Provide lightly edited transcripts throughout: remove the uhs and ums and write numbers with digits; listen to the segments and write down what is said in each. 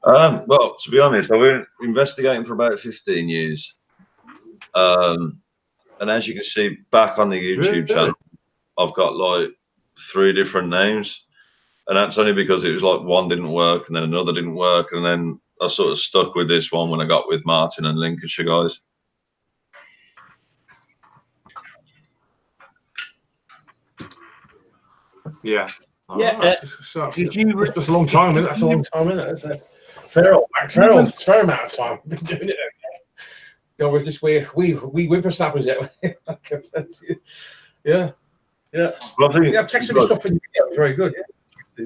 Well, to be honest, I've been investigating for about 15 years. And as you can see back on the YouTube channel, I've got like 3 different names. And that's only because it was like one didn't work and then another didn't work. And then I sort of stuck with this one when I got with Martin and Lincolnshire guys. Yeah. Yeah. Did you? That's a long time, isn't it? That's a long time, isn't it? It's a fair amount of time. We've been doing it. You know, just we whippersnappers yet. Yeah. Yeah. Well, I think you have texted me stuff in the video. It's very good. Yeah.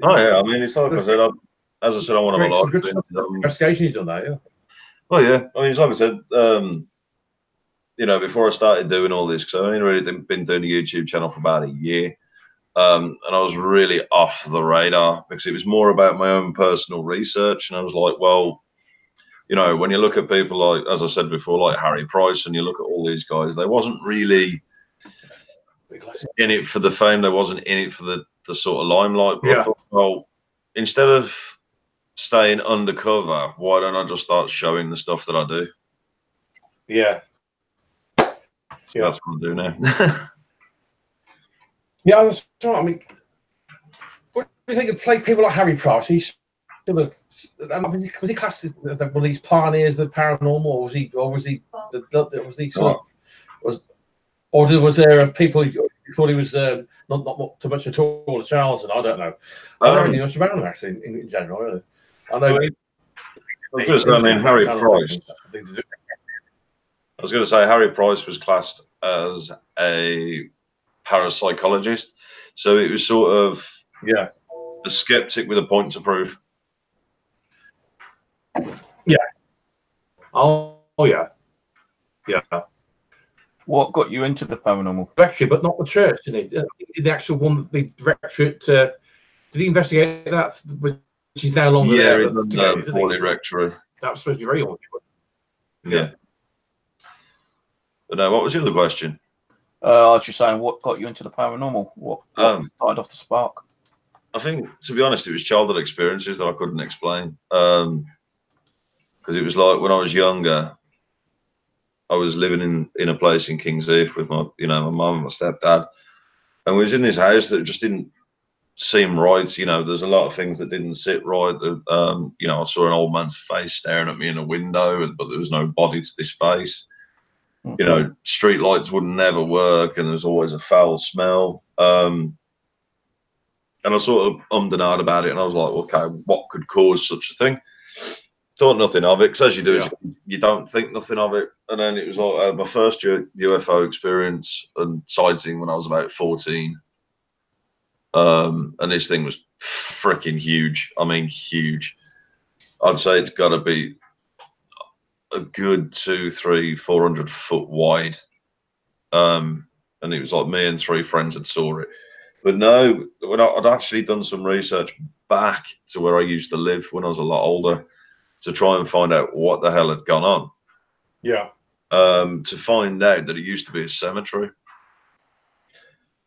Oh yeah, I mean, it's like I said. As I said, I want to have a good stuff. Investigation you've done that, yeah. Well, yeah. I mean, it's like I said. You know, before I started doing all this, because I've only really been doing a YouTube channel for about a year, and I was really off the radar because it was more about my own personal research, and I was like, well, you know, when you look at people like, as I said before, like Harry Price, and you look at all these guys, they wasn't really in it for the fame. They wasn't in it for the sort of limelight. But I thought, well, instead of staying undercover, why don't I just start showing the stuff that I do? Yeah. So that's what I do now. Yeah, that's right. I mean, what do you think of people like Harry Price? He's sort of, I mean, was he classed as one of these pioneers of the paranormal, or was he sort of, was there people who thought he was not too much at all as Charles? And I don't know. I don't really know much about him actually in general. Really, I know. Harry Price. I was going to say Harry Price was classed as a parapsychologist, so it was sort of a skeptic with a point to prove. Yeah. Oh yeah. Yeah. What got you into the paranormal? Rectory, but not the church, didn't he? The actual one, the rectorate. Did he investigate that, which is no longer there? Yeah, the rectory. That was supposed to be very old. Yeah. But no, what was the other question? I was just saying, what got you into the paranormal? What started off the spark? I think, to be honest, it was childhood experiences that I couldn't explain. Because it was like when I was younger, I was living in a place in King's Heath with my mum and my stepdad, and we was in this house that just didn't seem right. You know, there's a lot of things that didn't sit right. You know, I saw an old man's face staring at me in a window, but there was no body to this face. You know, street lights would never work, and there was always a foul smell. And I sort of ummed and ahed about it, and I was like, okay, what could cause such a thing? Thought nothing of it, because as you do, you don't think nothing of it. And then it was like my first UFO experience and sighting when I was about 14. And this thing was freaking huge. I mean, huge. I'd say it's got to be a good 200, 300, 400 foot wide. And it was like me and 3 friends had saw it. But no, I'd actually done some research back to where I used to live when I was a lot older to try and find out what the hell had gone on. Yeah. To find out that it used to be a cemetery.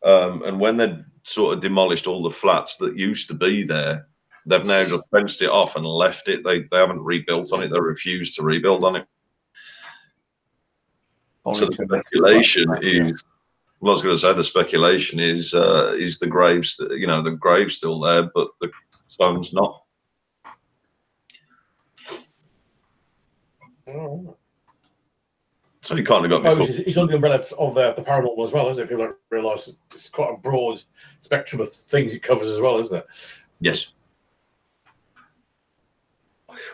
And when they sort of demolished all the flats that used to be there, they've now just fenced it off and left it. They haven't rebuilt on it. They refused to rebuild on it. So the speculation is, well, I was going to say the speculation is the graves, you know, the grave's still there, but the stone's not. Oh. So you kind of got. It's under the umbrella of the paranormal as well, isn't it? People don't realise it's quite a broad spectrum of things it covers as well, isn't it? Yes.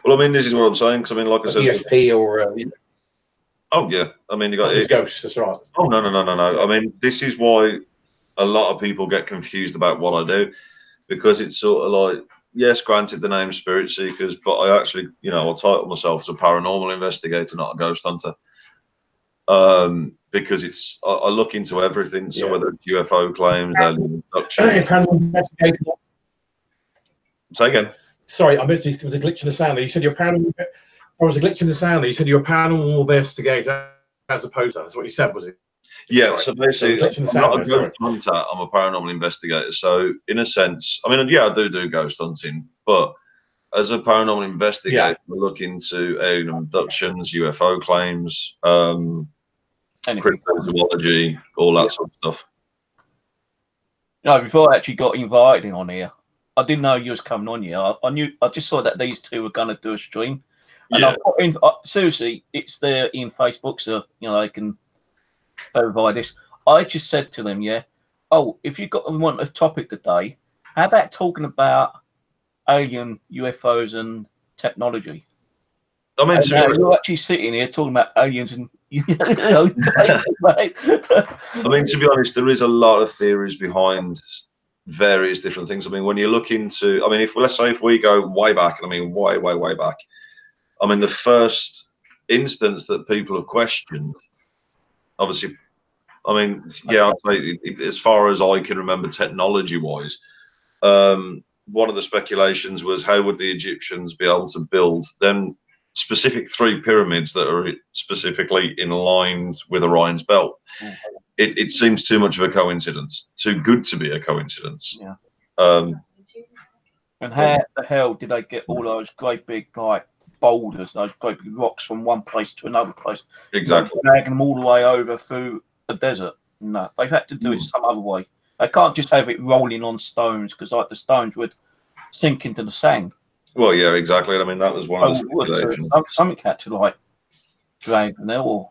Well, I mean, this is what I'm saying. Because I mean, like I said, ESP or. Oh yeah, I mean, you got ghosts. That's right. Oh no. I mean, this is why a lot of people get confused about what I do, because it's sort of like, yes, granted the name Spirit Seekers, but I actually, you know, I title myself as a paranormal investigator, not a ghost hunter. Because it's I look into everything. So whether it's UFO claims, alien abduction. Say again. Sorry, I missed it. Was a glitch in the sound. You said you're paranormal. Or was a glitch in the sound? You said you're a paranormal investigator, as opposed to that's what you said, was it? Yeah. Sorry. So basically, I'm not a ghost hunter. I'm a paranormal investigator. So in a sense, I mean, yeah, I do ghost hunting, but as a paranormal investigator, Yeah. I look into alien abductions, UFO claims, cryptozoology, all that sort of stuff. No, before I actually got invited in on here, I didn't know you was coming on here. I just saw that these two were going to do a stream, and I put in, seriously, it's there in Facebook, so you know they can verify this. I just said to them, yeah, oh, if you want a topic today, how about talking about alien UFOs and technology? I mean, you're actually sitting here talking about aliens and I mean, to be honest, there is a lot of theories behind various different things. I mean, when you look into, I mean, let's say if we go way back, and I mean way back, I mean, the first instance that people have questioned, obviously, I mean, yeah, I'd say as far as I can remember, technology-wise, one of the speculations was how would the Egyptians be able to build them specific 3 pyramids that are specifically in line with Orion's belt. It seems too much of a coincidence, too good to be a coincidence. Yeah. And how the hell did they get all those great big like boulders, those great big rocks from one place to another place? Exactly. Dragging them all the way over through the desert. No, they've had to do it some other way. They can't just have it rolling on stones because like the stones would sink into the sand. Well, yeah, exactly. I mean, that was one of the speculations. Something had to like drag them there or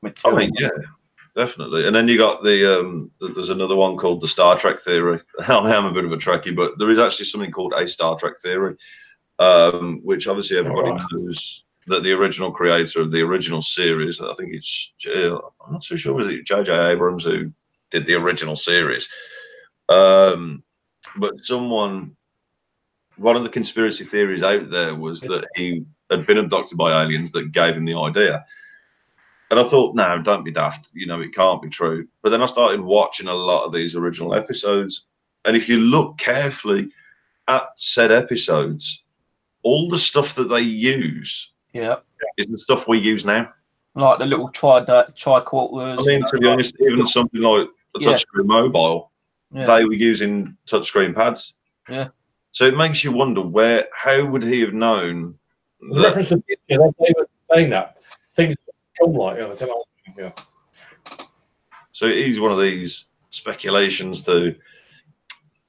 material. I mean, yeah, definitely. And then you got there's another one called the Star Trek theory. I am a bit of a Trekkie, but there is actually something called a Star Trek theory, which obviously everybody knows that the original creator of the original series, I think it's, I'm not so sure, was it J.J. Abrams who did the original series? But one of the conspiracy theories out there was that he had been abducted by aliens that gave him the idea. And I thought, no, don't be daft. You know, it can't be true. But then I started watching a lot of these original episodes. And if you look carefully at said episodes, all the stuff that they use is the stuff we use now. Like the little tricorders. I mean, to be honest, even something like a touchscreen mobile, they were using touchscreen pads. Yeah. So it makes you wonder how would he have known? The reference to they were saying that things come like So he's one of these speculations to,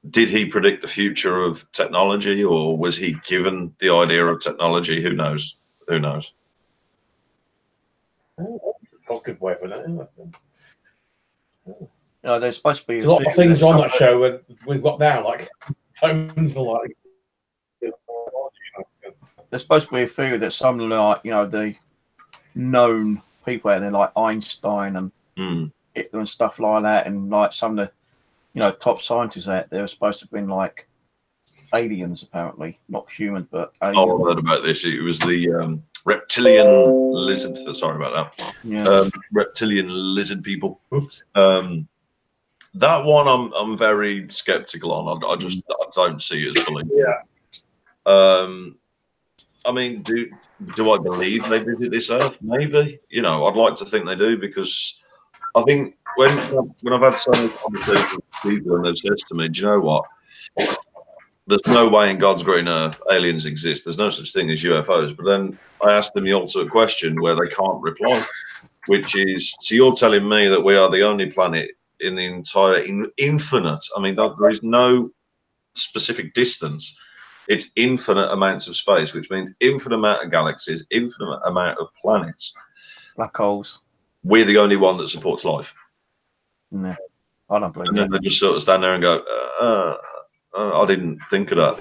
did he predict the future of technology, or was he given the idea of technology? Who knows? Who knows? That's a good way for that. No, there's supposed to be a lot of things on that show that we've got now, like phones and like. There's supposed to be a theory that some like the known people out there like Einstein and Hitler and stuff like that, and like some of the top scientists out there are supposed to have been like aliens, apparently not human, but aliens. Oh, I heard about this. It was the reptilian lizard. Sorry about that. Yeah. Reptilian lizard people. That one I'm very skeptical on. I don't see it as believable. Yeah. I mean, do I believe they visit this Earth? Maybe. You know, I'd like to think they do, because I think when I've had so many conversations with people and they've said to me, do you know what? There's no way in God's green earth aliens exist. There's no such thing as UFOs. But then I asked them the ultimate question where they can't reply, which is, so you're telling me that we are the only planet in the entire infinite, I mean, there is no specific distance. It's infinite amounts of space, which means infinite amount of galaxies, infinite amount of planets. Black holes. We're the only one that supports life. No, I don't believe that. And then they just sort of stand there and go, I didn't think of that.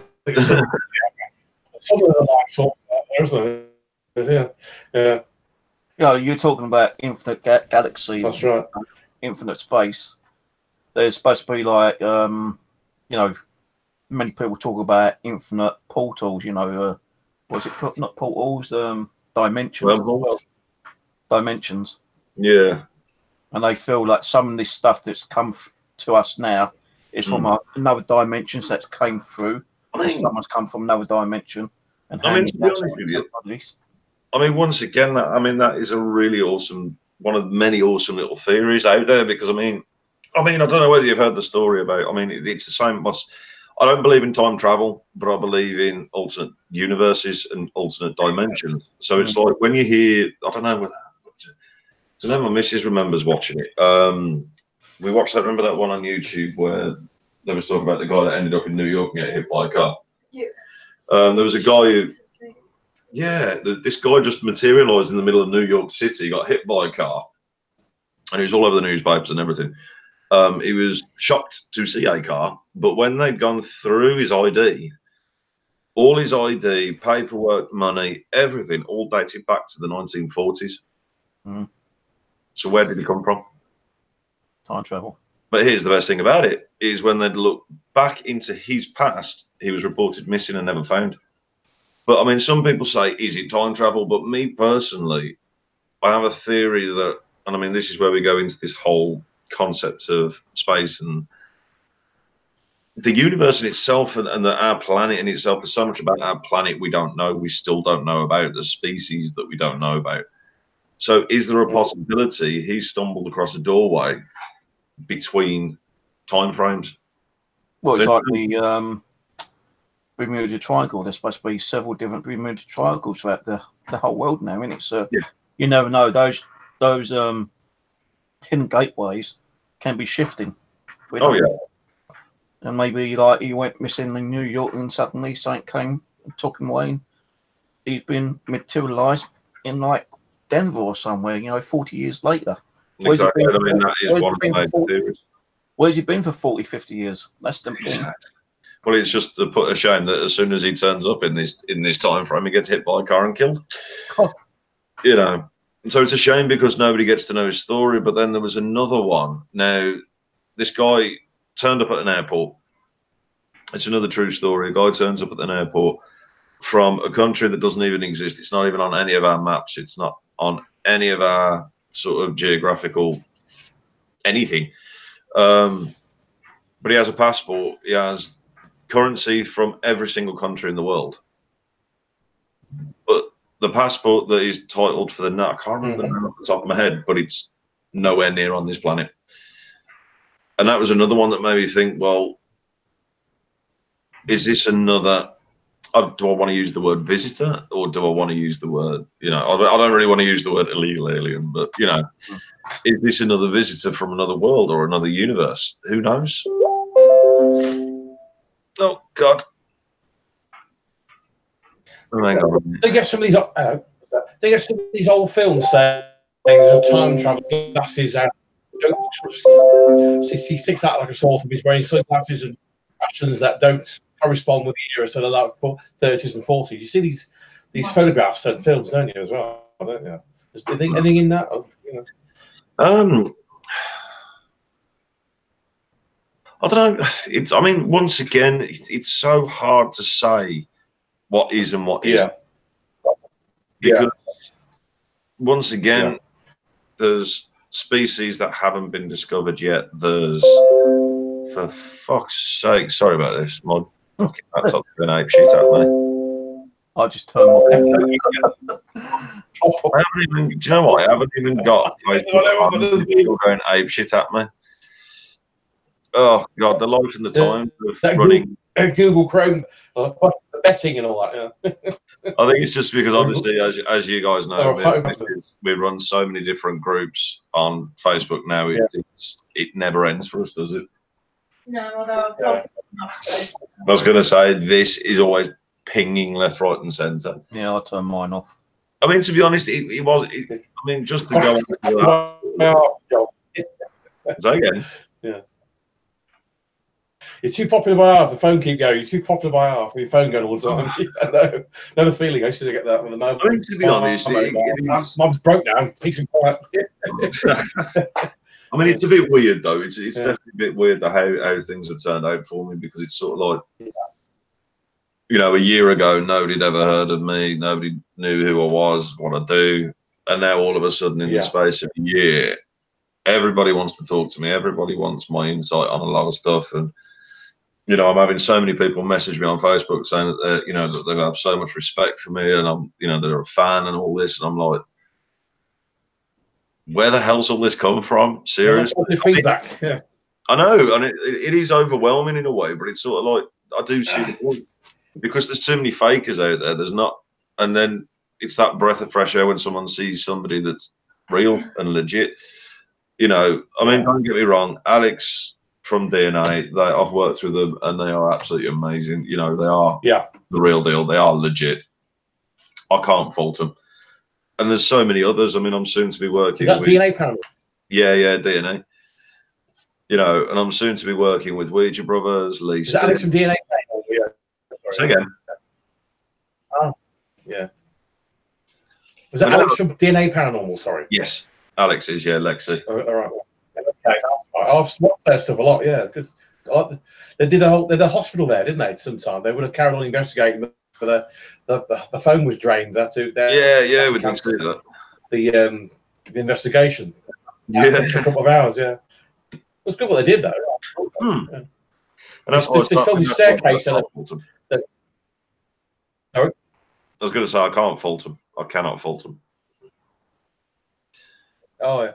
Some of the yeah. Yeah, you're talking about infinite galaxies. That's right. Infinite space. There's supposed to be like, many people talk about infinite portals. What's it called? Not portals. Dimensions. Dimensions. Yeah. And they feel like some of this stuff that's come to us now is from another dimension that's came through. I mean, someone's come from another dimension. And I mean, to be honest with you, I mean, once again, that is a really awesome, one of many awesome little theories out there. Because I mean, I don't know whether you've heard the story about. I mean, it's the same. I don't believe in time travel, but I believe in alternate universes and alternate dimensions. So it's like when you hear, I don't know, my missus remembers watching it. We watched that. Remember that one on YouTube where they was talking about the guy that ended up in New York and get hit by a car. Yeah. There was a guy who, this guy just materialized in the middle of New York City, got hit by a car, and he was all over the newspapers and everything. He was shocked to see a car, but when they'd gone through his ID, all his ID, paperwork, money, everything, all dated back to the 1940s. Mm. So where did he come from? Time travel. But here's the best thing about it, is when they'd look back into his past, he was reported missing and never found. But I mean, some people say, is it time travel? But me personally, I have a theory that, and I mean, this is where we go into this whole concept of space and the universe in itself, and our planet in itself. There's so much about our planet we don't know. We still don't know about the species that we don't know about. So is there a possibility he stumbled across a doorway between time frames? Well, it's like the Bermuda Triangle. There's supposed to be several different Bermuda Triangles throughout the whole world now, and it's you never know, those hidden gateways can be shifting. And maybe like he went missing in New York and suddenly something came and took him away, and he's been materialized in like Denver or somewhere, 40 years later. Exactly. I mean, that is one of the main theories. Where's he been for 40, 50 years? That's the thing. Well, it's just a shame that as soon as he turns up in this time frame, he gets hit by a car and killed. Oh. And so it's a shame because nobody gets to know his story. But then there was another one. Now, this guy turned up at an airport. It's another true story. A guy turns up at an airport from a country that doesn't even exist. It's not even on any of our maps. It's not on any of our sort of geographical anything. But he has a passport. He has currency from every single country in the world. But the passport that is titled for I can't remember the name off the top of my head, but it's nowhere near on this planet. And that was another one that made me think, well, is this another, do I want to use the word visitor, or do I want to use the word, I don't really want to use the word illegal alien, but, is this another visitor from another world or another universe? Who knows? Oh, God. Oh, hang on. They get some of these old films saying there's a time travel glasses out. He sticks out like a sore from his brain, sunglasses and fashions that don't correspond with the era, so they're like 30s and 40s. You see these photographs and films, don't you, as well? Don't you? Is there anything in that? I don't know. I mean, once again, it's so hard to say what is and what isn't. Because once again, there's species that haven't been discovered yet. There's, for fuck's sake, sorry about this, my laptop's going ape shit at me. I just turned my do you know what? I haven't even got people going ape shit at me. Oh God, the life and the time of running Google Chrome, betting and all that. I think it's just because obviously, as you guys know, we run so many different groups on Facebook now. It never ends for us, does it? No, I was going to say this is always pinging left, right, and centre. Yeah, I turned mine off. I mean, to be honest, it was. I mean, just to go. Say again. Yeah. You're too popular by half. The phone keep going. You're too popular by half. Your phone going all the time. Know the feeling. I used to get that with the mobile. I mean, to be honest, mum's broke down. Peace and quiet. I mean, it's a bit weird though. It's definitely a bit weird how things have turned out for me, because it's sort of like, a year ago, nobody'd ever heard of me. Nobody knew who I was, what I do, and now all of a sudden, in the space of a year, everybody wants to talk to me. Everybody wants my insight on a lot of stuff, and I'm having so many people message me on Facebook saying that that they have so much respect for me, and I'm they're a fan and all this, and I'm like, where the hell's all this come from? Seriously, feedback. Yeah, I know, and it is overwhelming in a way, but it's sort of like, I do see the point, because there's too many fakers out there. There's not, and then it's that breath of fresh air when someone sees somebody that's real and legit. You know, I mean, don't get me wrong, Alex from DNA, I've worked with them and they are absolutely amazing. You know, they are the real deal. They are legit. I can't fault them. And there's so many others. I mean, I'm soon to be working. Is that with DNA panel? Yeah, DNA. You know, and I'm soon to be working with Ouija Brothers, Lee. Is that Alex from DNA panel? Yeah. Say again. Oh, yeah. Was that Alex from DNA Paranormal? Sorry. Yes, Alex is. Yeah, Lexi. All right. Okay. I've watched their stuff a lot. Yeah, because they did a hospital there, didn't they? Sometime they would have carried on investigating, but the phone was drained. That's it. Yeah, we did see that. The investigation. Yeah, it took a couple of hours. Yeah, it was good what they did though. And that's they filmed the staircase. Sorry? I was going to say I can't fault them. I cannot fault them. Oh yeah.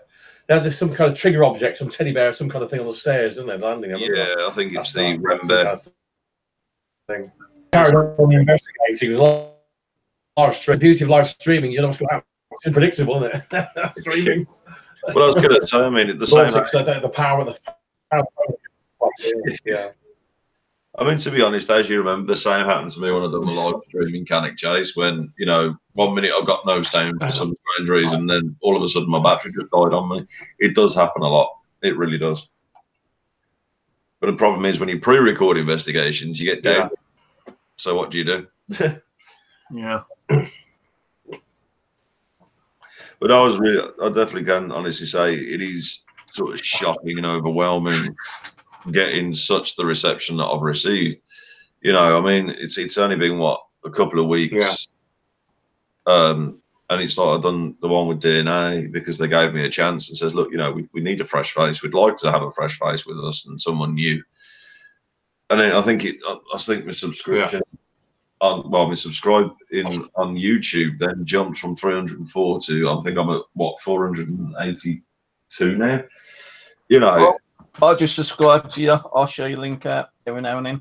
Now there's some kind of trigger object, some teddy bear, some kind of thing on the stairs, isn't there? Landing. Yeah, I think it's the REM bear thing. Carried on investigating. It was the beauty of live streaming. You know what's going to happen. It's unpredictable, isn't it? Streaming. Well, I was going to say, I mean, the same. The power of the power. Yeah. I mean, to be honest, as you remember, the same happened to me when I done the live streaming Canic Chase. When, you know, 1 minute I've got no sound for some strange reason, then all of a sudden my battery just died on me. It does happen a lot. It really does. But the problem is when you pre-record investigations, you get down. Yeah. So what do you do? Yeah. But I definitely can honestly say it is sort of shocking and overwhelming getting such the reception that I've received. You know, I mean, it's only been what, a couple of weeks. And it's like I've done the one with DNA because they gave me a chance and says, look, you know, we need a fresh face. We'd like to have a fresh face with us and someone new. And then I think my subscription my subscribe on YouTube then jumped from 304 to I think I'm at what 482 now. You know. Well, I'll just subscribe to you. I'll show you a link out every now and then.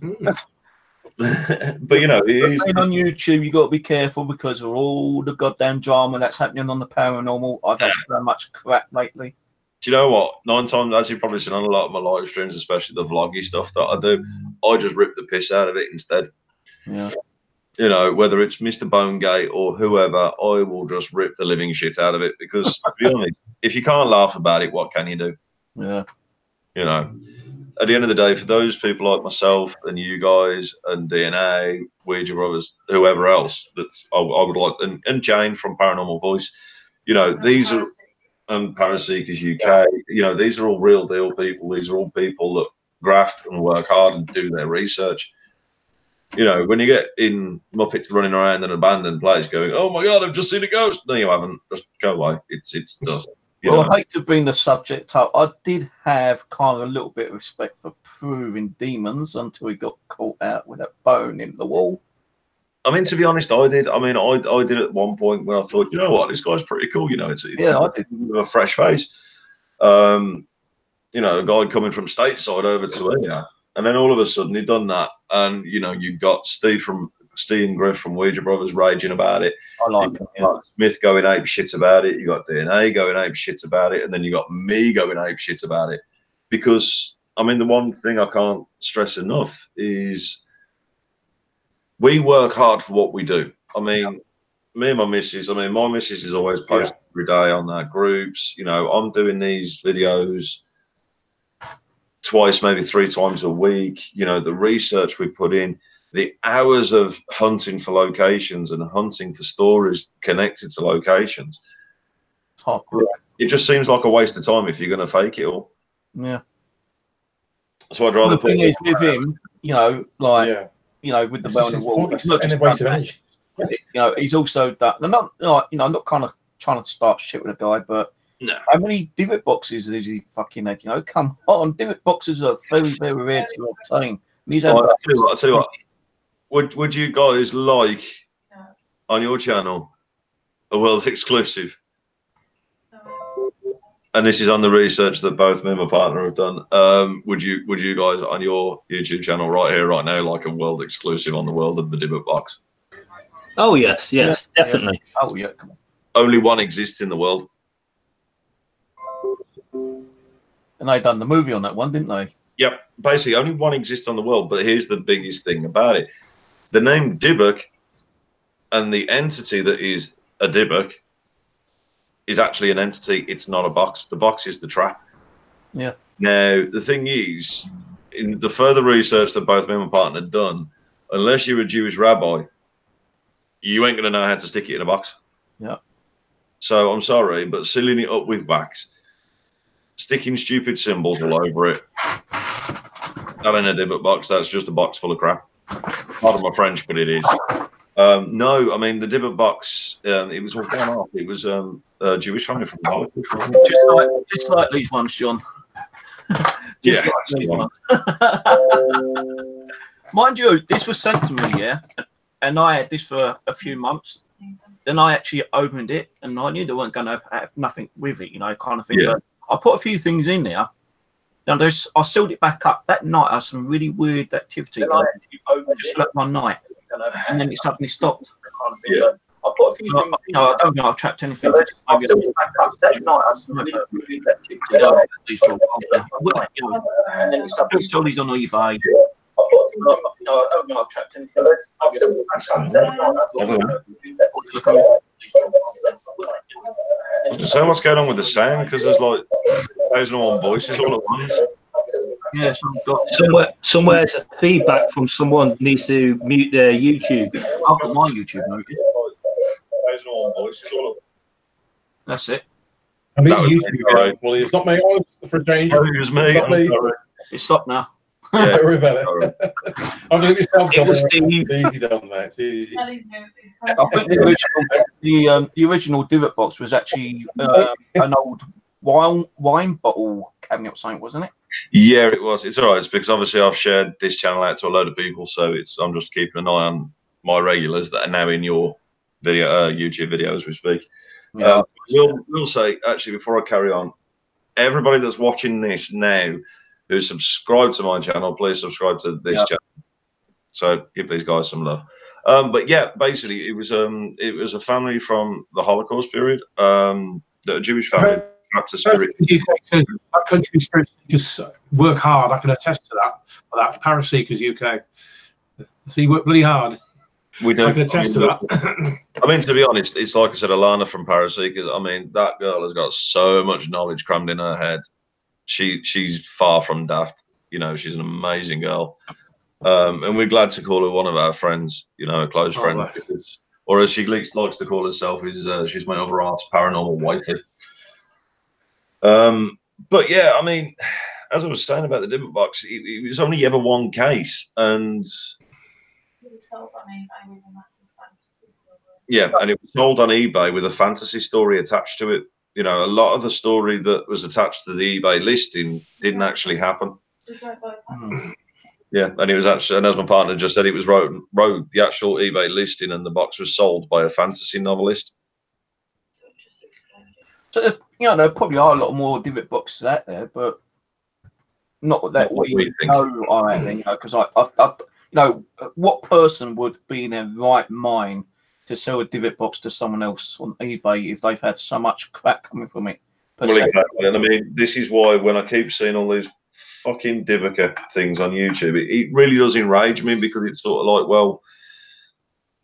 But you know, on YouTube, you got to be careful because of all the goddamn drama that's happening on the paranormal. I've had so much crap lately. Do you know what? 9 times, as you've probably seen on a lot of my live streams, especially the vloggy stuff that I do, I just rip the piss out of it instead. Yeah. You know, whether it's Mr. Bonegate or whoever, I will just rip the living shit out of it because, to be honest, if you can't laugh about it, what can you do? Yeah. You know, at the end of the day, for those people like myself and you guys and DNA, Ouija Brothers, whoever else, that's I would like, and Jane from Paranormal Voice, you know, these are, and Paraseekers UK, you know, these are all real deal people. These are all people that graft and work hard and do their research. You know, when you get in Muppets running around an abandoned place going, oh my God, I've just seen a ghost. No, you haven't. Just go away. It's dust. Well, I hate to bring the subject up. I did have kind of a little bit of respect for proving demons until he got caught out with a bone in the wall. I mean, to be honest, I did. I mean, I did at one point when I thought, you know what, this guy's pretty cool. You know, it's I did with a fresh face. You know, a guy coming from stateside over to here, and then all of a sudden he'd done that, and you know, you got Steve and Griff from Ouija Brothers raging about it. I like him, yeah. Smith going ape shit about it. You got DNA going ape shit about it, and then you got me going ape shit about it. Because I mean, the one thing I can't stress enough is we work hard for what we do. I mean, me and my missus. I mean, my missus is always posting every day on our groups. You know, I'm doing these videos twice, maybe 3 times a week. You know, the research we put in. The hours of hunting for locations and hunting for stories connected to locations. It just seems like a waste of time if you're going to fake it all. Yeah. So I'd rather. The thing is with him, you know, like you know, with the bone and wall, it's not just waste of energy. You know, he's also that. I'm not, you know, I'm not kind of trying to start shit with a guy, but no. How many divot boxes does he fucking have? You know, come on, divot boxes are very, very rare to obtain. I'll tell you what. Would you guys like on your channel a world exclusive? and this is on the research that both me and my partner have done. Would you guys on your YouTube channel right here, right now, like a world exclusive on the world of the Dibbit box? Oh yes, definitely. Yeah. Oh yeah, come on. Only one exists in the world. And they done the movie on that one, didn't they? Yep, basically only one exists on the world. But here's the biggest thing about it: the name Dybbuk and the entity that is a Dybbuk is actually an entity. It's not a box. The box is the trap. Yeah. Now the thing is, in the further research that both me and my partner had done, unless you're a Jewish rabbi, you ain't gonna know how to stick it in a box. Yeah. So I'm sorry, but sealing it up with wax, sticking stupid symbols all over it, that ain't a Dybbuk box. That's just a box full of crap. Pardon my French, but it is. No, I mean the Dybbuk box. It was all gone off. It was a Jewish family from the Holocaust. Just like these ones, John. Yeah. Like these ones. Mind you, this was sent to me, yeah, and I had this for a few months. Then I actually opened it, and I knew they weren't going to have nothing with it, you know, kind of thing. Yeah. But I put a few things in there. And I sealed it back up. That night, I had some really weird activity. Just slept one night, and then it suddenly stopped. Yeah. I put a few things. You know, I don't think I've trapped anything. I sealed it back up. That night, I had some really weird activity. And then it suddenly sold these on eBay. I don't think I've trapped anything. So what's going on with the sound? Because there's like 1,001 voices all at once. Yeah, Somewhere there's a feedback from someone needs to mute their YouTube. I've got my YouTube muted. 1,001 voices all at once. That's it. I mean, That was YouTube. great. Well, it's not me. Oh, for a change. Oh, it was me. It's not me. Sorry. It's stopped now. Yeah. Don't worry about it. I'll do it myself. It was Steve. It's easy done, mate. It's easy. I think the original Dybbuk box was actually an old wine bottle cabinet or something, wasn't it? Yeah, it was. It's all right. It's because obviously I've shared this channel out to a load of people, so I'm just keeping an eye on my regulars that are now in your video, YouTube video as we speak. Yeah. We'll say actually before I carry on, everybody that's watching this now who's subscribed to my channel, please subscribe to this channel. So give these guys some love. But yeah, basically it was a family from the Holocaust period, a Jewish family. That country spirit just work hard. I can attest to that. That Paraseekers UK. So you work really hard. We do. I can attest to that. I mean, to be honest, it's like I said, Alana from Paraseekers. I mean, that girl has got so much knowledge crammed in her head. She's far from daft. You know, she's an amazing girl. And we're glad to call her one of our friends, you know, a close friend. Because, or as she likes to call herself, she's my other half's paranormal wifey. But yeah, I mean, as I was saying about the Dybbuk box, it was only ever one case, and yeah, and it was sold on eBay with a fantasy story attached to it. You know, a lot of the story that was attached to the eBay listing didn't actually happen. Yeah, and it was actually, and as my partner just said, it was wrote the actual eBay listing, and the box was sold by a fantasy novelist. So, you know, there probably are a lot more Dybbuk boxes out there, but not that we know are out there, you know, because you know, what person would be in their right mind to sell a Dybbuk box to someone else on eBay if they've had so much crap coming from it? Well, exactly. And I mean, this is why when I keep seeing all these fucking Dybbuk things on YouTube, it really does enrage me, because it's sort of like, well,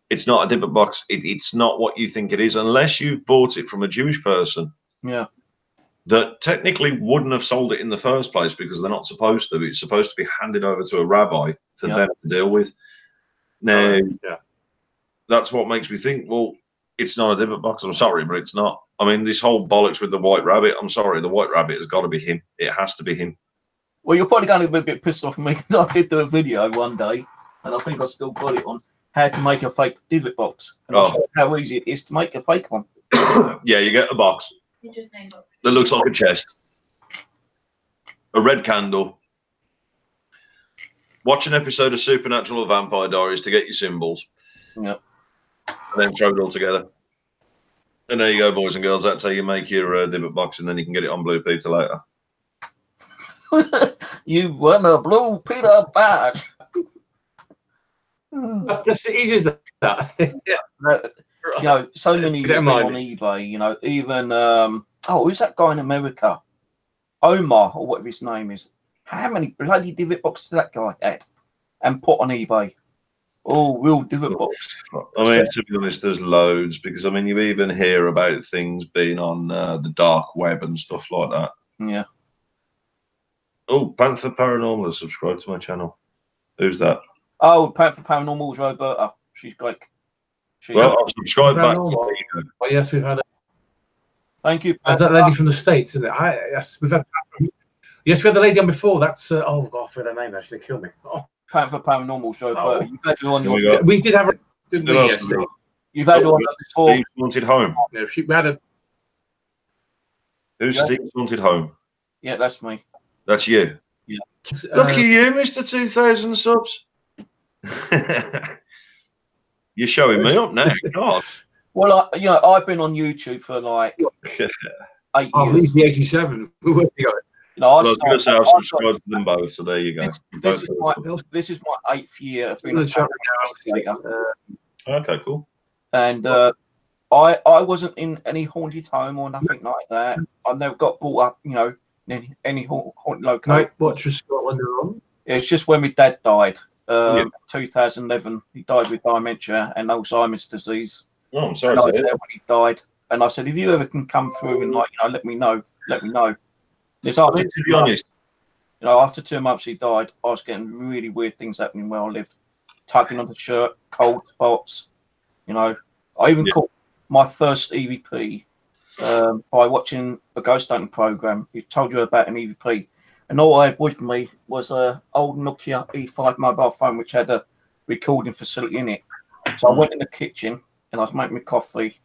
it's not a Dybbuk box. It's not what you think it is, unless you've bought it from a Jewish person. Yeah. That technically wouldn't have sold it in the first place, because they're not supposed to. It's supposed to be handed over to a rabbi for them to deal with. Now, that's what makes me think, well, it's not a Dybbuk box. I'm sorry, but it's not. I mean, this whole bollocks with the white rabbit, I'm sorry, the white rabbit has got to be him. It has to be him. Well, you're probably going to be a bit pissed off at me, because I did do a video one day, and I think I still got it on how to make a fake Dybbuk box, and I showed how easy it is to make a fake one. Yeah, you get a box that looks like a chest, a red candle, watch an episode of Supernatural or Vampire Diaries to get your symbols, and then throw it all together. And there you go, boys and girls. That's how you make your divot box, and then you can get it on Blue Peter later. You won a Blue Peter badge. That's just as easy as that. You know, so many Get on mine. eBay. You know, even who's that guy in America? Omar or whatever his name is. How many bloody divot boxes that guy had and put on eBay? Oh, real divot box. I mean, to be honest, there's loads because I mean, you even hear about things being on the dark web and stuff like that. Yeah. Oh, Panther Paranormal has subscribed to my channel. Who's that? Oh, Panther Paranormal's Roberta. She's great. Well, I've subscribed back. Paranormal. Well, yes, we've had. Thank you. That lady from the States, isn't it? Yes, we've had. Yes, we had the lady on before. That's oh god, for the name actually killed me. Oh. Panther Paranormal's Roberta. Oh. You've had her on your. We did have her, didn't we? Yes. You've had her on before. Steve's Haunted Home. No, we had a. Who's Steve's Haunted Home? Yeah, that's me. That's you. Yeah. Look at you, Mr. 2000 subs. You're showing me up now. God. Well, I've been on YouTube for like 8 Oh, years. the 87. We were together. You know, Well, I was going to say I've subscribed to them both, so there you go. This is my 8th year of being a creator. Okay, cool. And I wasn't in any haunted home or nothing like that. I never got brought up, you know, in any haunted location. Night Watcher Scotland are on. It's just when my dad died, 2011. He died with dementia and Alzheimer's disease. Oh, I'm sorry I to was hear. there when he died, and I said, if you ever can come through and let me know. It's I after mean, to be honest, after 2 months he died, I was getting really weird things happening where I lived, tugging on the shirt, cold spots. You know, I even caught my first EVP by watching a ghost hunting program. He told you about an EVP, and all I had with me was a old Nokia E5 mobile phone which had a recording facility in it. So I went in the kitchen and I was making my coffee.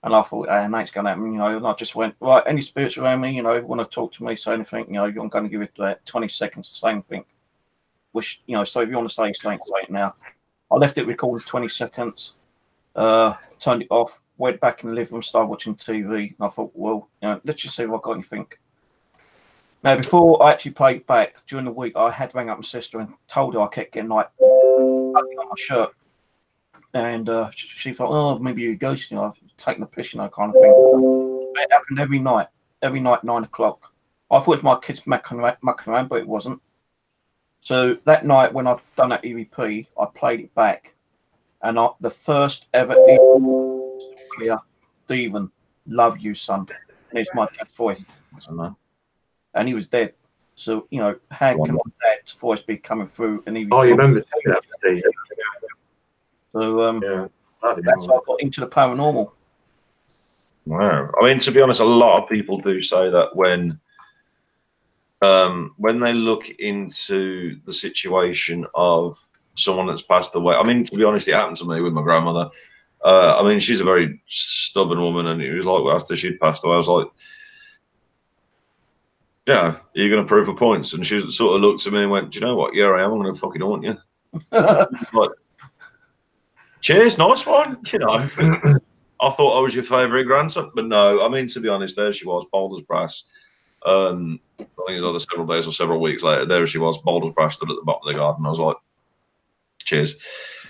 And I thought, mate's going to happen, you know, and I just went, right, any spirits around me, you know, want to talk to me, say anything, you know, I'm going to give it 20 seconds to say anything. Which, you know, so if you want to say something, say it now. I left it recorded 20 seconds, turned it off, went back in the living room, started watching TV, and I thought, well, you know, let's just see if I got anything. Now, before I actually played it back, during the week, I had rang up my sister and told her I kept getting, like, tugging on my shirt. And she thought, oh, maybe you're a ghost, you know, I've taken the piss, you know, kind of thing. It happened every night, 9 o'clock. I thought it was my kids mucking around, but it wasn't. So that night when I'd done that EVP, I played it back. And the first ever clear, Stephen, love you, son. And it's my dad's voice. And he was dead. So, you know, how can my dad's voice be coming through an EVP? Oh, you remember that, Steve? So that's how I got into the paranormal. Wow. I mean, to be honest, a lot of people do say that when they look into the situation of someone that's passed away. I mean, to be honest, it happened to me with my grandmother. I mean, she's a very stubborn woman, and it was like after she'd passed away, I was like, yeah, you're going to prove her points. And she sort of looked at me and went, do you know what? Yeah, I am. I'm going to fucking haunt you. Like, cheers, nice one. You know, I thought I was your favourite grandson, but no. I mean, to be honest, there she was, bold as brass. I think it was either several days or several weeks later. There she was, bold as brass, stood at the bottom of the garden. I was like, cheers.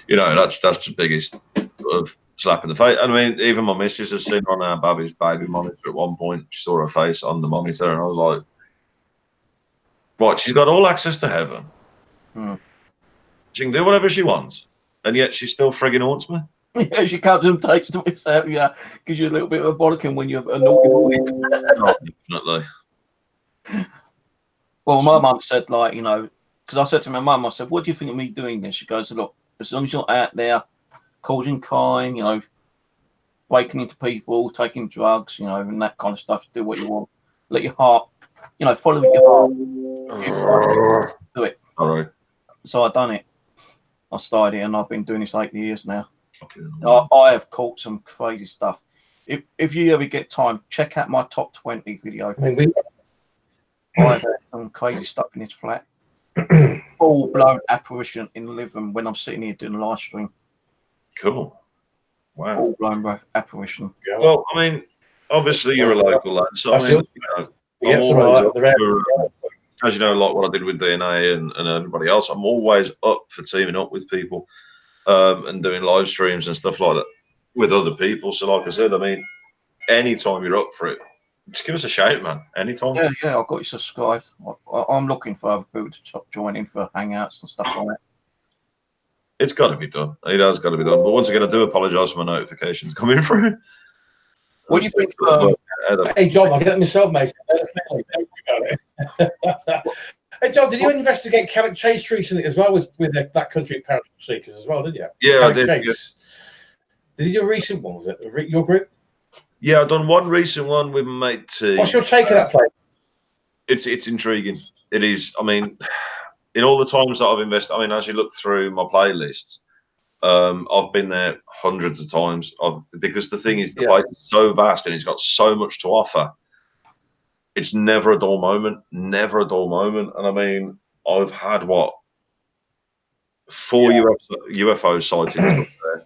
You know, that's the biggest sort of slap in the face. I mean, even my missus has seen on our Babby's baby monitor at one point. She saw her face on the monitor, and I was like, what? She's got all access to heaven. She can do whatever she wants, and yet she still frigging haunts me. Yeah, she comes and takes to herself. Yeah, gives you a little bit of a bollocking when you're a naughty boy. No, definitely. Well, my mum said, like, you know, because I said to my mum, I said, what do you think of me doing this? She goes, look, as long as you're out there causing crime, you know, breaking into people, taking drugs, you know, and that kind of stuff, do what you want. Let your heart, you know, follow your heart. Do it. All right. So I've done it. I started it, and I've been doing this 8 years now. Okay. I have caught some crazy stuff. If you ever get time, check out my top 20 video. I've had some crazy stuff in this flat. Full blown apparition in the living room when I'm sitting here doing a live stream. Cool. Wow. Full-blown apparition. Yeah. Well, I mean, obviously you're a local lad, so I That's mean, it. you know, Yeah, I'm something always like up that. They're for, as you know, like what I did with DNA and everybody else. I'm always up for teaming up with people and doing live streams and stuff like that with other people. So, like I said, I mean, anytime you're up for it, just give us a shout, man. Anytime. Yeah, I've got you subscribed. I'm looking for other people to join in for hangouts and stuff like that. It's got to be done. It has got to be done. But once again, I do apologise for my notifications coming through. What do you think? Hey, John, I'll get it myself, mate. Don't worry about it. Hey, John, did you investigate Carrick Chase recently as well with that country Paranormal Seekers as well, did you? Yeah, Carrick I did. Chase. Did you do a recent one? Was it your group? Yeah, I've done one recent one with my mate T. What's your take of that place? It's intriguing. It is. I mean, in all the times that I've invested, I mean, as you look through my playlists, I've been there hundreds of times. Because the thing is, the place is so vast and it's got so much to offer. It's never a dull moment. Never a dull moment. And I mean, I've had what 4 UFO sightings up there.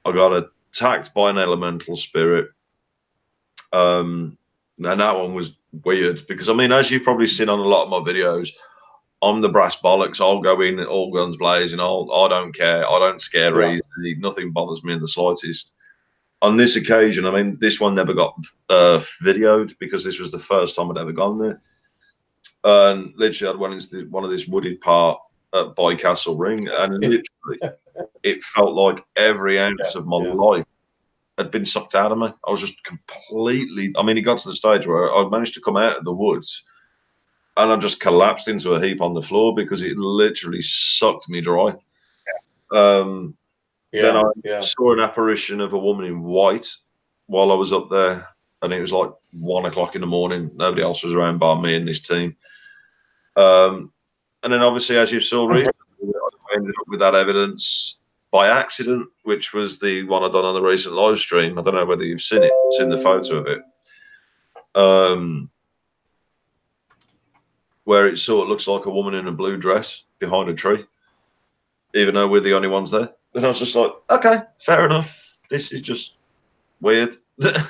I got attacked by an elemental spirit. And that one was weird because I mean, as you've probably seen on a lot of my videos, I'm the brass bollocks. I'll go in all guns blazing. I don't care. I don't scare easily. Nothing bothers me in the slightest. On this occasion, I mean, this one never got videoed because this was the first time I'd ever gone there. And literally, I went into one of this wooded part at Castle Ring, and literally, it felt like every ounce of my life had been sucked out of me. I was just completely. I mean, it got to the stage where I managed to come out of the woods, and I just collapsed into a heap on the floor because it literally sucked me dry. Then I saw an apparition of a woman in white while I was up there, and it was like 1 o'clock in the morning. Nobody else was around but me and this team. And then obviously, as you saw recently, I ended up with that evidence by accident, which was the one I've done on the recent live stream. I don't know whether you've seen it, seen the photo of it. Where it sort of looks like a woman in a blue dress behind a tree, even though we're the only ones there. And I was just like, okay, fair enough. This is just weird. But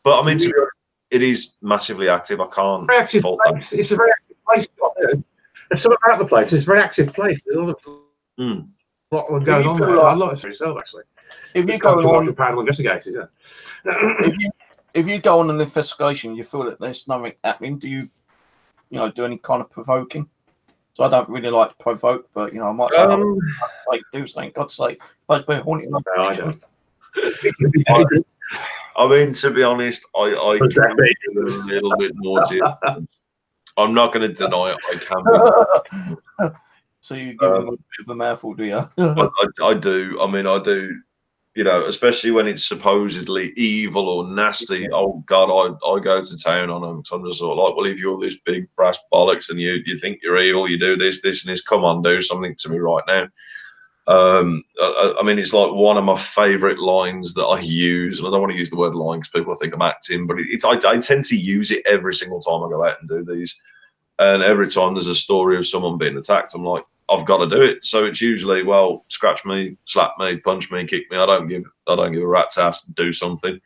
I mean, to be honest, it is massively active. I can't fault that. It's a very active place. There's something about the place. It's a very active place. There's a lot going on there. I like it myself, actually. If you go on paranormal investigators, if you go on an investigation, you feel that there's nothing happening. Do you do any kind of provoking? So I don't really like to provoke, but I might say, do something. God's sake, but we're haunting. No, I don't. I mean, to be honest, I can be a little bit naughty. I'm not going to deny it. I can be. So you give them a bit of a mouthful, do you? I do. I mean, I do. Especially when it's supposedly evil or nasty. Oh God, I go to town on them. So I'm just sort of like, well, if you're this big brass bollocks and you think you're evil, you do this, and this. Come on, do something to me right now. I mean, it's like one of my favourite lines that I use, and I don't want to use the word line because people think I'm acting, but I tend to use it every single time I go out and do these. And every time there's a story of someone being attacked, I'm like, I've got to do it. So it's usually, well, scratch me, slap me, punch me, kick me. I don't give a rat's ass. Do something.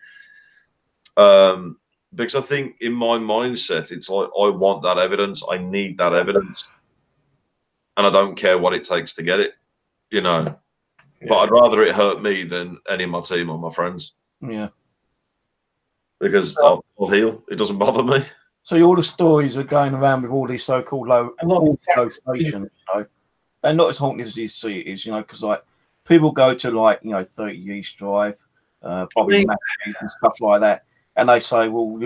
Because I think in my mindset, it's like I want that evidence. I need that evidence, and I don't care what it takes to get it. But I'd rather it hurt me than any of my team or my friends. Yeah. Because I'll heal. It doesn't bother me. So all the stories are going around with all these so-called locations. They're not as haunted as you see it is, because like people go to 30 East Drive, Bobby Matthews and stuff like that, and they say, well,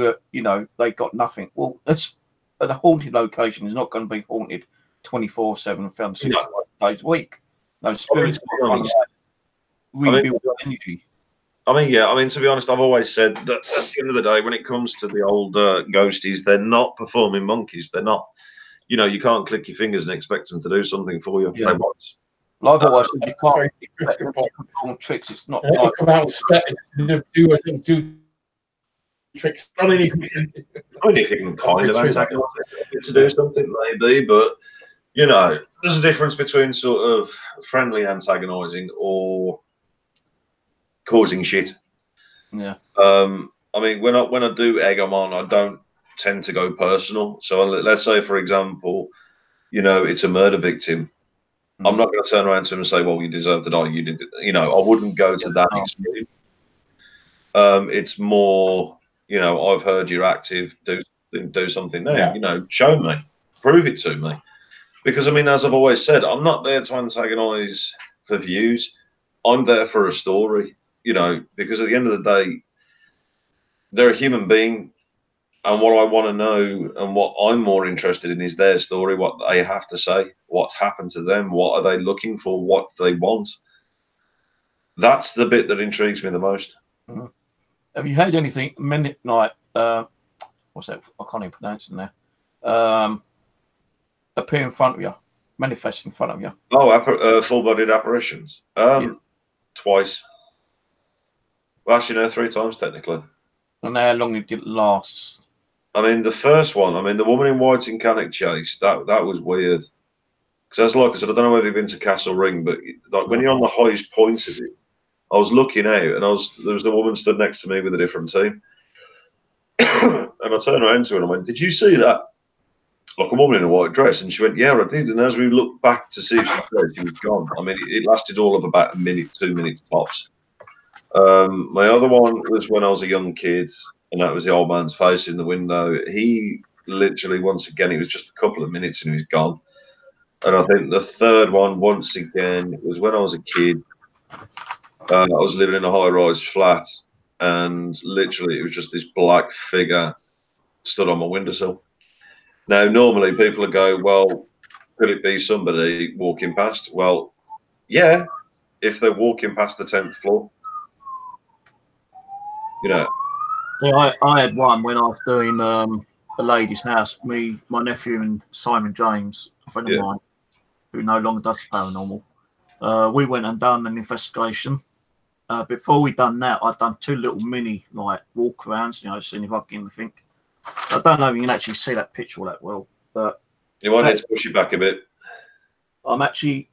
they got nothing. Well, that's the haunted location is not going to be haunted 24/7, 365 days a week. No spirits rebuild energy. I mean, to be honest, I've always said that at the end of the day, when it comes to the old ghosties, they're not performing monkeys. They're not. You can't click your fingers and expect them to do something for you. Yeah. I've always said you can't perform tricks. It's not like come out and do tricks. I mean, if you can kind of antagonize it to do something, maybe, but there's a difference between sort of friendly antagonizing or causing shit. Yeah. I mean, when I do egg them on, I don't tend to go personal. So let's say, for example, you know, it's a murder victim. I'm not going to turn around to him and say, "Well, you deserve to die. You did." You know, I wouldn't go to that extreme. It's more, you know, I've heard you're active. Do something now. Yeah. You know, show me, prove it to me. Because I mean, as I've always said, I'm not there to antagonise for views. I'm there for a story. You know, because at the end of the day, they're a human being, and what I want to know and what I'm more interested in is their story, what they have to say, what's happened to them, what are they looking for, what do they want. That's the bit that intrigues me the most. Have you heard anything? Like what's that? I can't even pronounce it now. Appear in front of you, manifest in front of you. Oh, full-bodied apparitions. Twice. Well, actually, no, 3 times technically. And how long did it last? I mean, the first one, I mean, the woman in white in Cannock Chase, that was weird. Because as like I said, I don't know whether you've been to Castle Ring, but like when you're on the highest point of it, I was looking out and there was a woman stood next to me with a different team. And I turned around to her and I went, "Did you see that? Like a woman in a white dress?" And she went, "Yeah, I did." And as we looked back to see if she was, she was gone. I mean, it lasted all of about a minute, 2 minutes tops. My other one was when I was a young kid, and that was the old man's face in the window. He literally, once again, it was just a couple of minutes and he was gone. And I think the third one, once again, was when I was a kid. I was living in a high-rise flat, and literally it was just this black figure stood on my windowsill. Now, normally people would go, "Well, could it be somebody walking past?" Well, yeah, if they're walking past the 10th floor. You know. Yeah, I had one when I was doing a lady's house. Me, my nephew, and Simon James, a friend of mine, who no longer does paranormal. We went and done an investigation. Before we done that, I'd done 2 little mini like walkarounds, you know, seeing if I can think. I don't know if you can actually see that picture all that well, but you might need to push it back a bit. I'm actually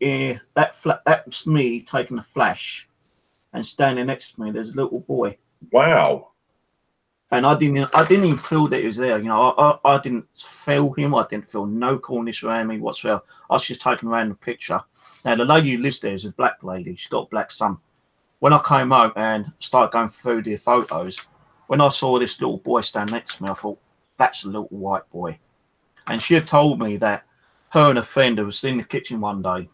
that's me taking a flash, and standing next to me, there's a little boy. Wow. And I didn't even feel that he was there. You know, I didn't feel him. I didn't feel no coolness around me whatsoever. I was just taking around the picture. Now, the lady who lives there is a black lady. She's got a black son. When I came home and started going through the photos, when I saw this little boy stand next to me, I thought, that's a little white boy. And she had told me that her and a friend was in the kitchen one day,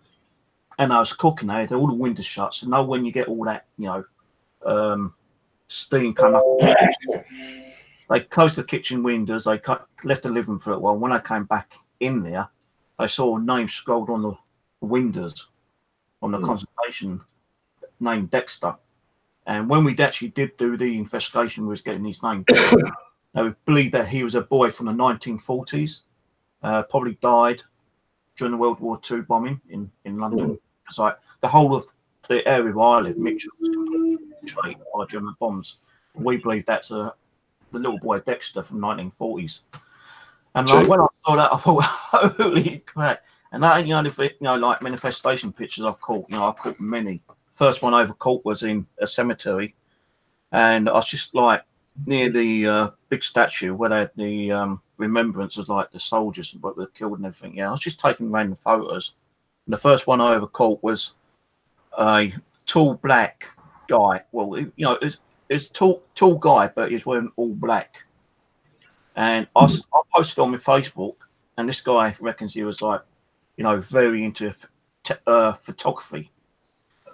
and I was cooking. They had all the windows shut. So, know when you get all that, you know, steam come up. They closed the kitchen windows. They left the living room for a while. When I came back in there, I saw a name scrolled on the windows on the consultation, named Dexter. And when we actually did do the investigation, we was getting his name. They believe that he was a boy from the 1940s, probably died during the World War II bombing in London. It's like the whole of the area where I live, Mitchell, was completely destroyed by German bombs. We believe that's the little boy Dexter from 1940s. And like, when I saw that, I thought, holy crap. And that ain't the only thing, you know, like manifestation pictures I've caught. You know, I've caught many. First one I ever caught was in a cemetery. And I was just like near the big statue where they had the remembrance of like the soldiers that were killed and everything. Yeah, I was just taking random photos. And the first one I ever caught was a tall black guy. Well, you know, it's tall guy, but he's wearing all black. And I posted on my Facebook, and this guy reckons he was like, you know, very into photography.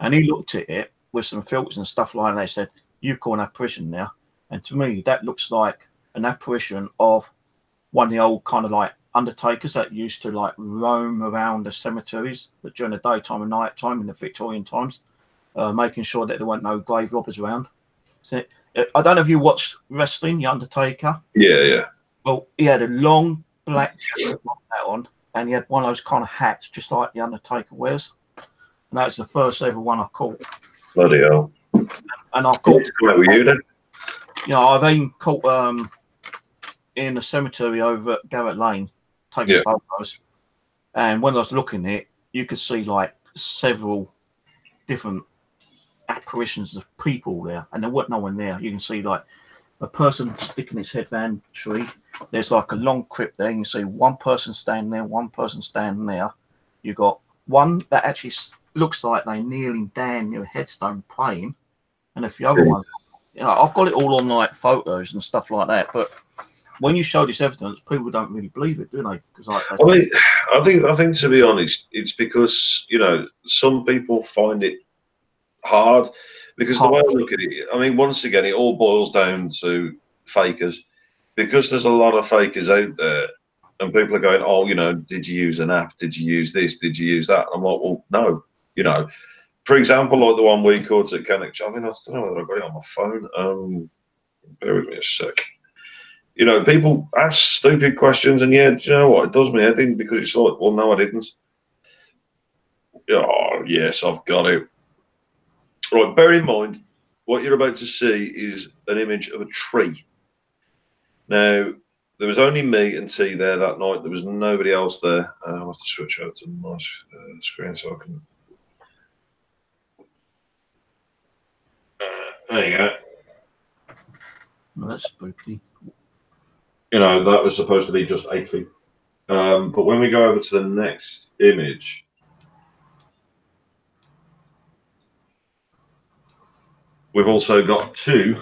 And he looked at it with some filters and stuff like that. They said, "You call an apparition now?" And to me, that looks like an apparition of one of the old kind of like undertakers that used to like roam around the cemeteries, but during the daytime and night time in the Victorian times, making sure that there weren't no grave robbers around. So I don't know if you watch wrestling, The Undertaker. Yeah. Well, he had a long black jacket like that on, and he had one of those kind of hats, just like The Undertaker wears. And that was the first ever one I caught. Bloody hell. And I caught. What were you then? You know, I've even caught in a cemetery over at Garrett Lane, taking photos. And when I was looking at it, you could see like several different apparitions of people there, and there wasn't no one there. You can see like a person sticking his head down the tree. There's like a long crypt there. You can see one person standing there, one person standing there. You got one that actually looks like they're kneeling down near a headstone praying, and a few other ones. You know, I've got it all on like photos and stuff like that, but when you show this evidence, people don't really believe it, do they? Because I think to be honest, it's because, you know, some people find it hard, because the way I look at it, I mean, once again, it all boils down to fakers, because there's a lot of fakers out there, and people are going, oh, you know, did you use an app? Did you use this? Did you use that? I'm like, well, no, you know. For example, like the one we caught at Cannock, I mean, I don't know whether I got it on my phone. Bear with me a sec. You know, people ask stupid questions, and yeah, do you know what? It does me head in, because it's like, well, no, I didn't. Oh, yes, I've got it. Right, bear in mind, what you're about to see is an image of a tree. Now, there was only me and T there that night. There was nobody else there. I'll have to switch out to my screen so I can... there you go. Well, that's spooky. You know, that was supposed to be just a tree. But when we go over to the next image, we've also got two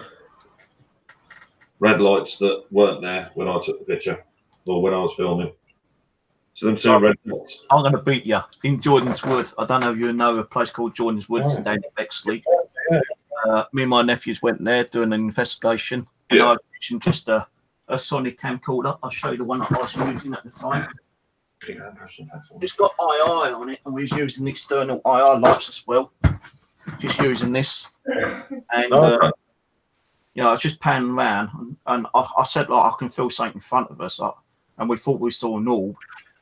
red lights that weren't there when I took the picture, or when I was filming. So them two red lights. I'm going to beat you in Jordan's Wood. I don't know if you know a place called Jordan's Wood. It's down in Bexley. Me and my nephews went there doing an investigation, and I was using just a Sonic camcorder. I'll show you the one that I was using at the time. It's got II on it, and we was using external II lights as well. Just using this, and you know, I was just panning around, and I said, like, I can feel something in front of us, and we thought we saw an orb.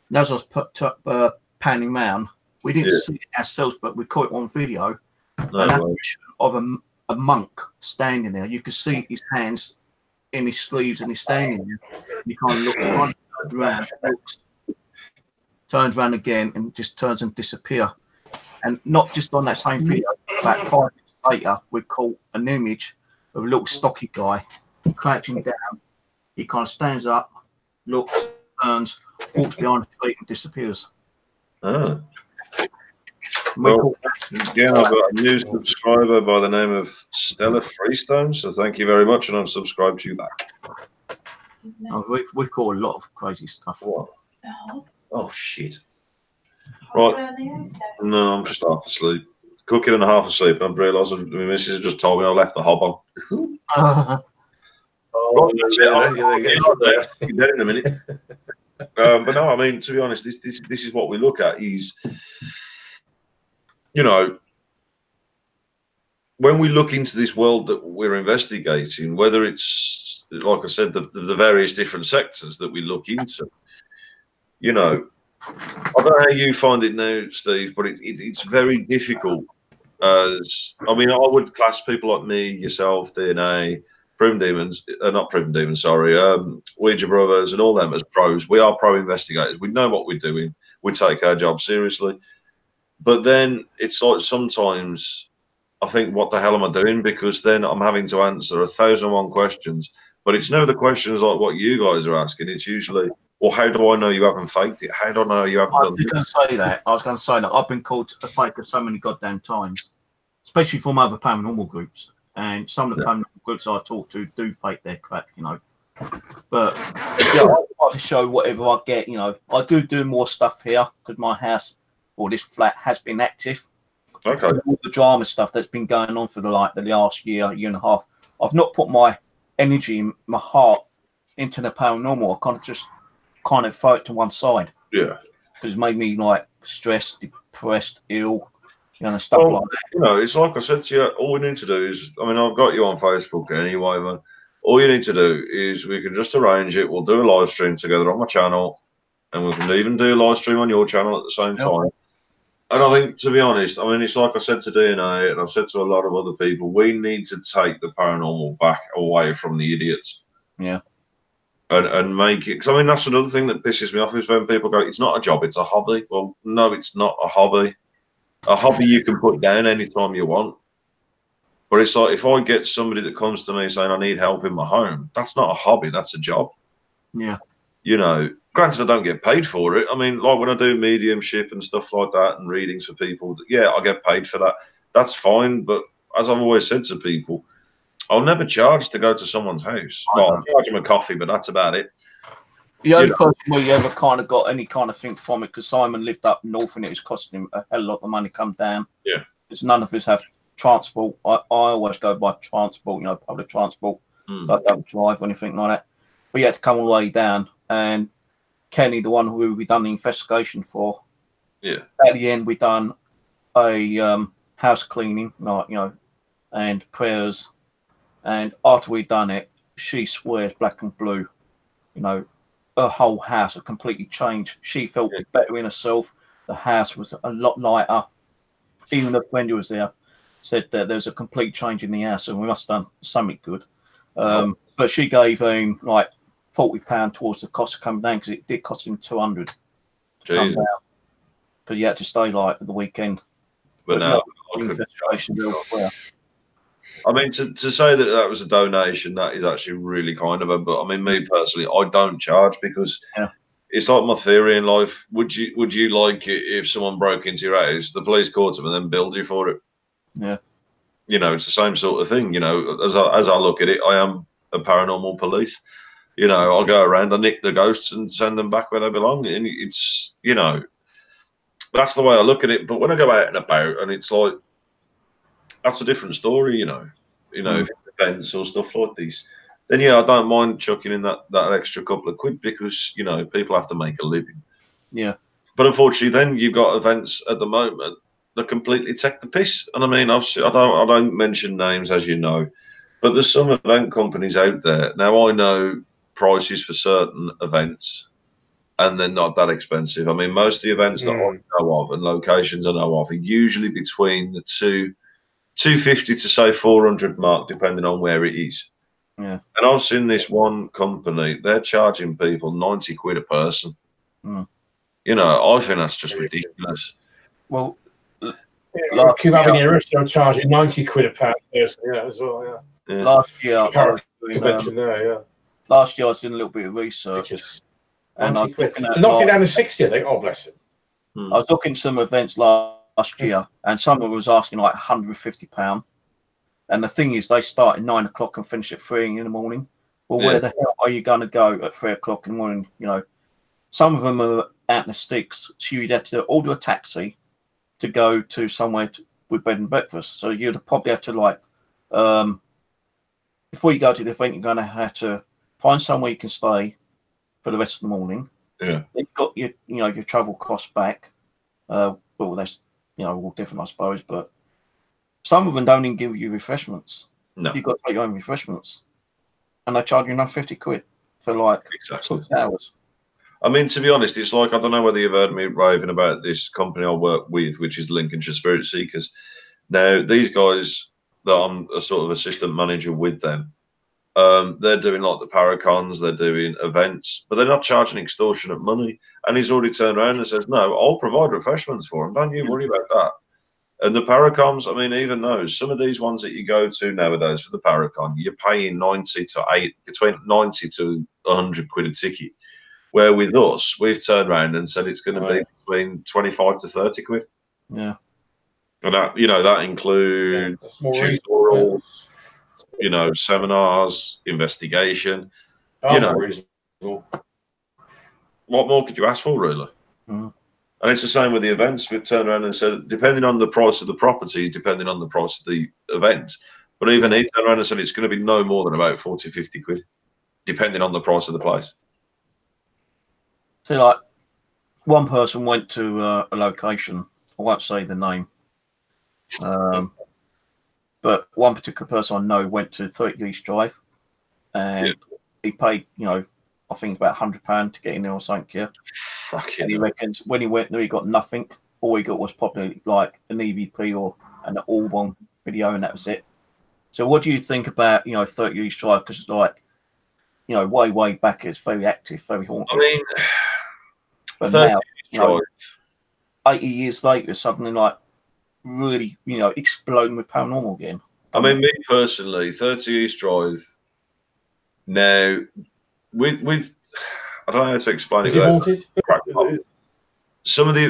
And as I was panning around, we didn't see it ourselves, but we caught it on video. An apparition of a monk standing there. You could see his hands in his sleeves, and he's standing there. You kind of look around, turns around again, and just turns and disappears. And not just on that same video, about 5 minutes later, we caught an image of a little stocky guy crouching down. He kind of stands up, looks, turns, walks behind the tree, and disappears. Ah. Well, again, I've got a new subscriber by the name of Stella Freestone, so thank you very much, and I've subscribed to you back. Oh, we've caught a lot of crazy stuff. What? Oh, shit. Right. No, I'm just half asleep. Cooking and half asleep. I've realised my missus just told me I left the hob on. Right, that's it. I'll be dead in a minute. But no, I mean, to be honest, this is what we look at. Is, you know, when we look into this world that we're investigating, whether it's, like I said, the various different sectors that we look into, you know, I don't know how you find it now, Steve, but it's very difficult. As I mean, I would class people like me, yourself, DNA, Prime Demons, not Prime Demons, sorry, Ouija Brothers, and all them as pros. We are pro investigators. We know what we're doing. We take our job seriously. But then it's like sometimes I think, what the hell am I doing? Because then I'm having to answer 1,001 questions. But it's never the questions like what you guys are asking. It's usually, well, how do I know you haven't faked it? How do I know you haven't done it? I was going to say that. I've been called a faker so many goddamn times, especially from other paranormal groups. And some of the paranormal groups I talk to do fake their crap, you know. But yeah, I try to show whatever I get, you know. I do more stuff here because my house or this flat has been active. Okay. All the drama stuff that's been going on for the last year and a half. I've not put my energy, my heart into the paranormal. I kind of throw it to one side. Yeah. Because it's made me like stressed, depressed, ill, you know, stuff like that. You know, it's like I said to you, all we need to do is, I mean, I've got you on Facebook anyway, man. All you need to do is we can just arrange it. We'll do a live stream together on my channel, and we can even do a live stream on your channel at the same time. And I think, to be honest, I mean, it's like I said to DNA, and I've said to a lot of other people, we need to take the paranormal back away from the idiots. Yeah. And make it, because I mean, that's another thing that pisses me off is when people go, it's not a job, it's a hobby. Well, no, it's not a hobby. A hobby you can put down anytime you want. But it's like if I get somebody that comes to me saying I need help in my home, that's not a hobby, that's a job. Yeah. You know, granted, I don't get paid for it. I mean, like when I do mediumship and stuff like that and readings for people, yeah, I get paid for that. That's fine. But as I've always said to people, I'll never charge to go to someone's house. Well, I'll charge them a coffee, but that's about it. The only person where you ever kind of got any kind of thing from it, because Simon lived up north and it was costing him a hell of a lot of money to come down. Yeah. Because none of us have transport. I always go by transport, you know, public transport. I don't drive or anything like that. But you had to come all the way down. And Kenny, the one who we done the investigation for, yeah, at the end we done a house cleaning, like, you know, and prayers. And after we done it, she swears black and blue, you know, her whole house had completely changed. She felt better in herself. The house was a lot lighter. Even her friend who was there said that there's a complete change in the house, and we must have done something good. But she gave him like £40 towards the cost of coming down, because it did cost him 200 to come down, because you had to stay like the weekend. But now, I mean, to say that that was a donation, that is actually really kind of her. But I mean, me personally, I don't charge, because it's like my theory in life. Would you like it if someone broke into your house, the police caught them, and then billed you for it? Yeah. You know, it's the same sort of thing. You know, as I look at it, I am a paranormal police. You know, I'll go around, I nick the ghosts and send them back where they belong. And it's, you know, that's the way I look at it. But when I go out and about, and it's like, that's a different story, you know, events or stuff like this, then yeah, I don't mind chucking in that extra couple of quid, because, you know, people have to make a living. Yeah. But unfortunately, then you've got events at the moment that completely take the piss. And I mean, obviously, I don't mention names, as you know, but there's some event companies out there. Now, I know prices for certain events, and they're not that expensive. I mean, most of the events that I know of and locations I know of are usually between the 250 to say 400 mark, depending on where it is. Yeah. And I've seen this one company, they're charging people 90 quid a person. You know, I think that's just ridiculous. Well, keep having your restaurant charging 90 quid a pound person, as well, Yeah. Last year, I was doing, last year I was doing a little bit of research. And I was looking at knocking down to 60, I think. Oh, bless it. I was looking at some events last year, and someone was asking like £150. And the thing is, they start at 9 o'clock and finish at 3 in the morning. Well, where the hell are you going to go at 3 o'clock in the morning? You know, some of them are out in the sticks, so you'd have to order a taxi to go to somewhere with bed and breakfast. So you'd probably have to, like, before you go to the event, you're going to have to find somewhere you can stay for the rest of the morning. Yeah, you've got your, you know, your travel costs back. Well, that's, you know, all different, I suppose, but some of them don't even give you refreshments. No, you've got to take your own refreshments, and they charge you another 50 quid for like 6 hours. I mean, to be honest, it's like, I don't know whether you've heard me raving about this company I work with, which is Lincolnshire Spirit Seekers. Now, these guys that I'm a sort of assistant manager with them, they're doing like the paracons, they're doing events, but they're not charging extortionate money. And he's already turned around and says, no, I'll provide refreshments for them. Don't you worry about that. And the paracons, I mean, even those, some of these ones that you go to nowadays for the paracon, you're paying between 90 to 100 quid a ticket. Where with us, we've turned around and said it's going to be between 25 to 30 quid. Yeah. And that, you know, that includes tutorials, you know, seminars, investigation. You know, what more could you ask for, really? And it's the same with the events. We've turned around and said, depending on the price of the property, depending on the price of the event, but even he turned around and said it's going to be no more than about 40, 50 quid, depending on the price of the place. So, like, one person went to a location, I won't say the name, but one particular person I know went to 30 East Drive, and he paid, you know, I think about £100 to get in there or something. Yeah, and he reckons when he went there, he got nothing. All he got was probably like an EVP or an All-One video, and that was it. So, what do you think about, you know, 30 East Drive? Because it's like, you know, way back, it's very active, very haunted. I mean, but now, you know, 80 years later, something like really, you know, exploding with paranormal again. I mean, me personally, 30 East Drive. Now, with I don't know how to explain Is it. it haunted?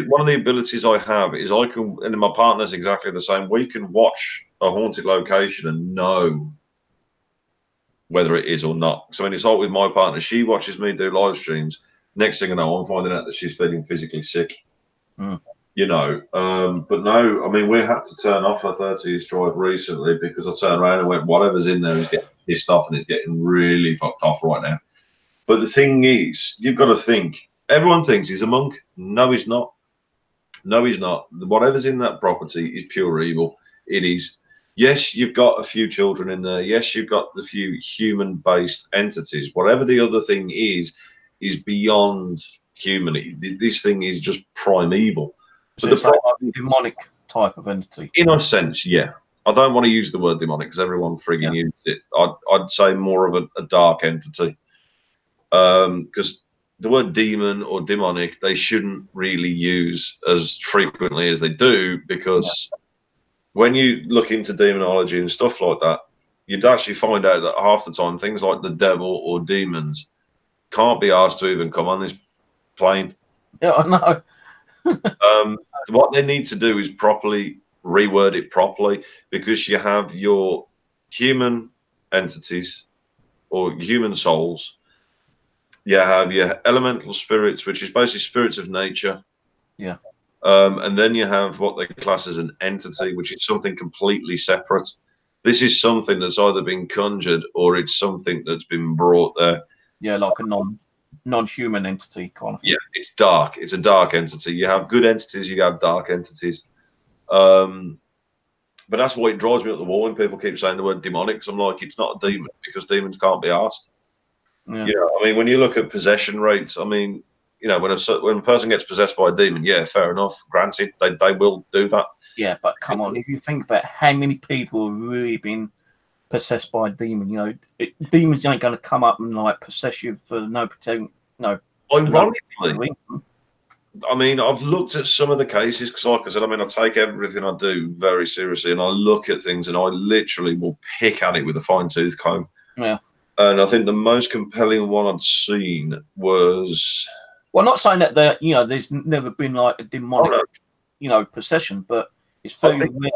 One of the abilities I have is I can, and my partner's exactly the same. We can watch a haunted location and know whether it is or not. So when it's like with my partner, she watches me do live streams. Next thing I know, I'm finding out that she's feeling physically sick. Mm. You know, but no, I mean, we had to turn off our 30s drive recently because I turned around and went, whatever's in there is getting pissed off and it's getting really fucked off right now. But the thing is, you've got to think, everyone thinks he's a monk. No, he's not. No, he's not. Whatever's in that property is pure evil. It is. Yes, you've got a few children in there. Yes, you've got a few human-based entities. Whatever the other thing is beyond human. This thing is just primeval. So it's like a demonic type of entity. In a sense, yeah. I don't want to use the word demonic because everyone frigging used it. I'd say more of a dark entity. Because the word demon or demonic, they shouldn't really use as frequently as they do, because when you look into demonology and stuff like that, you'd actually find out that half the time things like the devil or demons can't be asked to even come on this plane. Yeah, I know. What they need to do is properly reword it properly, because you have your human entities or human souls. You have your elemental spirits, which is basically spirits of nature. Yeah. And then you have what they class as an entity, which is something completely separate. This is something that's either been conjured or it's something that's been brought there. Yeah, like a non-human entity kind of thing. Yeah, it's dark. It's a dark entity. You have good entities, you have dark entities. But that's why it drives me up the wall when people keep saying the word demonic. So I'm like, it's not a demon, because demons can't be asked. Yeah. You know, I mean, when you look at possession rates, I mean, you know, when a person gets possessed by a demon, yeah, fair enough. Granted, they will do that. Yeah, but come on, if you think about how many people have really been possessed by a demon, you know, demons ain't going to come up and like possess you for no pretend. No. Ironically, I mean, I've looked at some of the cases because, like I said, I mean, I take everything I do very seriously, and I look at things and I literally will pick at it with a fine-tooth comb. Yeah. And I think the most compelling one I'd seen was, well, not saying that you know, there's never been like a demonic, you know, possession, but it's very rare.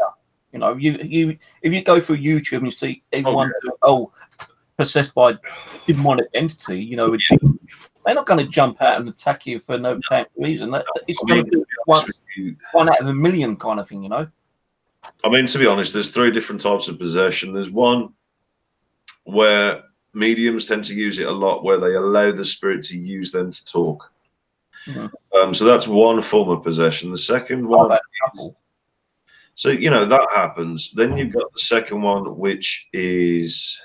You know, you if you go through YouTube and you see everyone possessed by a demonic entity, you know, they're not going to jump out and attack you for no reason. It's going to be one out of a million kind of thing, you know. I mean, to be honest, there's 3 different types of possession. There's one where mediums tend to use it a lot, where they allow the spirit to use them to talk. Mm-hmm. So that's one form of possession. The second one, so you know, that happens. Then you've got the second one, which is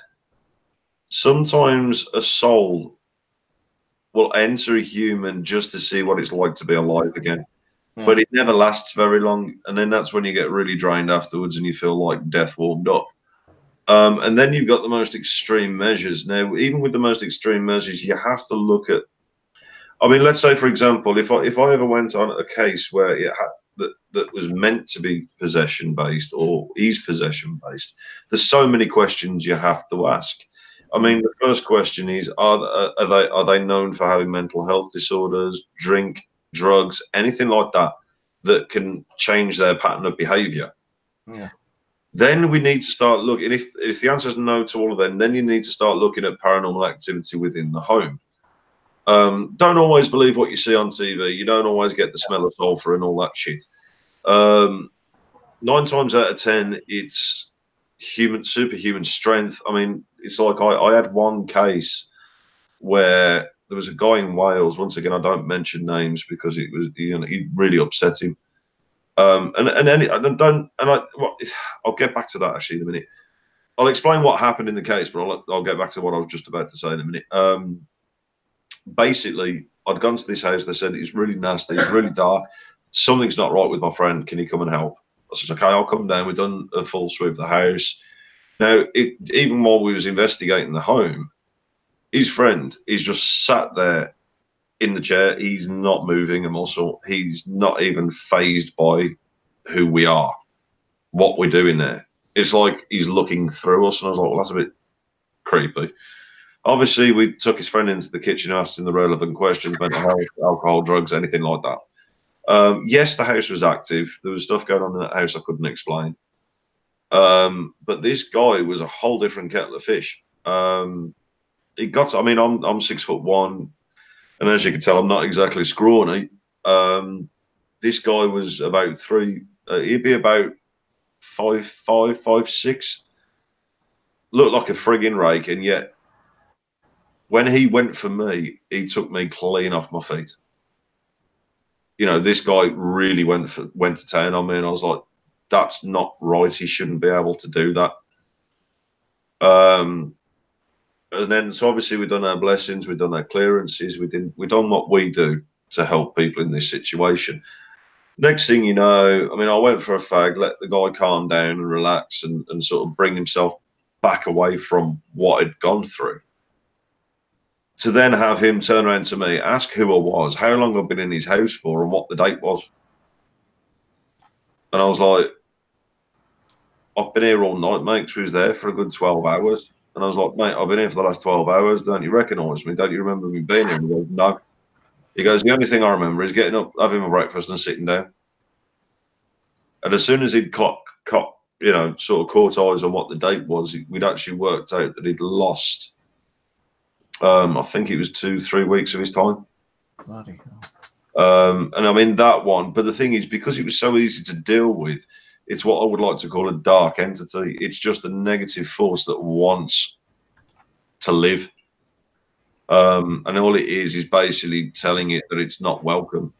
sometimes a soul will enter a human just to see what it's like to be alive again. But it never lasts very long, and then that's when you get really drained afterwards and you feel like death warmed up. And then you've got the most extreme measures. Now, even with the most extreme measures, you have to look at, I mean, let's say, for example, if I ever went on a case where it had, that was meant to be possession based or is possession based, there's so many questions you have to ask. I mean, the first question is, are they known for having mental health disorders, drink, drugs, anything like that that can change their pattern of behavior? Yeah. Then we need to start looking. If the answer is no to all of them, then you need to start looking at paranormal activity within the home. Don't always believe what you see on TV. You don't always get the smell of sulfur and all that shit. 9 times out of 10, it's superhuman strength. I mean, it's like I had one case where there was a guy in Wales. Once again, I don't mention names because it was, you know, it really upset him. I'll get back to that actually in a minute. I'll explain what happened in the case, but I'll get back to what I was just about to say in a minute. Basically, I'd gone to this house. They said it's really nasty, it's really dark. Something's not right with my friend. Can you come and help? I said, okay, I'll come down. We've done a full sweep of the house. Now, even while we was investigating the home, his friend is just sat there in the chair. He's not moving a muscle. He's not even phased by who we are, what we're doing there. it's like he's looking through us, and I was like, well, that's a bit creepy. Obviously, we took his friend into the kitchen, asked him the relevant questions, mental health, alcohol, drugs, anything like that. Yes, the house was active. There was stuff going on in that house I couldn't explain. But this guy was a whole different kettle of fish. He got to, I mean, I'm 6'1", and as you can tell, I'm not exactly scrawny. This guy was about he'd be about 5'5", 5'6". Looked like a frigging rake, and yet when he went for me, he took me clean off my feet. You know, this guy really went to town on me, and I was like, that's not right. He shouldn't be able to do that. And then, so obviously we've done our blessings, we've done our clearances, we've done what we do to help people in this situation. Next thing you know, I mean, I went for a fag, let the guy calm down and relax and sort of bring himself back away from what had gone through. To then have him turn around to me, ask who I was, how long I've been in his house for, and what the date was. And I was like, I've been here all night, mate. He was there for a good 12 hours. And I was like, mate, I've been here for the last 12 hours. Don't you recognise me? Don't you remember me being here? He goes, no. He goes, the only thing I remember is getting up, having my breakfast and sitting down. And as soon as he'd you know, sort of caught eyes on what the date was, we'd actually worked out that he'd lost, I think it was 2-3 weeks of his time. Bloody hell. And I mean, that one, but the thing is, because it was so easy to deal with, it's what I would like to call a dark entity. It's just a negative force that wants to live. And all it is basically telling it that it's not welcome.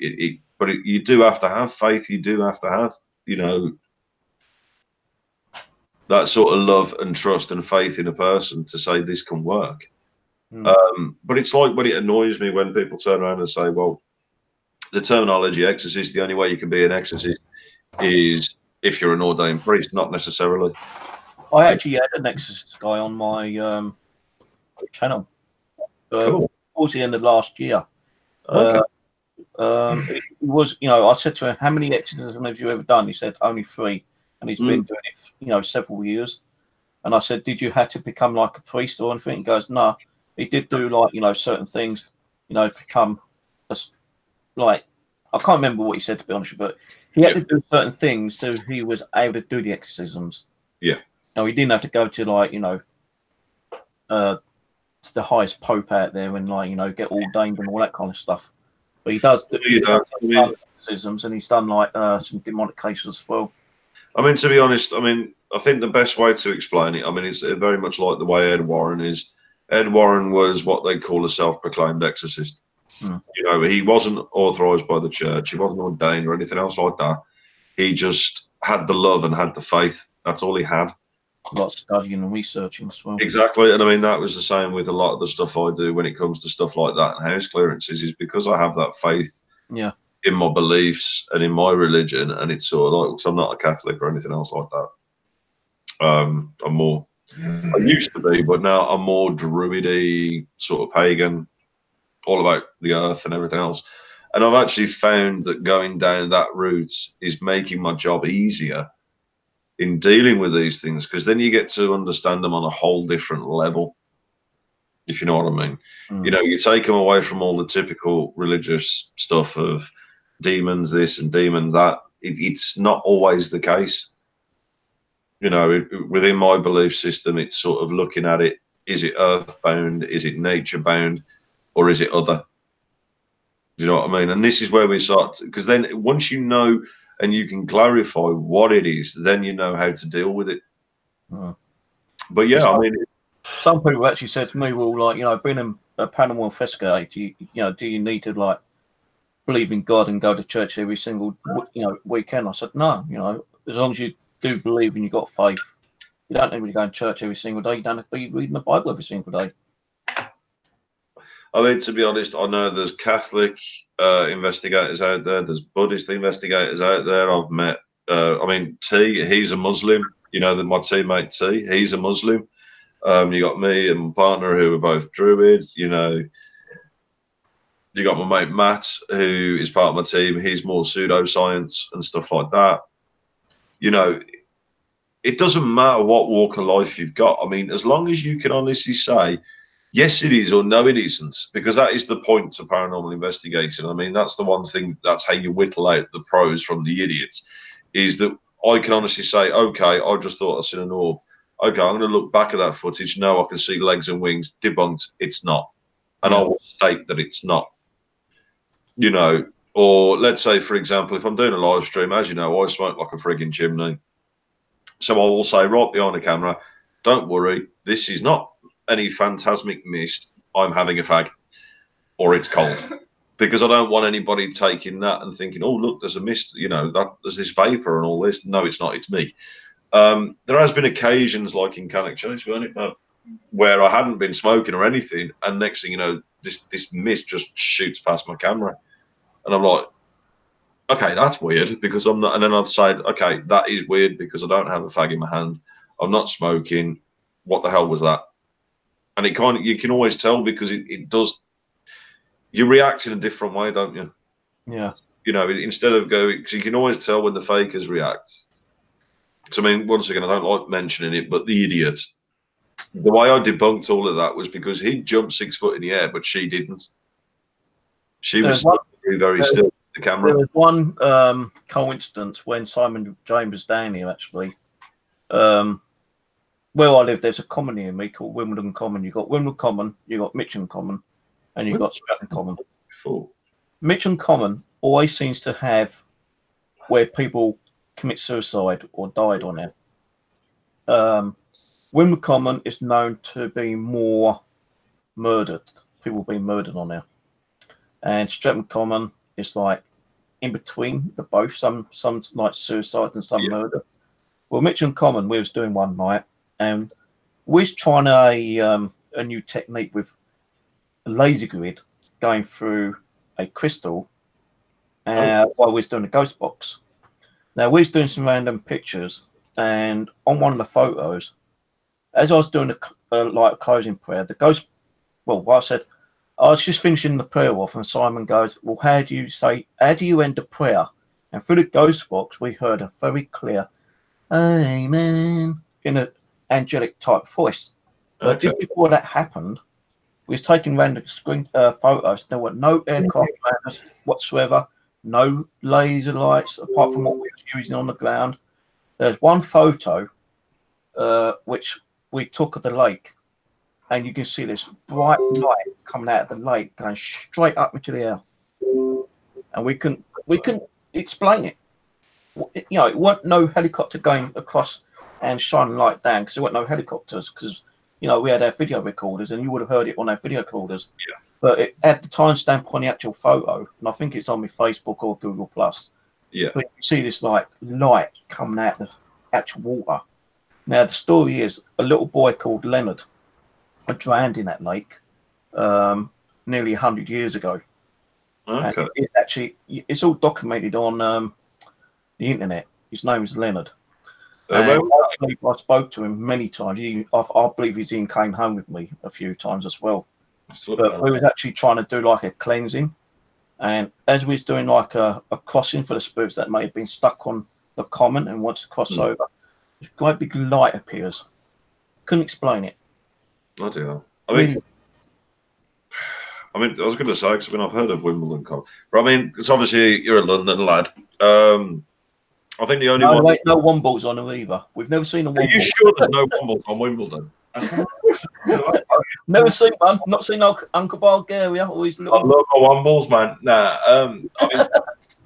But you do have to have faith. You do have to have, you know, that sort of love and trust and faith in a person to say this can work. But it's like, when it annoys me when people turn around and say, well, the terminology exorcist, the only way you can be an exorcist is if you're an ordained priest. Not necessarily. I actually had an exorcist guy on my channel Cool. towards the end of last year. Okay. It was, you know, I said to him, how many exorcisms have you ever done? He said, only 3. And he's been doing it, you know, several years. And I said, did you have to become like a priest or anything? He goes, no. He did do, like, you know, certain things, you know, become like, I can't remember what he said, to be honest with you, but he had to do certain things so he was able to do the exorcisms. Yeah. No, he didn't have to go to, like, you know, to the highest pope out there and, like, you know, get ordained and all that kind of stuff. But he does do exorcisms, and he's done, like, some demonic cases as well. I mean, to be honest, I mean, I think the best way to explain it, I mean, it's very much like the way Ed Warren is. Ed Warren was what they call a self-proclaimed exorcist. You know, he wasn't authorized by the church. He wasn't ordained or anything else like that. He just had the love and had the faith. That's all he had. A lot of studying and researching as well. Exactly. And I mean, that was the same with a lot of the stuff I do when it comes to stuff like that and house clearances, is because I have that faith in my beliefs and in my religion. And it's sort of like, because I'm not a Catholic or anything else like that. I'm more, I used to be, but now I'm more druidy, sort of pagan, all about the earth and everything else. And I've actually found that going down that route is making my job easier in dealing with these things, because then you get to understand them on a whole different level, if you know what I mean. You know, you take them away from all the typical religious stuff of demons this and demons that. It's not always the case. You know, within my belief system, it's sort of looking at it, is it earthbound, is it nature bound, or is it other? Do you know what I mean? And this is where we start, because then once you know and you can clarify what it is, then you know how to deal with it. But yeah, I mean, some people actually said to me, well, like, you know, being a paranormal investigator, you know, do you need to, like, believe in God and go to church every single, you know, weekend? I said, no, you know, as long as you do believe and you've got faith, you don't need to go to church every single day. You don't have to be reading the Bible every single day. I mean, to be honest, I know there's Catholic investigators out there. There's Buddhist investigators out there. I've met, I mean, T, he's a Muslim. You know, that my teammate T, he's a Muslim. You got me and my partner who are both Druid. You know, you got my mate Matt, who is part of my team. He's more pseudoscience and stuff like that. You know, it doesn't matter what walk of life you've got. I mean, as long as you can honestly say, yes, it is, or no, it isn't, because that is the point to paranormal investigating. I mean, that's the one thing, that's how you whittle out the pros from the idiots, is that I can honestly say, okay, I just thought I seen an orb. Okay, I'm going to look back at that footage. No, I can see legs and wings. Debunked. It's not. And I will state that it's not. You know, or let's say, for example, if I'm doing a live stream, as you know, I smoke like a frigging chimney. So I will say right behind the camera, don't worry, this is not any phantasmic mist. I'm having a fag, or it's cold. Because I don't want anybody taking that and thinking, oh, look, there's a mist, you know, there's this vapor and all this. No, it's not. It's me. There has been occasions like in Cannock Chase, weren't it, where I hadn't been smoking or anything, and next thing you know, this mist just shoots past my camera, and I'm like, okay, that's weird because I'm not. And then I'd say, okay, that is weird because I don't have a fag in my hand. I'm not smoking. What the hell was that? And it kind of, you can always tell because it does. You react in a different way, don't you? Yeah. You know, instead of going, because you can always tell when the fakers react. So, I mean, once again, I don't like mentioning it, but the idiot. The way I debunked all of that was because he jumped 6 foot in the air, but she didn't. She was very, very still. The camera. There was one coincidence when Simon James was down here, actually. Where I live, there's a common near me called Wimbledon Common. You've got Wimbledon Common, you've got Mitcham Common, and you've got Stratton Common. Mitcham Common always seems to have where people commit suicide or died on it. Wimbledon Common is known to be more murdered. People being murdered on there. And Stratton Common is like in between the both. Some like suicide and some murder. Well, Mitcham Common, we was doing one night, and we was trying a new technique with a laser grid going through a crystal while we was doing a ghost box. Now, we was doing some random pictures, and on one of the photos, as I was doing a closing prayer, the ghost, well, I said, I was just finishing the prayer off, and Simon goes, well, how do you end the prayer? And through the ghost box, we heard a very clear, amen, in an angelic type voice. But just before that happened, we was taking random photos. There were no aircraft planners whatsoever, no laser lights, apart from what we were using on the ground. There's one photo which we took of the lake, and you can see this bright light coming out of the lake going straight up into the air. And we couldn't explain it. You know, it weren't no helicopter going across and shining light down, because there weren't no helicopters, because, you know, we had our video recorders and you would have heard it on our video recorders. Yeah. But it had the timestamp on the actual photo, and I think it's on my Facebook or Google Plus. Yeah. But you see this like light coming out of the actual water. Now the story is a little boy called Leonard drowned in that lake nearly 100 years ago. Okay. And it's all documented on the internet. His name is Leonard. I spoke to him many times. I believe he's even came home with me a few times as well. But we was actually trying to do like a cleansing, and as we was doing like a crossing for the spirits that may have been stuck on the common and wants to cross over, this great big light appears. Couldn't explain it. I do know. I mean, I was going to say, because I've heard of Wimbledon Common, but I mean, it's obviously you're a London lad. I think the only one. No Wombles on her either. We've never seen a Womble. Are you sure there's no Wombles on Wimbledon? Never seen one. Not seen Uncle Bulgaria. Always little. I love my Wombles, man. Nah, I mean,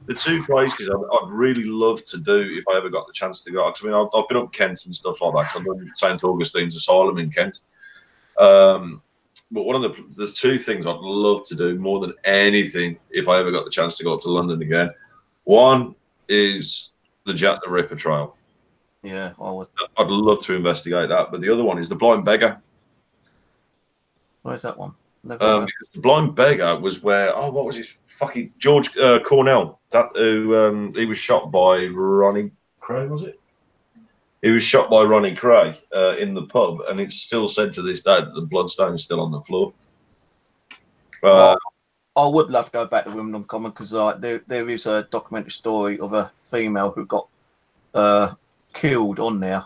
the two places I'd really love to do if I ever got the chance to go. Because I mean, I've been up Kent and stuff like that. I've done St Augustine's Asylum in Kent. But one of there's two things I'd love to do more than anything if I ever got the chance to go up to London again. One is the Jack the Ripper trial. Yeah, I'd love to investigate that. But the other one is the Blind Beggar. Where's that one? Because the Blind Beggar was where what was his fucking George Cornell? He was shot by Ronnie Cray, was it? He was shot by Ronnie Cray in the pub, and it's still said to this day that the bloodstain is still on the floor. I would love to go back to Wimbledon Common, because there is a documentary story of a female who got killed on there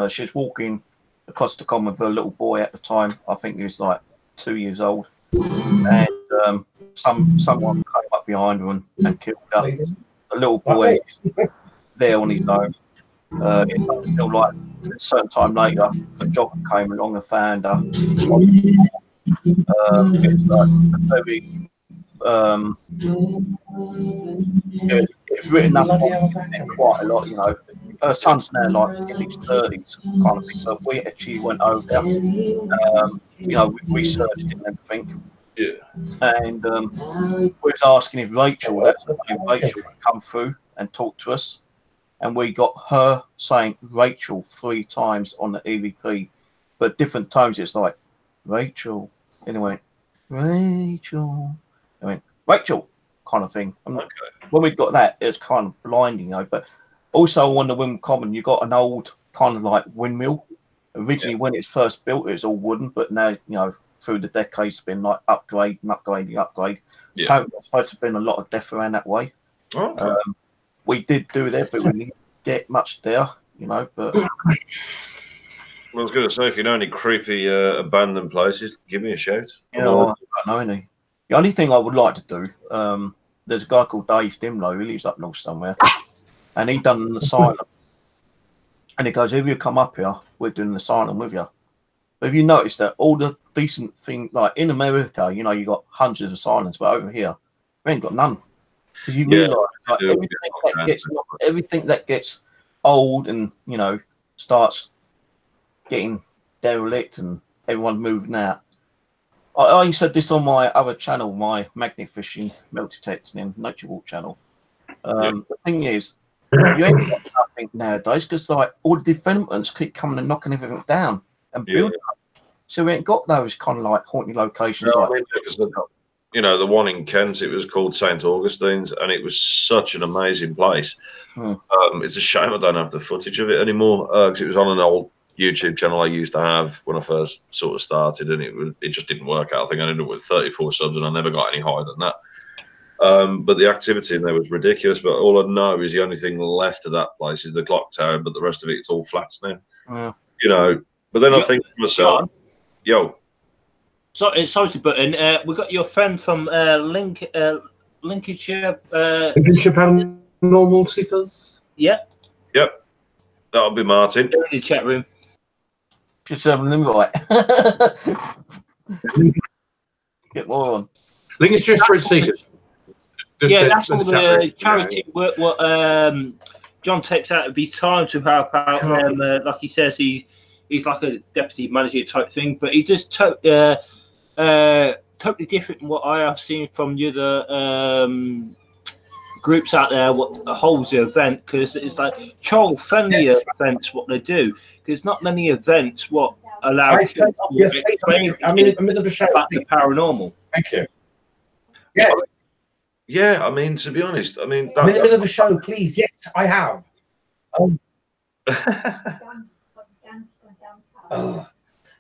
She was walking across the common with her little boy at the time. I think he was like 2 years old, and someone came up behind her and killed her. The little boy there on his own. It's until like a certain time later, a jogger came along and found her. It's like a very it's written up quite a lot, you know. Her son's now like in his 30s, kind of thing. But we actually went over there. You know, we researched it and everything. Yeah. And we was asking if Rachel, that's the name, Rachel, would come through and talk to us. And we got her saying Rachel 3 times on the EVP, but different times it's like Rachel, and it went Rachel, I went Rachel, kind of thing. Okay. When we got that, it was kind of blinding, you know. But also on the Wimbledon Common, you got an old kind of like windmill. Originally, when it's first built, it was all wooden, but now, you know, through the decades, it's been like upgrade. Yeah. Apparently, there's supposed to have been a lot of death around that way. Okay. We did do that, but we didn't get much there, you know. But well, I was going to say, if you know any creepy abandoned places, give me a shout. Yeah, I don't know any. The only thing I would like to do, there's a guy called Dave Dimlow who lives up north somewhere, and he done an asylum. And he goes, if you come up here, we're doing an asylum with you. But have you noticed that all the decent things, like in America, you know, you got hundreds of asylums, but over here, we ain't got none. Because you realise like, everything that gets old and, you know, starts getting derelict and everyone moving out. I said this on my other channel, my magnet fishing, metal detecting and nature walk channel. The thing is, you ain't got nothing nowadays because like all the developments keep coming and knocking everything down and building up. So we ain't got those kind of like haunted locations. No, like, I mean, you know, the one in Kent, it was called St. Augustine's, and it was such an amazing place. It's a shame I don't have the footage of it anymore because it was on an old YouTube channel I used to have when I first sort of started, and it just didn't work out. I think I ended up with 34 subs, and I never got any higher than that. But the activity in there was ridiculous. But all I know is the only thing left of that place is the clock tower, but the rest of it's all flats now. You know. But then I think to myself, John, sorry to butt in. We got your friend from Lincolnshire. Lincolnshire Paranormal Seekers. Yep. That'll be Martin. In the chat room. Just having them right. Get more on. Lincolnshire Spirit Seekers. That's all the charity work. What John takes out of his time to help out. Like he says, he's like a deputy manager type thing, but he just totally different from what I have seen from the other groups out there. What holds the event, because it's like child-friendly events. What they do, there's not many events what allow people to explain about the paranormal. Thank you. Yes. Yeah, I mean, to be honest, I mean, I'm in the middle of a show, please. Yes, I have.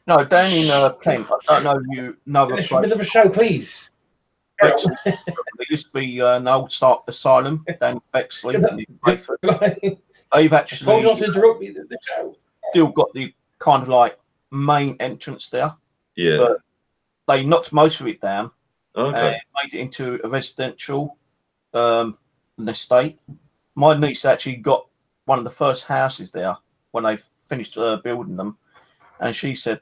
No, down in Kent, I don't know if you know the place. In the middle of a show, please. There used to be an old asylum down in Bexley. They've actually told you not to interrupt me. The show. Still got the kind of like main entrance there. Yeah. But they knocked most of it down. Okay. And made it into a residential estate. My niece actually got one of the first houses there when they finished building them, and she said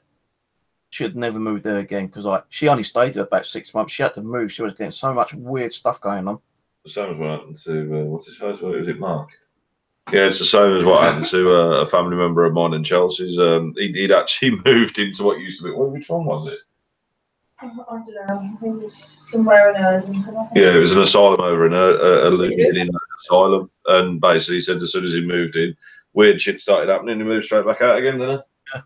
she'd never moved there again because like she only stayed there about 6 months. She had to move. She was getting so much weird stuff going on. The same as what happened to what's his face? Was it Mark? Yeah, it's the same as what happened to a family member of mine in Chelsea's. He'd actually moved into what used to be. Which one was it? I don't know. I think it was somewhere in Erdington. Yeah, it was an asylum over in a asylum, and basically he said as soon as he moved in, weird shit started happening. He moved straight back out again, didn't he? Yeah.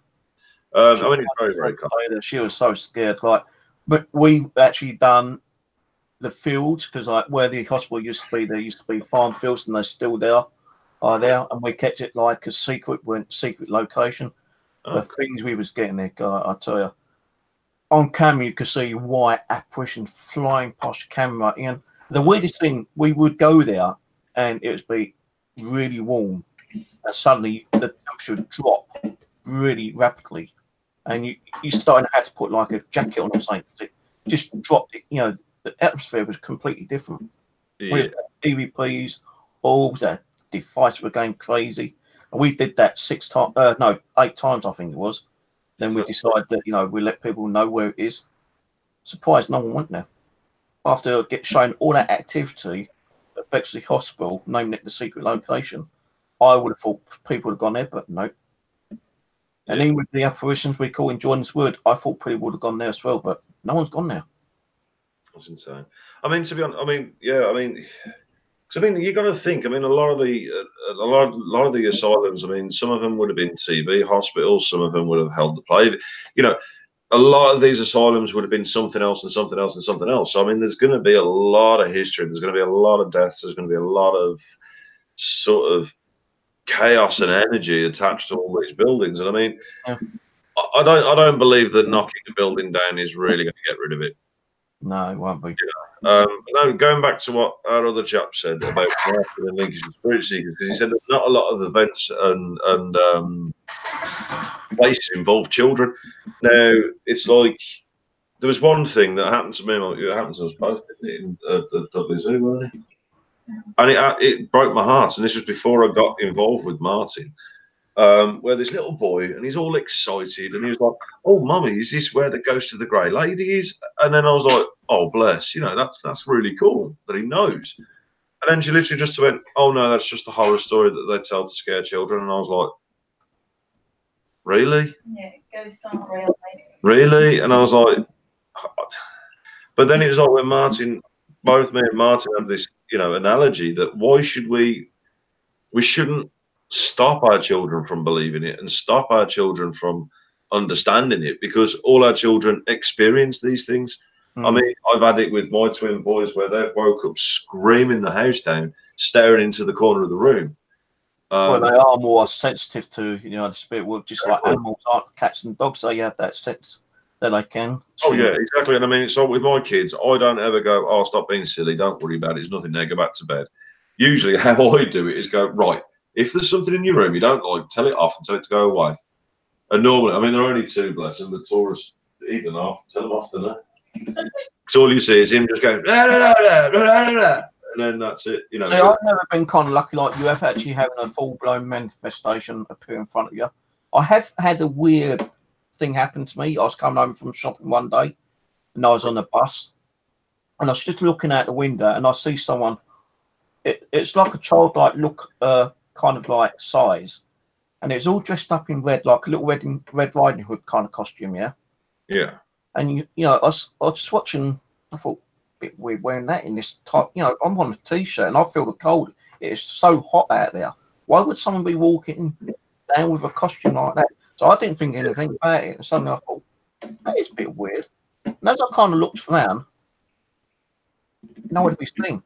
I mean, it's very, very cool. She was so scared. Like, but we actually done the fields because like where the hospital used to be, there used to be farm fields, and they're still there. And we kept it like a secret location. The things we was getting there, I tell you. On camera, you could see white apparition flying past camera. And the weirdest thing, we would go there and it would be really warm. And suddenly the the temperature would drop really rapidly, and you starting to have to put like a jacket on or something. It just dropped it. You know, the atmosphere was completely different. Yeah. EVPs, all the devices were going crazy, and we did that 8 times, I think it was. Then we decided that, you know, we let people know where it is. Surprised no one went there. After get shown all that activity at Bexley Hospital, naming it the secret location, I would have thought people would have gone there, but no. And even with the apparitions we call in Jordan's Wood, I thought people would have gone there as well, but no one's gone there. That's insane. I mean, to be honest, you got to think. I mean, a lot of the asylums. I mean, some of them would have been TB hospitals. Some of them would have held the plague. You know, a lot of these asylums would have been something else and something else and something else. So, I mean, there's going to be a lot of history. There's going to be a lot of deaths. There's going to be a lot of sort of chaos and energy attached to all these buildings. And I mean, I don't believe that knocking a building down is really going to get rid of it. No, it won't be. No, going back to what our other chap said about Martin and linkage with spirit seekers, because he said that not a lot of events and places involve children. Now, it's like there was one thing that happened to me. It happened to us both, didn't it, in Dudley Zoo, wasn't it? And it broke my heart. And this was before I got involved with Martin. Where this little boy, and he's all excited, and he was like, "Oh, mummy, is this where the ghost of the Grey Lady is?" And then I was like, "Oh, bless, you know, that's really cool that he knows." And then she literally just went, "Oh no, that's just a horror story that they tell to scare children." And I was like, "Really?" Yeah, ghosts aren't real, mate. Really? And I was like, but then it was like when both me and Martin had this, you know, analogy that why should we shouldn't stop our children from believing it and stop our children from understanding it, because all our children experience these things. I mean, I've had it with my twin boys where they've woke up screaming the house down, staring into the corner of the room. Well, they are more sensitive to, you know, the spirit world, just like animals aren't. Cats and dogs, they have that sense that they can. Oh yeah, exactly. And I mean, it's like with my kids, I don't ever go, "Oh, stop being silly, don't worry about it, it's nothing there, go back to bed." Usually how I do it is go, "Right, if there's something in your room you don't like, tell it off and tell it to go away." And normally, I mean, there are only two, bless them, but Taurus, eat them off, tell them off, don't they? So all you see is him just going, "La, la, la, la, la, la, la," and then that's it, you know. See, I've never been kind of lucky like you have, actually having a full-blown manifestation appear in front of you. I have had a weird thing happen to me. I was coming home from shopping one day, and I was on the bus, and I was just looking out the window, and I see someone. It's like a childlike look, kind of like size, and it's all dressed up in red, like a little Red Riding Hood kind of costume, yeah. Yeah. And you know, I was just watching. I thought, bit weird wearing that in this type. You know, I'm on a t-shirt and I feel the cold. It is so hot out there. Why would someone be walking down with a costume like that? So I didn't think anything about it. And suddenly I thought, that is a bit weird. And as I kind of looked around, nowhere to be seen.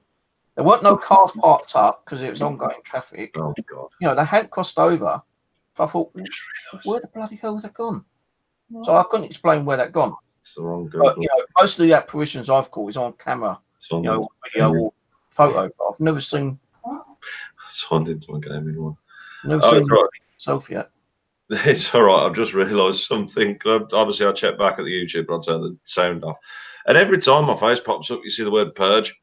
There weren't no cars parked up because it was ongoing traffic. Oh God. You know, they hadn't crossed over. So I thought, where the bloody hell has that gone? So I couldn't explain where that gone. It's the wrong But, you know, most of the apparitions I've caught is on camera, you know, video or photo. But I've never seen. Signed into my game anymore. Never seen myself yet. It's all right. I've just realised something. Obviously, I check back at the YouTube, but I'll turn the sound off. And every time my face pops up, you see the word purge.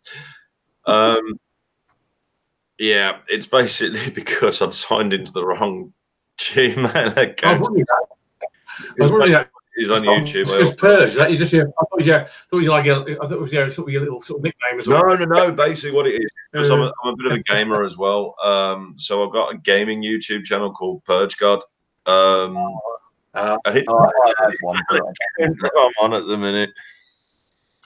Yeah, it's basically because I've signed into the wrong Gmail account. It's on YouTube. It's just purge. That you just hear. I thought you like. I thought it was sort of your little sort of nickname as well. No. Basically, what it is, because I'm a bit of a gamer as well. So I've got a gaming YouTube channel called Purge God. I have one. I'm on at the minute.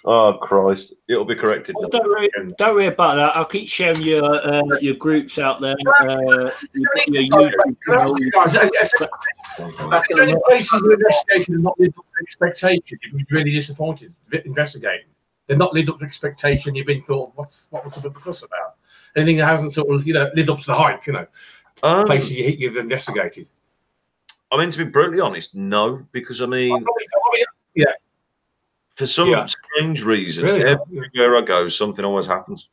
Oh Christ! It'll be corrected. Oh, don't worry about that. I'll keep sharing your groups out there. Your YouTube. Is there any places you investigated and not lived up to expectation? You've been really disappointed investigating. They've not lived up to expectation. You've been thought, what was the fuss about? Anything that hasn't sort of lived up to the hype. Places you've investigated. I mean, to be brutally honest, no, because I mean, yeah. For some strange reason, everywhere I go, something always happens.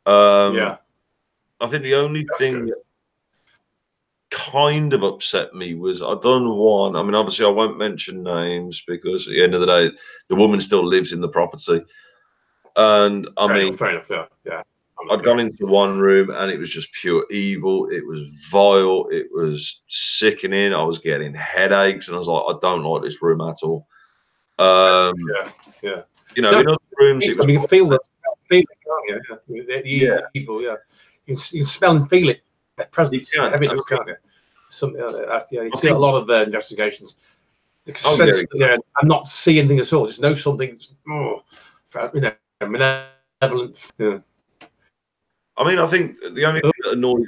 I think the only thing kind of upset me was I done one. I mean, obviously, I won't mention names because at the end of the day, the woman still lives in the property. And I mean, fair enough, yeah. I'd gone into one room and it was just pure evil. It was vile. It was sickening. I was getting headaches, and I was like, I don't like this room at all. Yeah. You know, in other rooms, it was. You can feel it, can't you? The evil, yeah. You can smell and feel it. That presence, heaviness, can't you? Something you see a lot of investigations. And not see anything at all. Just know something. Malevolent. Yeah. I mean, I think the only thing that annoys me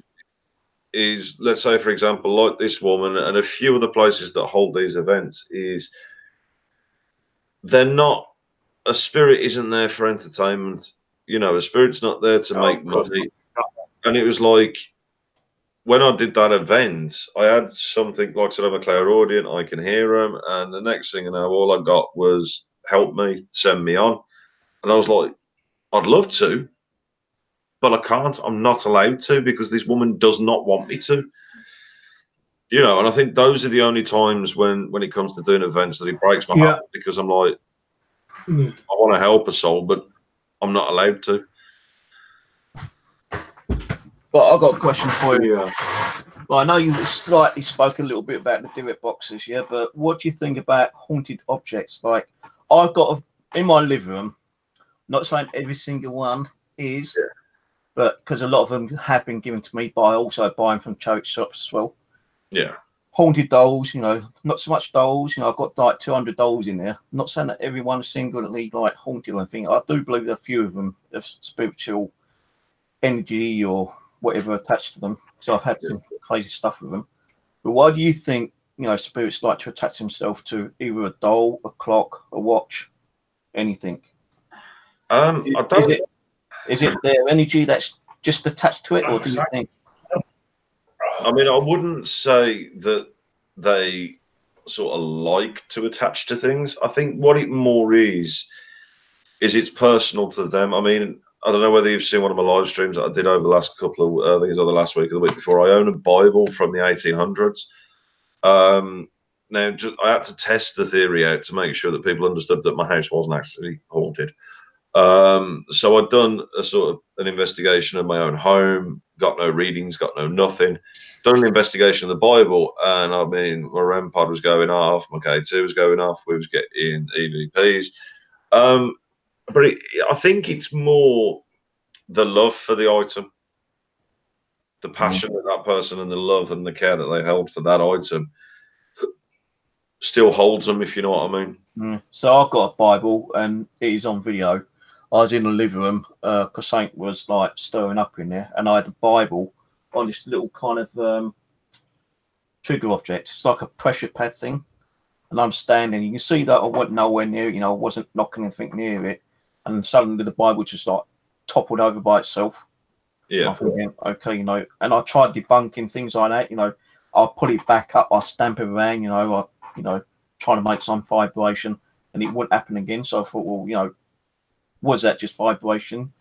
is, let's say, for example, like this woman and a few other places that hold these events, is they're not. A spirit isn't there for entertainment. You know, a spirit's not there to make money. And it was like, when I did that event, I had something like, I said, I'm a clairaudient, I can hear them. And the next thing I know, all I got was, help me, send me on. And I was like, I'd love to, but I can't. I'm not allowed to because this woman does not want me to. You know, and I think those are the only times when it comes to doing events that it breaks my heart, because I'm like, I want to help a soul, but I'm not allowed to. But I've got a question for you. Well, I know you slightly spoke a little bit about the direct boxes, yeah, but what do you think about haunted objects? Like, I've got in my living room, not saying every single one is, but because a lot of them have been given to me, but I also buy them from charity shops as well. Yeah. Haunted dolls, you know, not so much dolls. You know, I've got like 200 dolls in there. I'm not saying that everyone is singularly like haunted or anything. I do believe that a few of them have spiritual energy or whatever attached to them. So I've had some crazy stuff with them. But why do you think, you know, spirits like to attach themselves to either a doll, a clock, a watch, anything? Is it their energy that's just attached to it, or do you think? I mean, I wouldn't say that they sort of like to attach to things. I think what it more is it's personal to them. I mean, I don't know whether you've seen one of my live streams that I did over the last couple of, I think it was the last week or the week before. I own a Bible from the 1800s. Now, I had to test the theory out to make sure that people understood that my house wasn't actually haunted. So I'd done a sort of an investigation of my own home, got no readings, got no nothing, done an investigation of the Bible, and I mean, my REM pod was going off, my K2 was going off, we was getting EVPs. But I think it's more the love for the item, the passion that that person and the love and the care that they held for that item still holds them, if you know what I mean. So I've got a Bible and it is on video. I was in the living room because something was like stirring up in there, and I had the Bible on this little kind of trigger object. It's like a pressure pad thing, and I'm standing. You can see that I wasn't nowhere near it. You know, I wasn't knocking anything near it, and suddenly the Bible just like toppled over by itself. Yeah. I'm thinking, okay, you know, and I tried debunking things like that. You know, I'll put it back up, I'll stamp it around. You know, trying to make some vibration, and it wouldn't happen again. So I thought, well, you know, was that just vibration?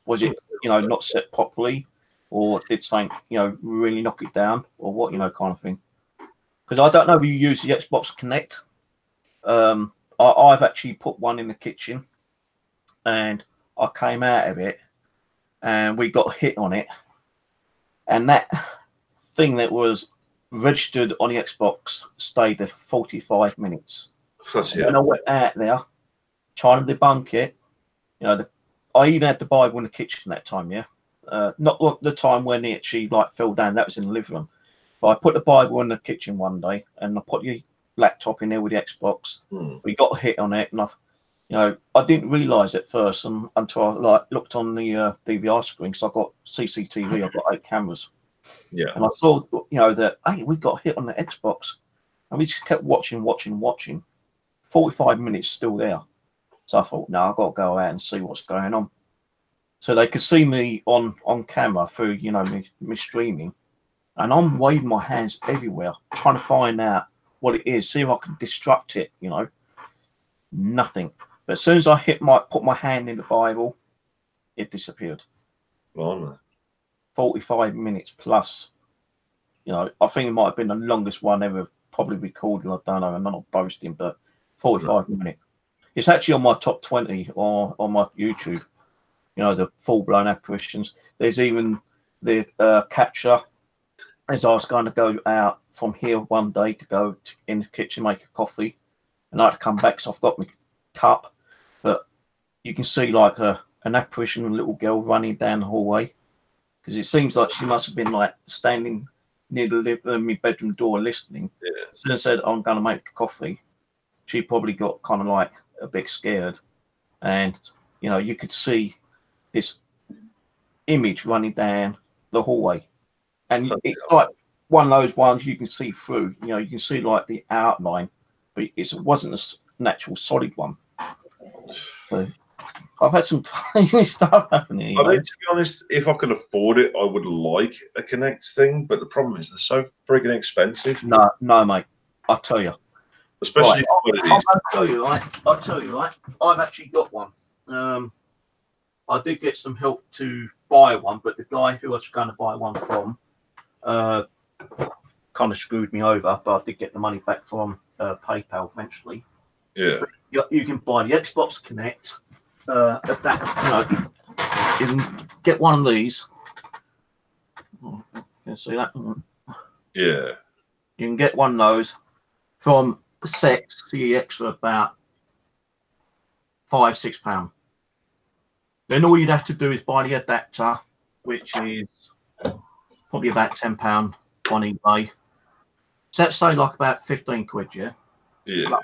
Was it, you know, not set properly, or did something, you know, really knock it down, or what, you know, kind of thing? Because I don't know if you use the Xbox Connect. I've actually put one in the kitchen, and I came out of it, and we got hit on it, and that thing that was registered on the Xbox stayed there for 45 minutes. And I went out there trying to debunk it. You know, I even had the Bible in the kitchen that time, yeah. Not the time when it actually like fell down. That was in the living room. But I put the Bible in the kitchen one day, and I put the laptop in there with the Xbox. We got hit on it, and I didn't realise at first until I like looked on the DVR screen, because I got CCTV. I've got 8 cameras. Yeah. And I saw, you know, that hey, we got hit on the Xbox, and we just kept watching. 45 minutes still there. So I thought, no, I've got to go out and see what's going on. So they could see me on camera through, you know, me streaming. And I'm waving my hands everywhere, trying to find out what it is, see if I can disrupt it, you know. Nothing. But as soon as I put my hand in the Bible, it disappeared. Well, 45 minutes plus. You know, I think it might have been the longest one ever probably recorded. I don't know. I'm not boasting, but 45 minutes. It's actually on my top 20 or on my YouTube. You know, the full-blown apparitions. There's even the capture. As I was going to go out from here one day to go in the kitchen, make a coffee, and I had to come back, so I've got my cup. But you can see like an apparition, a little girl running down the hallway, because it seems like she must have been like standing near my bedroom door listening. Yeah. So I said, I'm going to make a coffee. She probably got kind of like a bit scared, and you know, you could see this image running down the hallway, and it's like one of those ones you can see through. You know, you can see like the outline, but it wasn't a natural solid one. So I've had some crazy stuff happening. I mean, to be honest, if I could afford it, I would like a Connect thing, but the problem is they're so frigging expensive. No, mate. I'll tell you. Especially right. I'll tell you, right? I've actually got one. I did get some help to buy one, but the guy who I was going to buy one from kind of screwed me over, but I did get the money back from PayPal eventually. Yeah. You can buy the Xbox Connect adapter. You can get one of these. Oh, can you see that? Yeah. You can get one of those from Sex, the extra about £5-6. Then all you'd have to do is buy the adapter, which is probably about £10 on eBay. So let's say like about 15 quid, yeah? Yeah.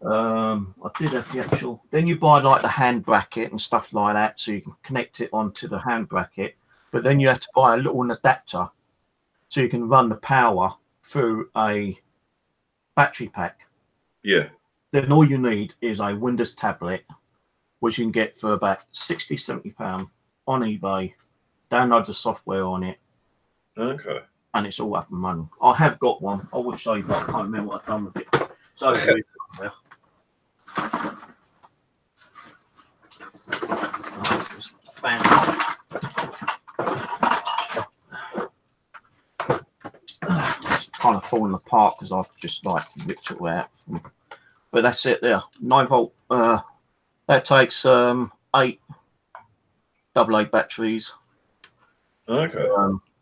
I did have the actual. Then you buy like the hand bracket and stuff like that, so you can connect it onto the hand bracket. But then you have to buy a little adapter, so you can run the power through a battery pack. Yeah. Then all you need is a Windows tablet, which you can get for about £60-70 on eBay. Download the software on it. Okay. And it's all up and running. I have got one. I will show you, but I can't remember what I've done with it. So it's kind of falling apart because I've just like ripped it out. But that's it there. 9-volt. That takes 8 AA batteries. Okay.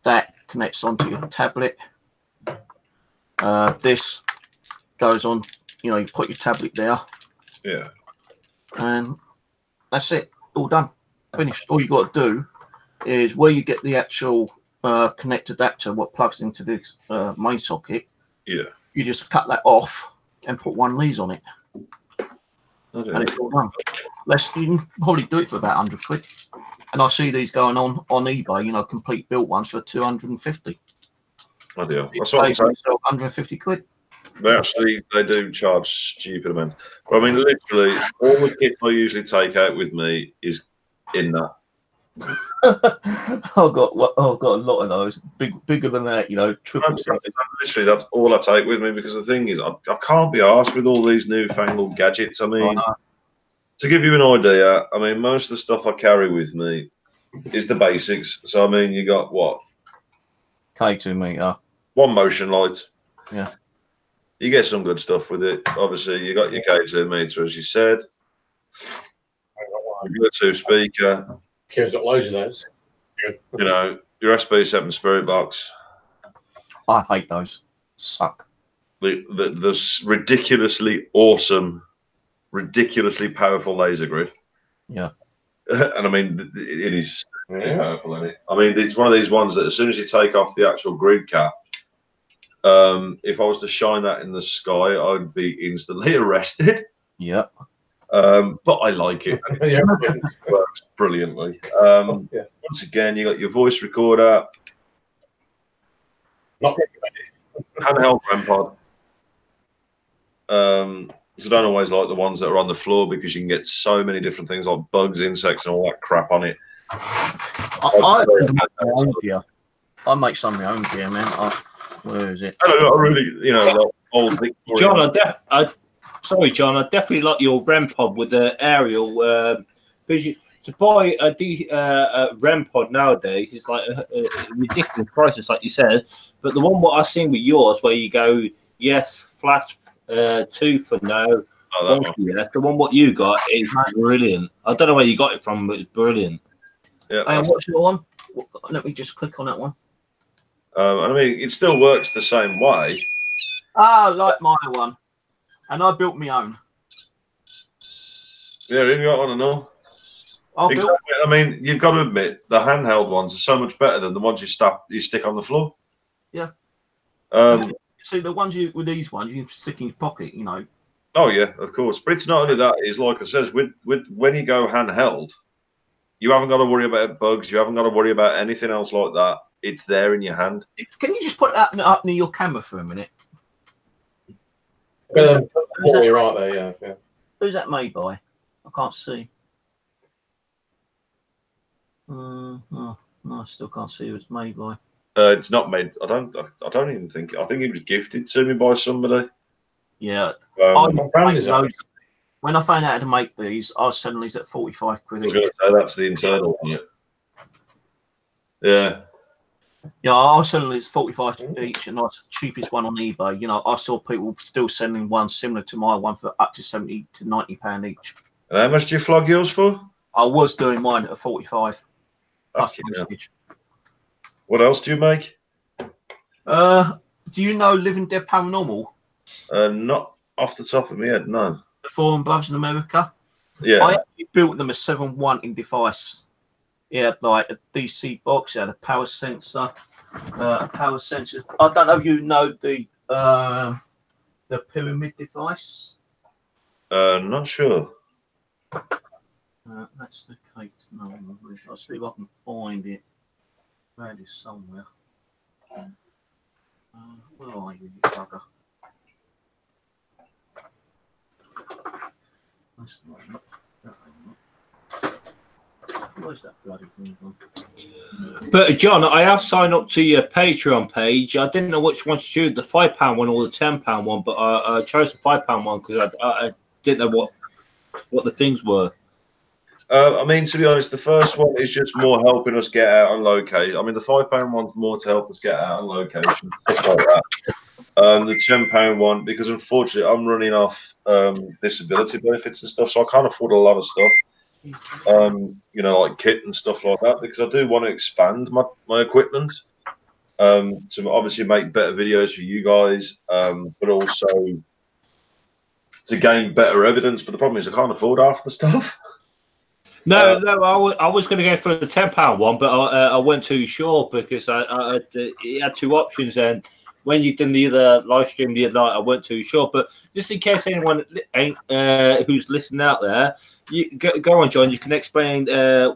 That connects onto your tablet. This goes on, you know, you put your tablet there. Yeah. And that's it. All done. Finished. All you got to do is where you get the actual connect adapter, what plugs into this main socket. Yeah. You just cut that off and put one of these on it. Okay. And it's all done. You can probably do it for about 100 quid. And I see these going on eBay, you know, complete built ones for 250. Oh dear. That's what I'm saying. 150 quid. They do charge stupid amounts. But I mean, literally, all the kit I usually take out with me is in that. I've got a lot of those, bigger than that, you know, triple size. Literally, that's all I take with me because the thing is, I can't be arsed with all these newfangled gadgets. I mean, to give you an idea, I mean, most of the stuff I carry with me is the basics. So I mean, you got what? K2 meter. One motion light. Yeah. You get some good stuff with it. Obviously, you got your K2 meter, as you said. Your Bluetooth speaker. Kieran's got loads of those. You know, your SB7 spirit box. I hate those. Suck. The ridiculously awesome, ridiculously powerful laser grid. Yeah. And I mean, it is powerful, isn't it? I mean, it's one of these ones that as soon as you take off the actual grid cap, if I was to shine that in the sky, I'd be instantly arrested. Yeah. But I like it. Yeah, it works brilliantly. Once again, you got your voice recorder. Not Handheld REM pod. So don't always like the ones that are on the floor because you can get so many different things like bugs, insects, and all that crap on it. I make my own gear. I make some of my own gear, man. Where is it? I really, you know, like old Victorian. John, John, I definitely like your REM pod with the aerial. Because to buy a REM pod nowadays is like a ridiculous prices, like you said. But the one what I've seen with yours, where you go yes, flash 2 for no. Oh, Yeah, the one what you got is brilliant. I don't know where you got it from, but it's brilliant. Yeah. And what's your one? Let me just click on that one. I mean, it still works the same way. Ah, like my one. And I built my own. Yeah, you got one and all. Exactly. I mean, you've got to admit the handheld ones are so much better than the ones you stick on the floor. Yeah. Um, See, the ones with these ones you can stick in your pocket, you know. Oh yeah, of course. But it's not only that. It's like I says, with when you go handheld, you haven't got to worry about bugs. You haven't got to worry about anything else like that. It's there in your hand. Can you just put that up near your camera for a minute? Right there, yeah. Who's that made by? I can't see. No, I still can't see who it's made by. It's not made. I don't even think. I think it was gifted to me by somebody. Yeah. What brand is that? When I found out how to make these, I was selling these at 45 quid. I was going to say that's the internal one. Yeah. Yeah, I was selling these 45 each, and that's the cheapest one on eBay. You know, I saw people still selling one similar to my one for up to 70 to 90 £90 each. And how much do you flog yours for? I was doing mine at 45 plus postage. What else do you make? Do you know Living Dead Paranormal? Not off the top of my head, no. The Foreign Brothers in America? Yeah. I actually built them a 7.1 in device. Yeah, like a DC box, it had a power sensor. I don't know if you know the pyramid device. Not sure. That's the cake. No, I'll see if I can find it. Around it somewhere. Where are you, you bugger? That's not it. That ain't it. Where's that bloody thing gone? But John, I have signed up to your Patreon page. I didn't know which one to choose, the £5 one or the £10 one, but I chose the £5 one because I didn't know what the things were. I mean, to be honest, the first one is just more helping us get out on location. I mean, the £5 one's more to help us get out on location, stuff like that. The £10 one, because unfortunately I'm running off disability benefits and stuff, so I can't afford a lot of stuff. You know, like kit and stuff like that, because I do want to expand my equipment to obviously make better videos for you guys, but also to gain better evidence. But the problem is I can't afford half the stuff. No, I was going to go for the £10 one, but I went too short because it had two options, and when you done the other live stream the other night, I went too short. But just in case anyone ain't who's listening out there, you go on, John. You can explain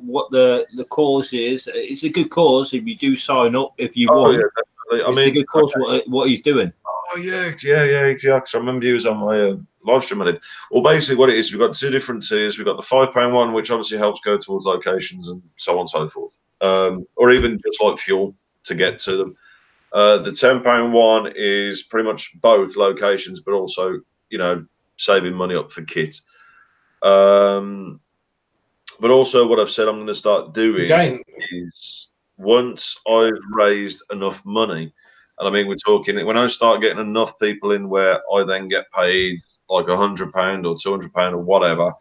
what the cause is. It's a good cause if you do sign up. If you want, yeah, definitely. I mean, a good cause what he's doing. Oh yeah. Because I remember he was on my live stream I did. Well, basically, what it is, we've got two different tiers. We've got the £5 one, which obviously helps go towards locations and so on and so forth, or even just like fuel to get to them. The £10 one is pretty much both locations, but also, you know, saving money up for kit. But also what I've said I'm going to start doing is once I've raised enough money, and I mean, we're talking, when I start getting enough people in where I then get paid like £100 or £200 or whatever,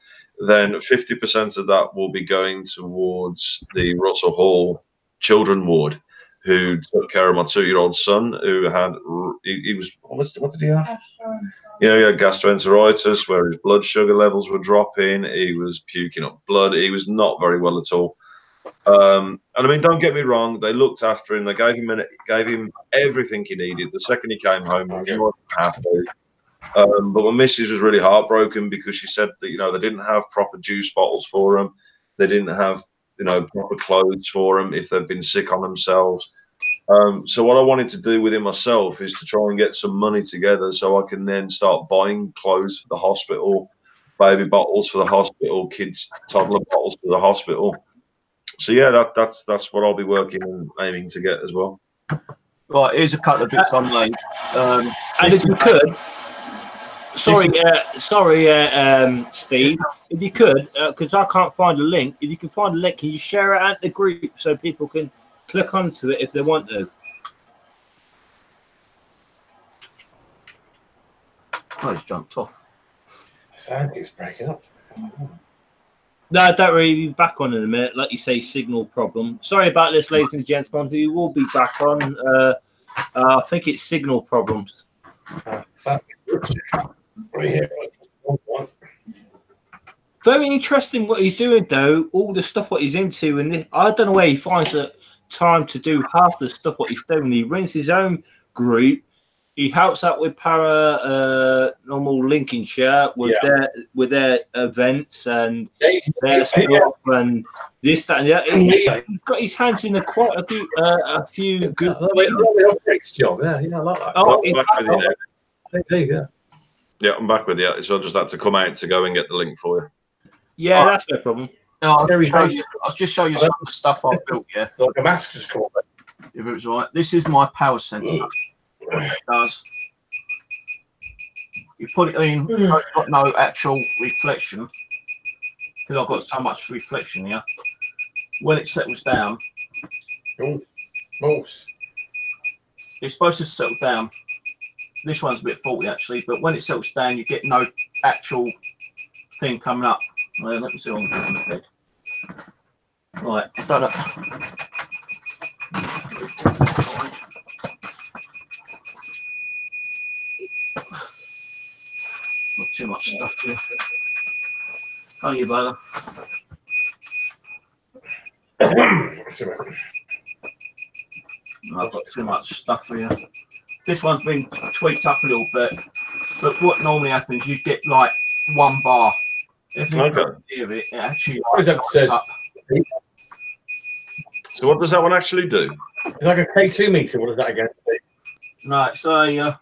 then 50% of that will be going towards the Russell Hall Children Ward, who took care of my 2-year-old son who had, he was, what did he have? Yeah, he had gastroenteritis where his blood sugar levels were dropping. He was puking up blood. He was not very well at all. And I mean, don't get me wrong. They looked after him. They gave him everything he needed. The second he came home, he was more than happy. But my missus was really heartbroken because she said that, you know, they didn't have proper juice bottles for him. They didn't have, you know, proper clothes for him if they've been sick on themselves. So what I wanted to do within myself is to try and get some money together so I can then start buying clothes for the hospital, baby bottles for the hospital, kids toddler bottles for the hospital. So yeah, that's what I'll be working and aiming to get as well. Right, here's a couple of bits on made. And if you could, Sorry, Steve. If you could, because I can't find a link. If you can find a link, can you share it out the group so people can click onto it if they want to? Oh, it's jumped off. Sound keeps breaking up. No, don't worry. We'll be back on in a minute. Like you say, signal problem. Sorry about this, ladies and gentlemen. We will be back on. I think it's signal problems. Very interesting what he's doing, though. All the stuff what he's into, and I don't know where he finds the time to do half the stuff what he's doing. He runs his own group. He helps out with normal Lincolnshire with their events and their stuff and this, that, and that. He's got his hands in quite a few good things. Job, yeah, I like that. Oh, yeah, I'm back with you. So I just had to come out to go and get the link for you. Yeah, that's no problem. No, I'll just show you some of the stuff I've built. Yeah, like a mask just come up. If it was right, this is my power sensor. What it does, you put it in, it's got no actual reflection because I've got so much reflection here. When it settles down, it's supposed to settle down. This one's a bit faulty actually, but when it settles down, you get no actual thing coming up. Let me see what I'm doing the bed. Right, I've done it. Not too much stuff here. Oh, you brother. I've got too much stuff here. This one's been tweaked up a little bit, but what normally happens, you get like 1 bar. If you hear it, it actually up. So what does that one actually do? It's like a K2 meter. What is that again? No, it's a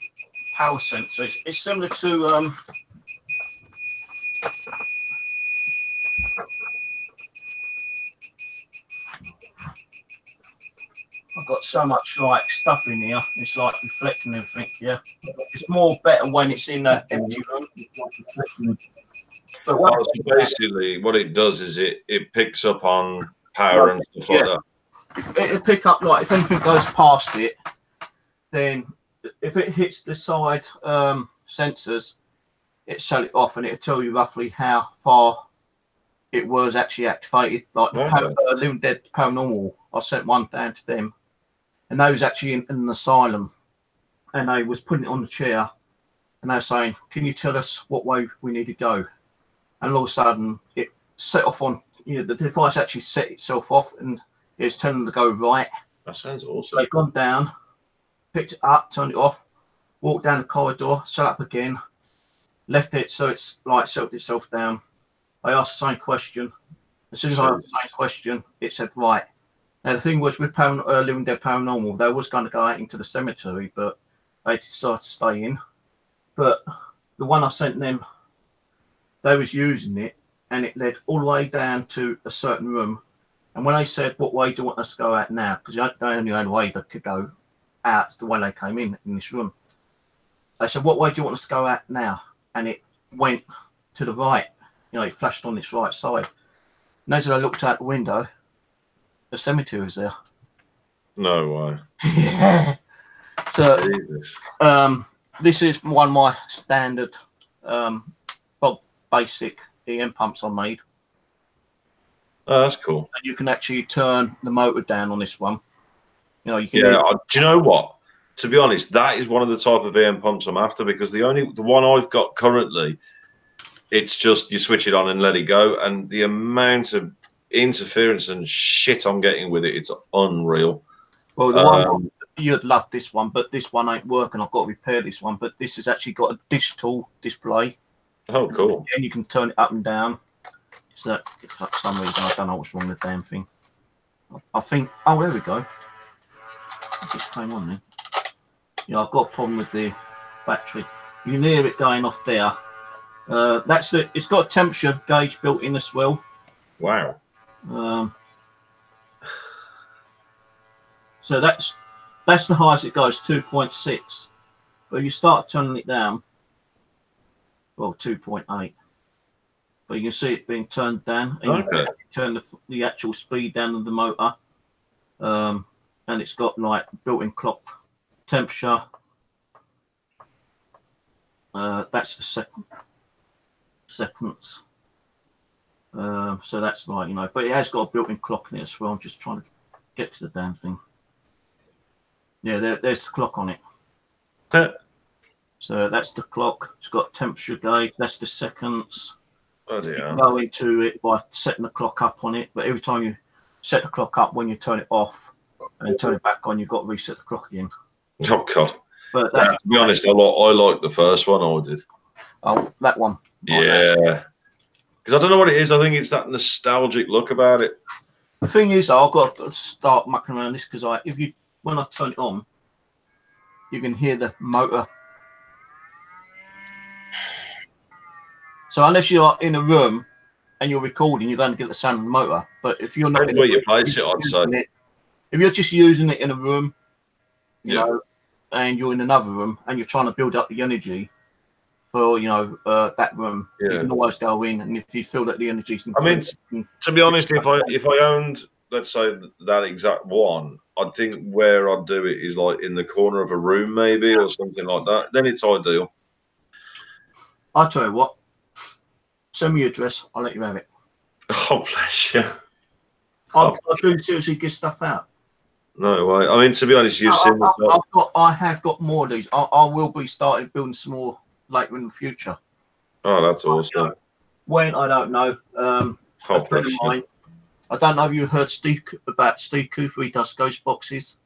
power sensor. It's similar to I've got so much like stuff in here. It's like reflecting everything. Yeah, it's more better when it's in an empty room. But basically, what it does is it picks up on power and stuff like that. It'll pick up like if anything goes past it, then if it hits the side sensors, it shut it off and it'll tell you roughly how far it was actually activated. Like the Living Dead Paranormal, I sent one down to them, and they was actually in an asylum, and they was putting it on the chair, and they were saying, "Can you tell us what way we need to go?" And all of a sudden, it set off on. The device actually set itself off, and it's telling them to go right. That sounds awesome. They've gone down, picked it up, turned it off, walked down the corridor, set up again, left it so it's like settled itself down. I asked the same question. As soon as I asked the same question, it said right. Now the thing was with Living Dead Paranormal, they was going to go out into the cemetery, but they decided to stay in. But the one I sent them, they was using it, and it led all the way down to a certain room. And when they said, "What way do you want us to go out now?" Because the only way they could go out is the way they came in this room. They said, "What way do you want us to go out now?" And it went to the right. It flashed on its right side. And as I looked out the window, the cemetery was there. No way. Yeah. So, this is one of my standard basic EM pumps I made. Oh, that's cool. And you can actually turn the motor down on this one. You can. Yeah. Do you know what? To be honest, that is one of the type of EM pumps I'm after, because the one I've got currently, it's just you switch it on and let it go, and the amount of interference and shit I'm getting with it's unreal. Well, the one you'd love this one, but this one ain't working. I've got to repair this one, but this has actually got a digital display. Oh, cool. And you can turn it up and down. So if for some reason I don't know what's wrong with the damn thing. I think, oh, there we go. It just came on then. I've got a problem with the battery. You can hear it going off there. That's it. It's got a temperature gauge built in as well. Wow. So that's the highest it goes, 2.6. But you start turning it down, well, 2.8. But you can see it being turned down, and you can turn the actual speed down of the motor. And it's got like built-in clock temperature. That's the seconds. So that's like, you know, but it has got a built-in clock in it as well. I'm just trying to get to the damn thing. Yeah, there's the clock on it. So that's the clock. It's got temperature gauge. That's the seconds. Oh dear. You can go into it by setting the clock up on it, but every time you set the clock up, when you turn it off and then turn it back on, you've got to reset the clock again. Oh God. But to be honest, I like the first one I did. Oh, that one. Yeah. Because I don't know what it is. I think it's that nostalgic look about it. The thing is, I've got to start mucking around this because when I turn it on, you can hear the motor. So unless you're in a room and you're recording, you're going to get the sound of the motor. But if you're not, Depends where you place it, I'd say. If you're just using it in a room, you Yeah. know, and you're in another room and you're trying to build up the energy for, you know, that room, you can always go in, and if you feel that the energy's improved, I mean, to be honest, if I owned, let's say, that exact one, I think where I'd do it is like in the corner of a room, maybe, or something like that. Then it's ideal. I'll tell you what. Send me your address. I'll let you have it. Oh, bless you. I do seriously give stuff out. No way. I mean, to be honest, you've seen the I have got more of these. I will be starting building some more later in the future. Oh, that's awesome. When, I don't know. A friend of mine, I don't know if you heard about Steve Cooper. He does ghost boxes.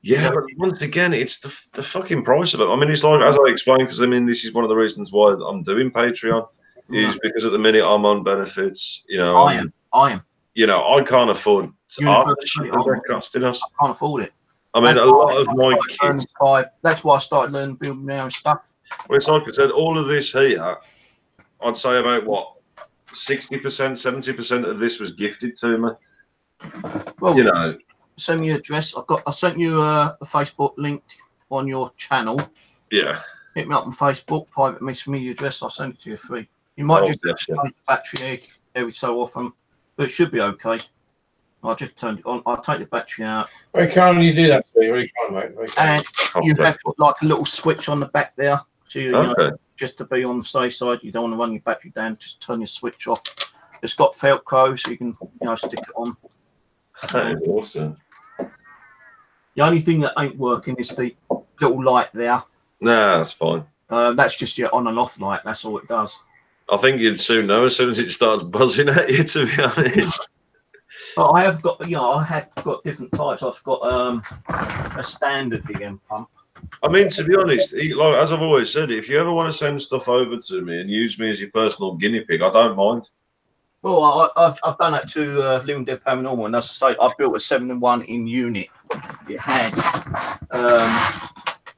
Yeah, but once again, it's the fucking price of it. I mean, it's like, as I explained, because I mean, this is one of the reasons why I'm doing Patreon, is because at the minute I'm on benefits. You know, I am. You know, I can't afford they're costing us. I can't afford it. I mean, a lot of my kids. That's why I started learning building my own stuff. Well, it's like I said, all of this here, I'd say about what 60%, 70% of this was gifted to me. Well, you know, send me your address. I sent you a Facebook link on your channel. Yeah. Hit me up on Facebook, private message me your address. I'll send it to you free. You might just have to change the battery every so often, but it should be okay. I just turned it on. I'll take the battery out. Very kind you do that, Steve. Very kind, mate. Very kind. And you have got like a little switch on the back there. So you know, just to be on the safe side, you don't want to run your battery down. Just turn your switch off. It's got Velcro, so you can stick it on. That is awesome. The only thing that ain't working is the little light there. Nah, that's fine. That's just your on and off light. That's all it does. I think you'd soon know as soon as it starts buzzing at you, to be honest. But I have got, I have got different types. I've got a standard EM pump. I mean, to be honest, like as I've always said, if you ever want to send stuff over to me and use me as your personal guinea pig, I don't mind. Well, I've done that to Living Dead Paranormal, and as I say, I built a 7-in-1 in unit. It had.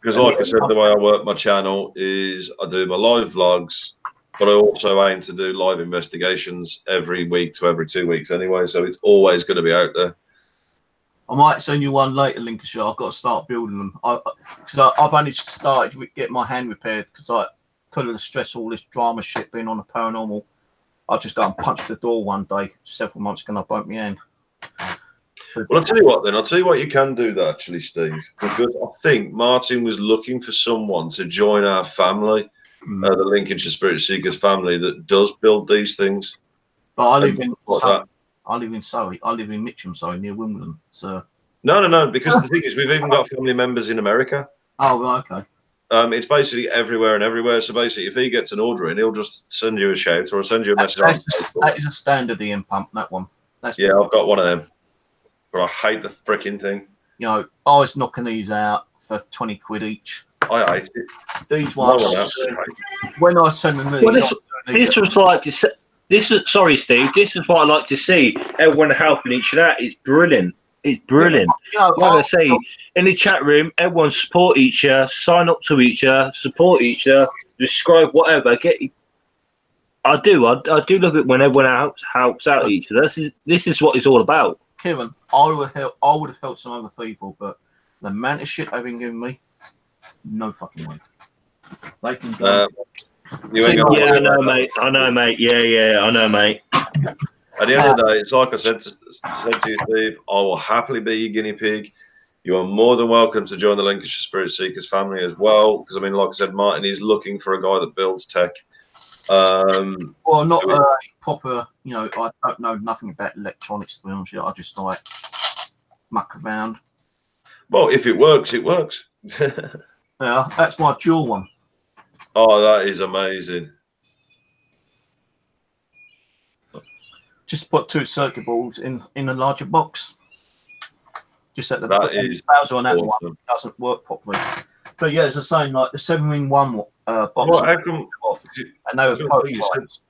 Because, like I said, the way I work my channel is I do my live vlogs, but I also aim to do live investigations every week to every 2 weeks anyway, so it's always going to be out there. I might send you one later, Lincolnshire. I've got to start building them. Because I've only started to get my hand repaired because because of the stress, all this drama shit being on the paranormal. I just go and punch the door one day several months ago and I broke my hand. Well, I'll tell you what then. I'll tell you what you can do there, actually, Steve. Because I think Martin was looking for someone to join our family, the Lincolnshire Spirit Seekers family that does build these things. But I live in Surrey. I live in Surrey. I live in Mitcham, Surrey, near Wimbledon. So. No. Because the thing is, we've even got family members in America. Oh, right, okay. It's basically everywhere and everywhere. So basically, if he gets an order in, he'll just send you a shout or send you a message. That is a standard EM pump, that one. Yeah, I've got one of them. But I hate the freaking thing. You know, I was knocking these out for 20 quid each. I hate it. These ones, when I send them these... Well, this was like to say, sorry, Steve, this is what I like to see. Everyone helping each other out. It's brilliant. It's brilliant. You know, like I say, in the chat room, everyone support each other, sign up to each other, support each other, describe whatever. I do love it when everyone helps out each other. This is what it's all about. Kevin, I would have helped some other people, but the amount of shit they've been giving me, no fucking way. They can go. You ain't gonna I know, mate. I know, mate. Yeah, I know, mate. At the end of the day, it's like I said to you, Steve, I will happily be your guinea pig. You are more than welcome to join the Lancashire Spirit Seekers family as well. Because, I mean, like I said, Martin is looking for a guy that builds tech. Well, not a proper, you know, I don't know nothing about electronics, to be honest with you. I just like muck around. Well, if it works, it works. Yeah, that's my dual one. Oh, that is amazing. Just put 2 circuit boards in a larger box. Just at the bowser on that one doesn't work properly. But yeah, it's the same like the 7-in-1 box. Well, how come? And they were prototypes.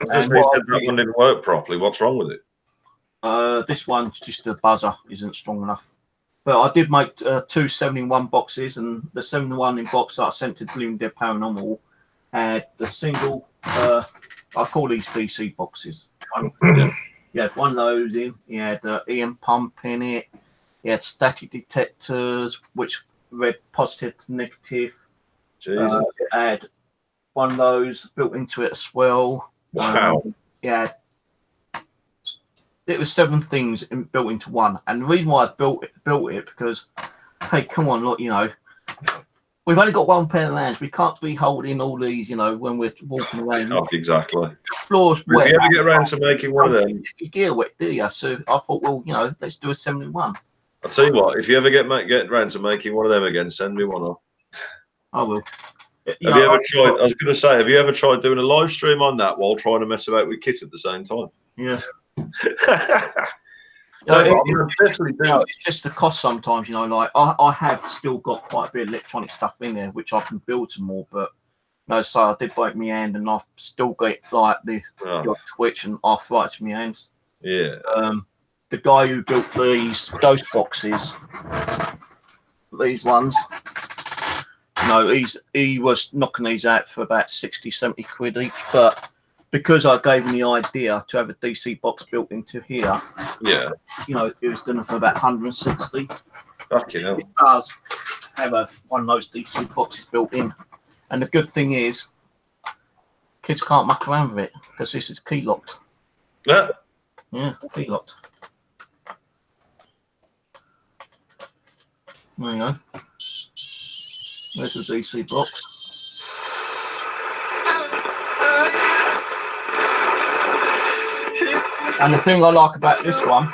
And that one didn't work properly. What's wrong with it? This one's just the buzzer isn't strong enough. But I did make 2 7-in-1 boxes, and the 7-in-1 in box that I sent to Bloom Dead Paranormal had the single. I call these DC boxes. You had one of those in. You had EM pump in it. You had static detectors, which read positive to negative. It had one of those built into it as well. Wow. Yeah. It was 7 things built into one. And the reason why I built it because, hey, come on, look, you know, we've only got 1 pair of hands. We can't be holding all these, you know, when we're walking around. Oh, exactly. The floor's wet. If you ever get around to making one of them, your gear wet, do you? So I thought, well, you know, let's do a 7-in-1. I'll tell you what. If you ever get around to making one of them again, send me one off. I will. Have you ever tried? I was going to say, have you ever tried doing a live stream on that while trying to mess about with kit at the same time? Yeah. It's just the cost sometimes, you know. Like I have still got quite a bit of electronic stuff in there, which I can build some more. But no, so I did break my hand, and I've still got like the twitch and arthritis in my hands. Yeah. The guy who built these ghost boxes, these ones. No, he was knocking these out for about 60, 70 quid each, but because I gave him the idea to have a DC box built into here, yeah, you know, it was done for about 160. Fucking hell. It does have one of those DC boxes built in, and the good thing is, kids can't muck around with it because this is key locked. Yeah, key locked. There you go. There's the DC box. And the thing I like about this one,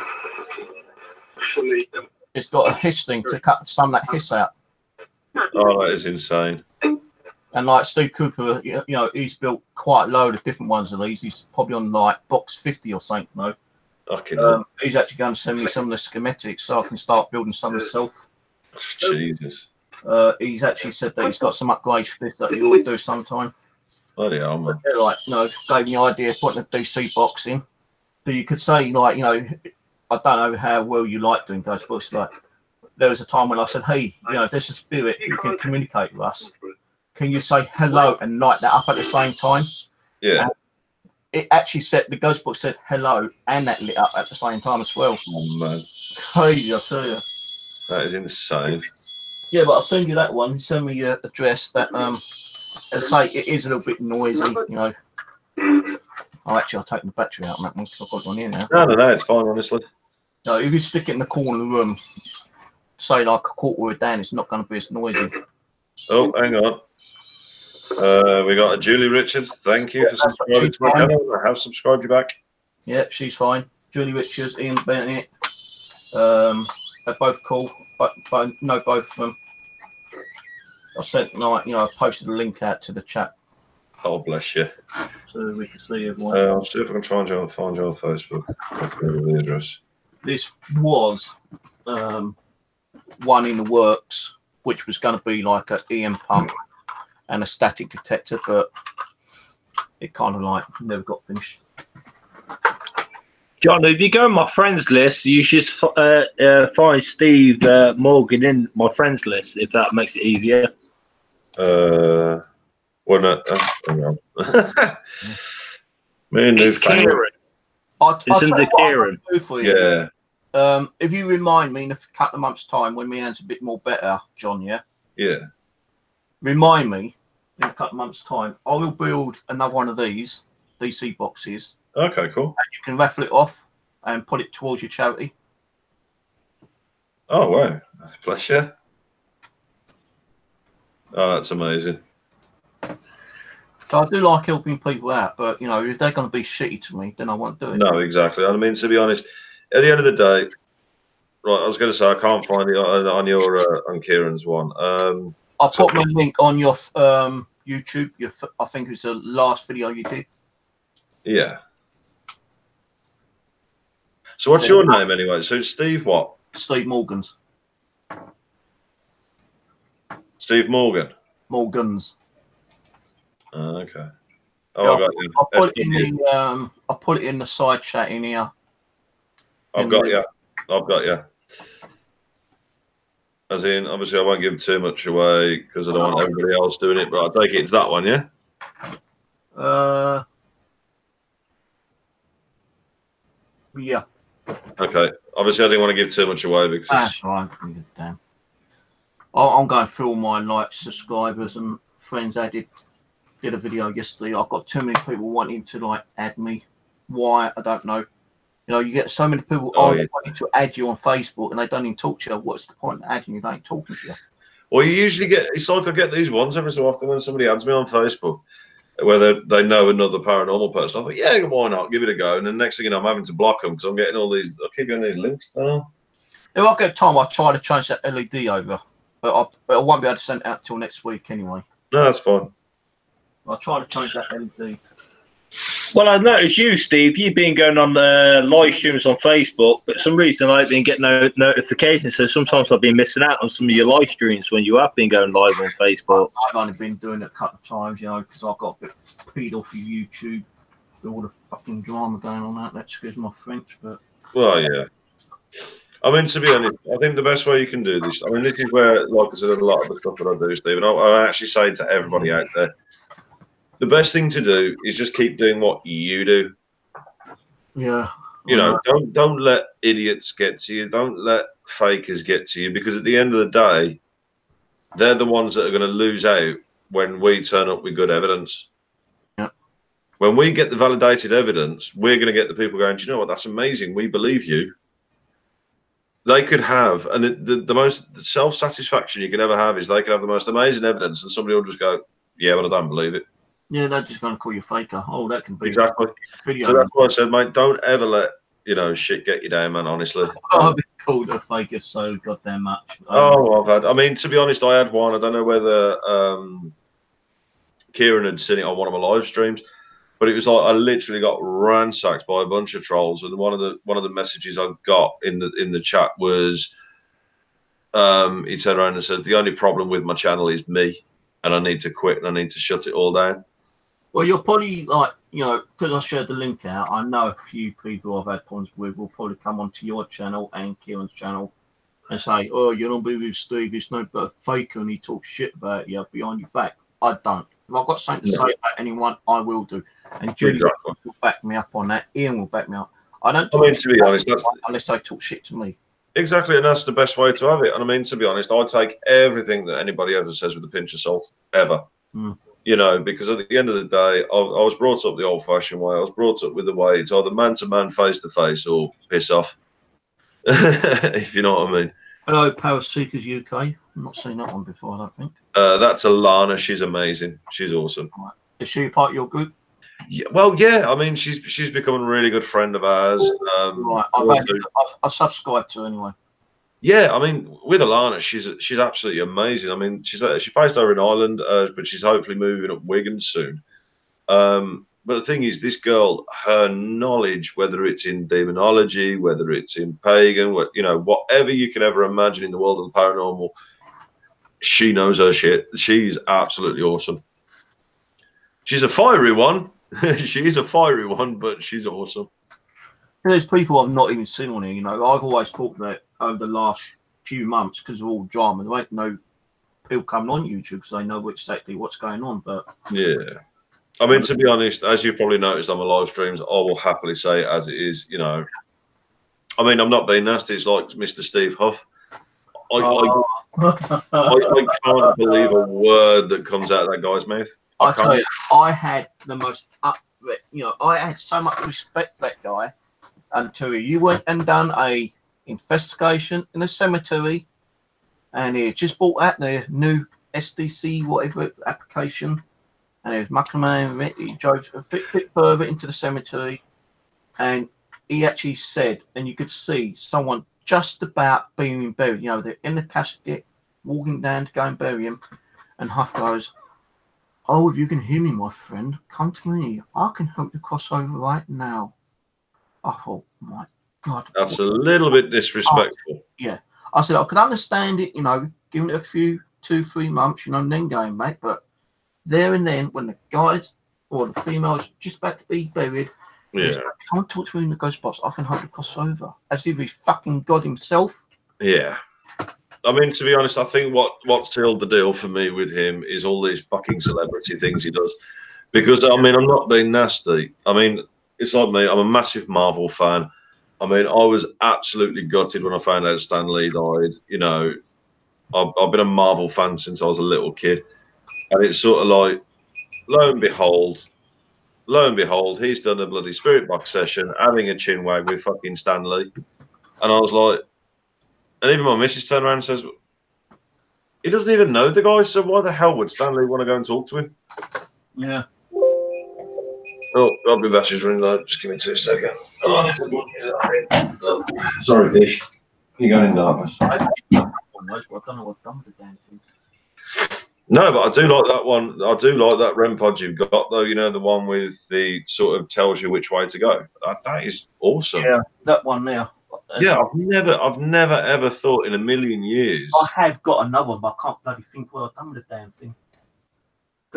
it's got a hiss thing to cut some of that hiss out. Oh, that is insane. And like Steve Cooper, you know, he's built quite a load of different ones of these. He's probably on like box 50 or something, though. He's actually going to send me some of the schematics so I can start building some myself. Jesus. He's actually said that he's got some upgrades for this that he always do sometime. Bloody hell, man. They're like, you know, gave me the idea of putting a DC box in. So you could say, like, you know, I don't know how well you like doing ghost books. Like, there was a time when I said, hey, you know, there's a spirit who can communicate with us. Can you say hello and light that up at the same time? Yeah. And it actually said, the ghost book said hello and that lit up at the same time as well. Oh, man. Crazy, I tell you. That is insane. Yeah, but I'll send you that one. Send me your address. That as I say, it is a little bit noisy, you know. Oh, actually, I'll take the battery out on that one because I've got it on here now. No, it's fine, honestly. No, if you stick it in the corner of the room, say like a quarter of it down, it's not going to be as noisy. Oh, hang on. We got a Julie Richards. Thank you for subscribing to my channel. I have subscribed you back. Yeah, she's fine. Julie Richards, Ian Bennett. They're both cool. But know both of them. I sent, like, you know, I posted a link out to the chat. Oh, bless you. So we can see everyone. I'll see if I can find you on Facebook. The address. This was one in the works, which was going to be like an EM pump and a static detector, but it kind of like never got finished. John, if you go on my friends list, you should find Steve Morgan in my friends list, if that makes it easier. Well, no, hang on. Me and it's Kieran. It's in the Kieran. Yeah. If you remind me in a couple of months' time when my hand's a bit more better, John, yeah? Yeah. Remind me, in a couple of months' time, I will build another one of these DC boxes. Okay, cool. You can raffle it off and put it towards your charity. Oh, wow. Bless you. Oh, that's amazing. So I do like helping people out, but, you know, if they're going to be shitty to me, then I won't do it. No, exactly. I mean, to be honest, at the end of the day, right, I was going to say, I can't find it on your, on Kieran's one. I'll put my link on your YouTube. I think it's the last video you did. Yeah. So what's your name anyway? So Steve what? Steve Morgan's. Steve Morgan? Morgan's. Okay. Oh, Yeah, I got you. I'll put it in the side chat in here. I've got you. I've got you. As in, obviously, I won't give too much away because I don't want everybody else doing it, but I'll take it it's that one, yeah? Yeah. Okay. Obviously, I didn't want to give too much away because... That's right. Damn. I'm going through all my subscribers and friends. I did a video yesterday. I've got too many people wanting to add me. Why? I don't know. You know, you get so many people wanting to add you on Facebook and they don't even talk to you. What's the point of adding you? They ain't talking to you. Well, you usually get, it's like I get these ones every so often when somebody adds me on Facebook, whether they know another paranormal person. I think, yeah, why not? Give it a go. And then next thing you know, I'm having to block them because I'm getting all these, I keep getting these links down. If I get time, I'll try to change that LED over. But I won't be able to send it out till next week anyway. No, that's fine. I'll try to change that LED. Well, I've noticed you, Steve, you've been going on the live streams on Facebook, but for some reason I've been getting no notifications, so sometimes I've been missing out on some of your live streams when you have been going live on Facebook. I've only been doing it a couple of times, you know, because I've got a bit peed off of YouTube with all the fucking drama going on out there. Excuse my French, but... Well, yeah. I mean, to be honest, I think the best way you can do this, I mean, this is where, like I said, a lot of the stuff that I do, Stephen, I actually say to everybody out there, the best thing to do is just keep doing what you do. Yeah. You know, don't let idiots get to you. Don't let fakers get to you, because at the end of the day, they're the ones that are going to lose out when we turn up with good evidence. Yeah. When we get the validated evidence, we're going to get the people going, do you know what, that's amazing. We believe you. They could have, and the most self-satisfaction you can ever have is they could have the most amazing evidence and somebody will just go, yeah, but I don't believe it. Yeah, they're just going to call you faker. Oh, that can be exactly. Video. So that's why I said, mate, don't ever let, you know, shit get you down, man, honestly. I've been called a faker so goddamn much. Oh, I've had, I mean, to be honest, I had one. I don't know whether Kieran had seen it on one of my live streams, but it was like I literally got ransacked by a bunch of trolls, and one of the messages I got in the chat was he turned around and said, the only problem with my channel is me, and I need to quit and I need to shut it all down. Well, you're probably like, you know, because I shared the link out, I know a few people I've had problems with will probably come onto your channel and Kieran's channel and say, oh, you don't be with Steve, he's no but a faker and he talks shit about you behind your back. I don't. If I've got something to say about anyone, I will do. And Julie will back me up on that. Ian will back me up. I don't talk to be honest, unless they talk shit to me. Exactly, and that's the best way to have it. And I mean, to be honest, I take everything that anybody ever says with a pinch of salt, ever. You know, because at the end of the day, I was brought up the old-fashioned way. I was brought up with the way it's either man-to-man, face-to-face, or piss off, if you know what I mean. Hello, Power Seekers UK. I've not seen that one before, I don't think. That's Alana. She's amazing. She's awesome. Right. Is she part of your group? Yeah, well, yeah. I mean, she's become a really good friend of ours. Right. I've subscribed to her anyway. Yeah, I mean, with Alana, she's absolutely amazing. I mean, she's based over in Ireland, but she's hopefully moving up Wigan soon. But the thing is, this girl, her knowledge, whether it's in demonology, whether it's in pagan, you know, whatever you can ever imagine in the world of the paranormal, she knows her shit. She's absolutely awesome. She's a fiery one. She's a fiery one, but she's awesome. There's people I've not even seen on here. You know, I've always thought that over the last few months, because of all drama, there ain't no people coming on YouTube because they know exactly what's going on. But yeah, I mean, to be honest, as you probably noticed on my live streams, I will happily say it as it is. You know, I mean, I'm not being nasty. It's like Mr. Steve Huff. I can't believe a word that comes out of that guy's mouth. I tell you, I had the most I had so much respect for that guy until you went and done a investigation in a cemetery, and he just bought out the new SDC whatever application, and he was mucking around with it. He drove a bit further into the cemetery, and he actually said, and you could see someone just about being buried. You know, they're in the casket, walking down to go and bury him, and Huff goes, "Oh, if you can hear me, my friend, come to me. I can help you cross over right now." I thought, my God. That's a little bit disrespectful. Yeah. I said, I can understand it, giving it a few, 2-3 months, and then going, mate. But there and then, when the guys or the female's just about to be buried, Yeah. Come and talk to me in the ghost box. I can help you cross over. As if he's fucking God himself. Yeah. I mean, to be honest, I think what sealed the deal for me with him is all these fucking celebrity things he does. Because, I mean, I'm not being nasty. I mean, it's like me. I'm a massive Marvel fan. I mean, I was absolutely gutted when I found out Stan Lee died. I've been a Marvel fan since I was a little kid. And it's sort of like, lo and behold, he's done a bloody Spirit Box session, having a chin wag with fucking Stan Lee. And I was like, and even my missus turned around and says, he doesn't even know the guy, so why the hell would Stan Lee want to go and talk to him? Yeah. Oh, I'll be battery's running low. Just give me 2 seconds. Oh, sorry, Fish. You're going in darkness. I don't know what done with the damn thing. No, but I do like that one. I do like that REM pod you've got, though. The one with the sort of tells you which way to go. That is awesome. Yeah, that one there. Yeah, I've never ever thought in a million years. I have got another one, but I can't bloody think what I've done with the damn thing.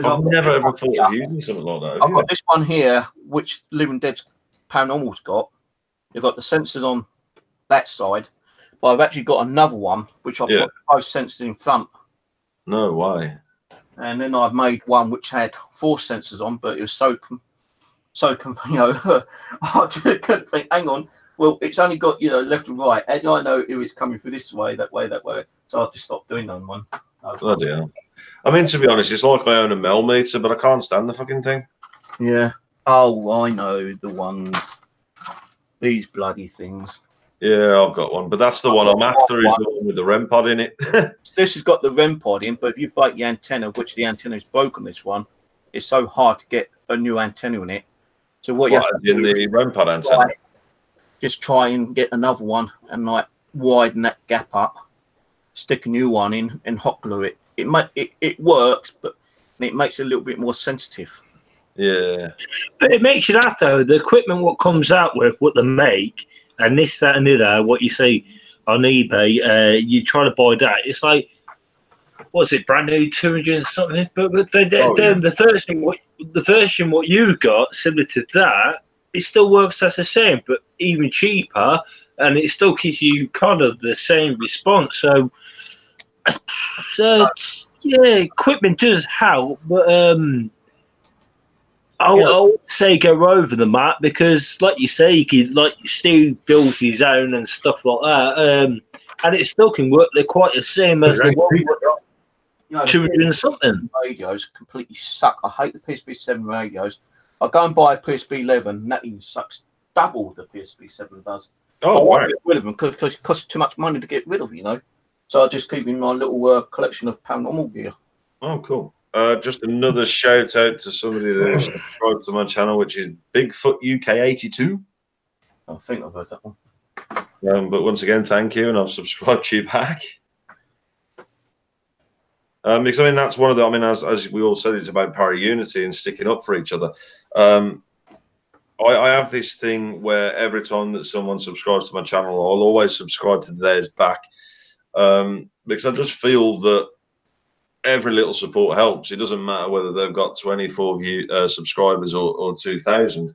I've never ever thought of using something like that. I've got this one here, which Living Dead Paranormal's got. You've got the sensors on that side, but I've actually got another one, which I've got both sensors in front. No way. And then I've made one which had 4 sensors on, but it was I just couldn't think, hang on, well, it's only got, left and right. And I know if it's coming through this way, that way, that way. So I just stopped doing that one. Bloody hell. I mean, to be honest, it's like I own a Mel meter, but I can't stand the fucking thing. Yeah. Oh, I know the ones. These bloody things. Yeah, I've got one, but that's the one I'm after. Is the one with the REM pod in it. This has got the REM pod in, but if you break the antenna, which the antenna is broken, this one, it's so hard to get a new antenna in it. So what you have to do in the REM pod antenna? Just try and get another one and widen that gap up, stick a new one in, and hot glue it. It works, but it makes it a little bit more sensitive. Yeah, but it makes you laugh though. The equipment what comes out with what they make, and this, that, and the other. What you see on eBay, you try to buy that. It's like, what's it, brand new 200 something? But the version what you got similar to that, it still works as the same, but even cheaper, and it still gives you kind of the same response. So yeah, equipment does help, but I would say go over the map, because, like you say, you can, like Steve builds his own and stuff like that, and it still can work. They're quite the same as the one 200 and something. Radios completely suck. I hate the PSP 7 radios. I go and buy a PSP 11, and that even sucks double the PSP 7 does. Oh, I want to get rid of them because it costs too much money to get rid of, So I just keep in my little collection of paranormal gear. Oh, cool. Just another shout out to somebody that subscribed to my channel, which is Bigfoot UK 82. I think I've heard that one. But once again, thank you, and I've subscribed to you back. Because I mean, that's one of the. I mean, as we all said, it's about para unity and sticking up for each other. I have this thing where every time that someone subscribes to my channel, I'll always subscribe to theirs back, because I just feel that every little support helps. It doesn't matter whether they've got 24 subscribers or 2,000.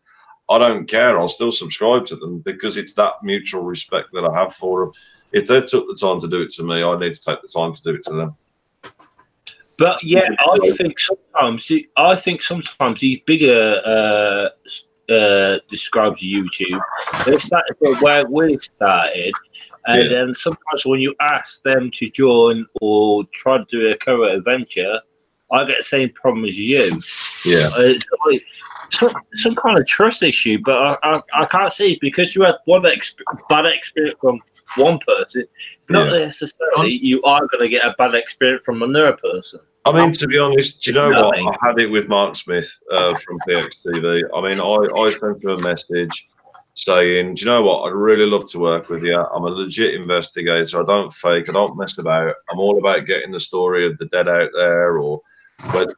I don't care. I'll still subscribe to them because it's that mutual respect that I have for them. If they took the time to do it to me, I need to take the time to do it to them. But yeah, I think sometimes these bigger subscribers to YouTube, they started where we started, And then sometimes when you ask them to join or try to do a co-adventure, I get the same problem as you. Yeah. It's like some kind of trust issue, but I can't see it because you had one bad experience from one person. Not necessarily you are going to get a bad experience from another person. I mean, to be honest, do you know what? I had it with Mark Smith from PXTV. I mean, I sent him a message saying, do you know what? I'd really love to work with you. I'm a legit investigator. I don't fake. I don't mess about. I'm all about getting the story of the dead out there, or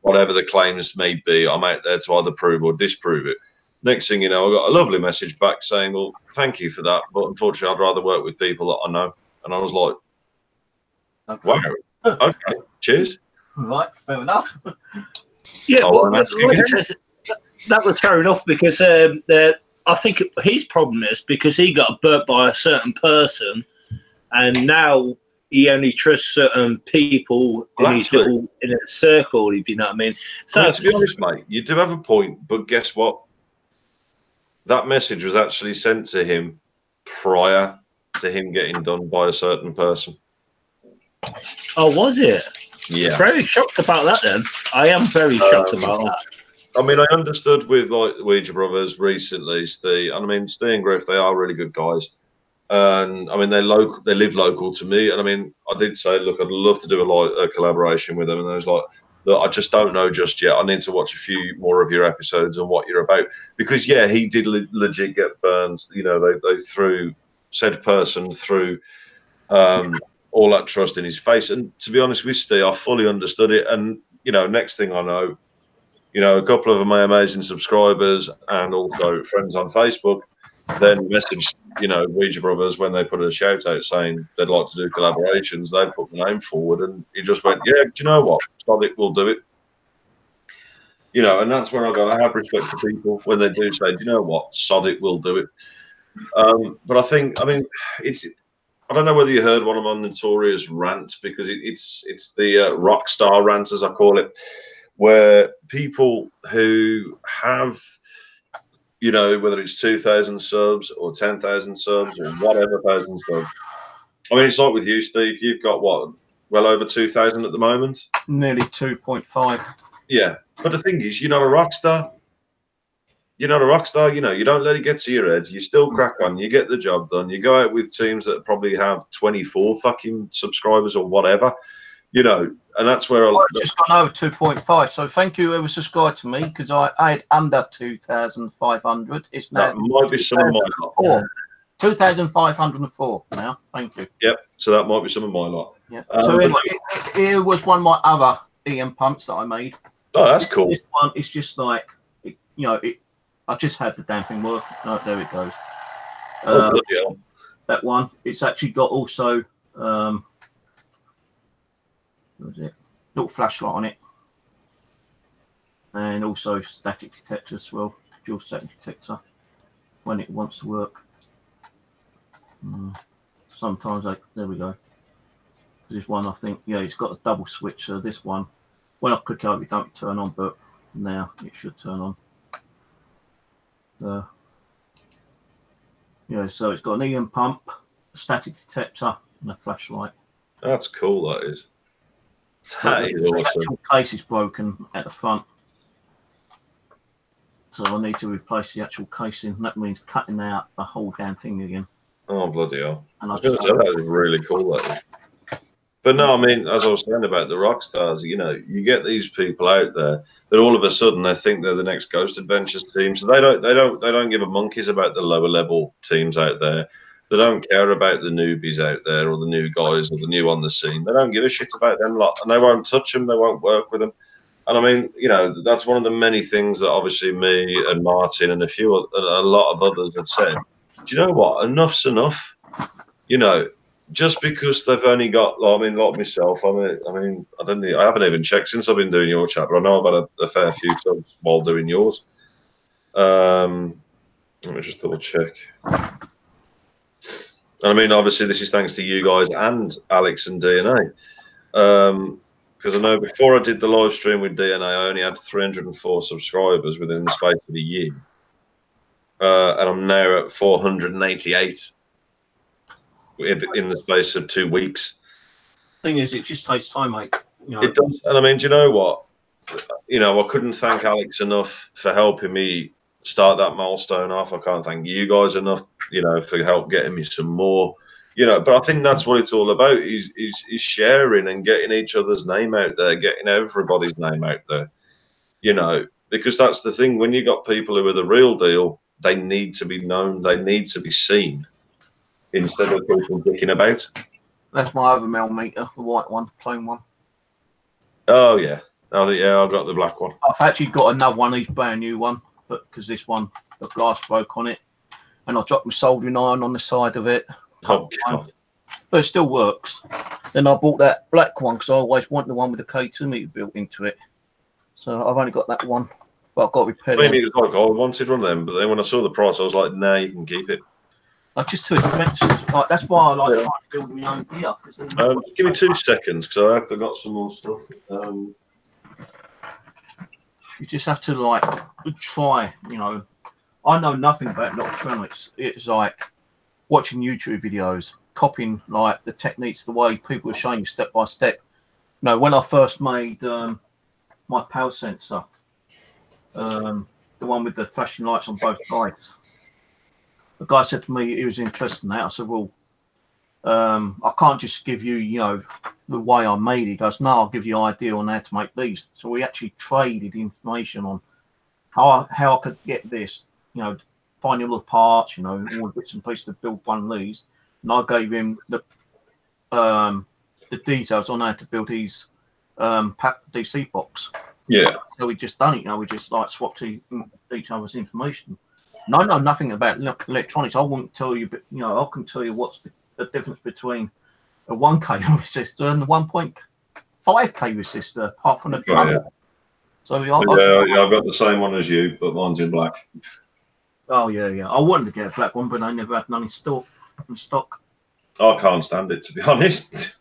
whatever the claims may be. I'm out there to either prove or disprove it. Next thing you know, I got a lovely message back saying, well, thank you for that, but unfortunately, I'd rather work with people that I know. And I was like, wow, okay, cheers. Right, fair enough. Yeah, that was fair enough because I think his problem is because he got burnt by a certain person, and now he only trusts certain people in his little inner circle, if you know what I mean. So, I mean, to be honest, mate, you do have a point, but guess what? That message was actually sent to him prior to him getting done by a certain person. Oh, was it? Yeah. Very shocked about that then. I am very shocked about that. I mean, I understood with like the Ouija Brothers recently, Steve, and I mean, Steve and Griff, they are really good guys. And I mean, they live local to me. And I mean, I did say, look, I'd love to do a collaboration with them. And I was like, look, I just don't know just yet. I need to watch a few more of your episodes and what you're about. Because, yeah, he did legit get burned. You know, they threw said person through all that trust in his face. And to be honest with Steve, I fully understood it. And, you know, next thing I know, you know, a couple of my amazing subscribers and also friends on Facebook then messaged, you know, Ouija Brothers when they put a shout out saying they'd like to do collaborations. They put the name forward, and he just went, "Yeah, do you know what? Sod it, we'll do it." You know, and that's where I got to have respect for people when they do say, "Do you know what? Sod it, we'll do it." But I think, I mean, I don't know whether you heard one of my notorious rants because it's the rock star rant, as I call it, where people who have, you know, whether it's 2,000 subs or 10,000 subs or whatever thousand subs. I mean, it's like with you, Steve. You've got what, well over 2,000 at the moment? Nearly 2.5. Yeah, but the thing is, you're not a rock star. You're not a rock star. You know, you don't let it get to your head. You still crack on. You get the job done. You go out with teams that probably have 24 fucking subscribers or whatever. You know, and that's where I just got over 2.5. So thank you whoever subscribed to me because I had under 2,500. It's now that might be some of my lot. 2,504 now. Thank you. Yep. So that might be some of my lot. Yeah. So anyway, here was one of my other EM pumps that I made. Oh, that's cool. This one is just like, you know, I just had the damn thing work. Oh, there it goes. That one. It's actually got also. What was it? Little flashlight on it, and also static detector as well. Dual static detector when it wants to work. Sometimes there we go. This one, I think, yeah, it's got a double switch. So this one, when I click out, it don't turn on, but now it should turn on. Yeah, so it's got an EM pump, a static detector, and a flashlight. That's cool. That is. That is awesome. The actual case is broken at the front, so I need to replace the actual casing. That means cutting out the whole damn thing again. Oh, bloody hell! And I was going to say that is really cool. That is. But no, I mean, as I was saying about the rock stars, you know, you get these people out there that all of a sudden they think they're the next Ghost Adventures team, so they don't give a monkeys about the lower level teams out there. They don't care about the newbies out there or the new guys or the new on the scene. They don't give a shit about them lot, and they won't touch them. They won't work with them. And I mean, you know, that's one of the many things that obviously me and Martin and a lot of others have said. Do you know what? Enough's enough. You know, just because they've only got, I mean, like myself. I mean, I haven't even checked since I've been doing your chat, but I know I've had a fair few subs while doing yours. Let me just double check. I mean, obviously, this is thanks to you guys and Alex and DNA. Because I know before I did the live stream with DNA, I only had 304 subscribers within the space of a year. And I'm now at 488. in the space of 2 weeks. Thing is, it just takes time, mate. You know. It does, and I mean, do you know what? You know, I couldn't thank Alex enough for helping me start that milestone off. I can't thank you guys enough, you know, for help getting me some more. You know, but I think that's what it's all about: is sharing and getting each other's name out there, getting everybody's name out there. You know, because that's the thing. When you got people who are the real deal, they need to be known. They need to be seen instead of people dicking about. That's my other meter, the white one, plain one. Oh yeah, yeah, I got the black one. I've actually got another one, each brand new one, but because this one, the glass broke on it, and I dropped my soldering iron on the side of it. Oh, God. But it still works. Then I bought that black one because I always want the one with the K2 meter built into it. So I've only got that one, but I've got to repair it. I mean, it was like, I wanted one of them, but then when I saw the price, I was like, nah, you can keep it. That's just too expensive. Like, that's why I like trying to build my own gear. Give me 2 seconds, because I've got some more stuff. You just have to, like, try, you know. I know nothing about electronics. It's like watching YouTube videos, copying, like, the techniques, the way people are showing you step by step. You know, when I first made my power sensor, the one with the flashing lights on both sides, the guy said to me he was interested in that. I said, well, I can't just give you, you know, the way I made it. He goes, no, I'll give you an idea on how to make these. So we actually traded information on how I could get this, you know, finding all the parts, you know, all the bits and pieces to build one of these. And I gave him the details on how to build his DC box. Yeah. So we just done it, you know, we just like swapped each other's information. And I know nothing about electronics. I won't tell you, but you know, I can tell you what's the difference between a 1K resistor and the 1.5K resistor, apart from the color. Yeah. So Yeah, I've got the same one as you, but mine's in black. Oh yeah. I wanted to get a black one, but I never had none in stock. I can't stand it, to be honest.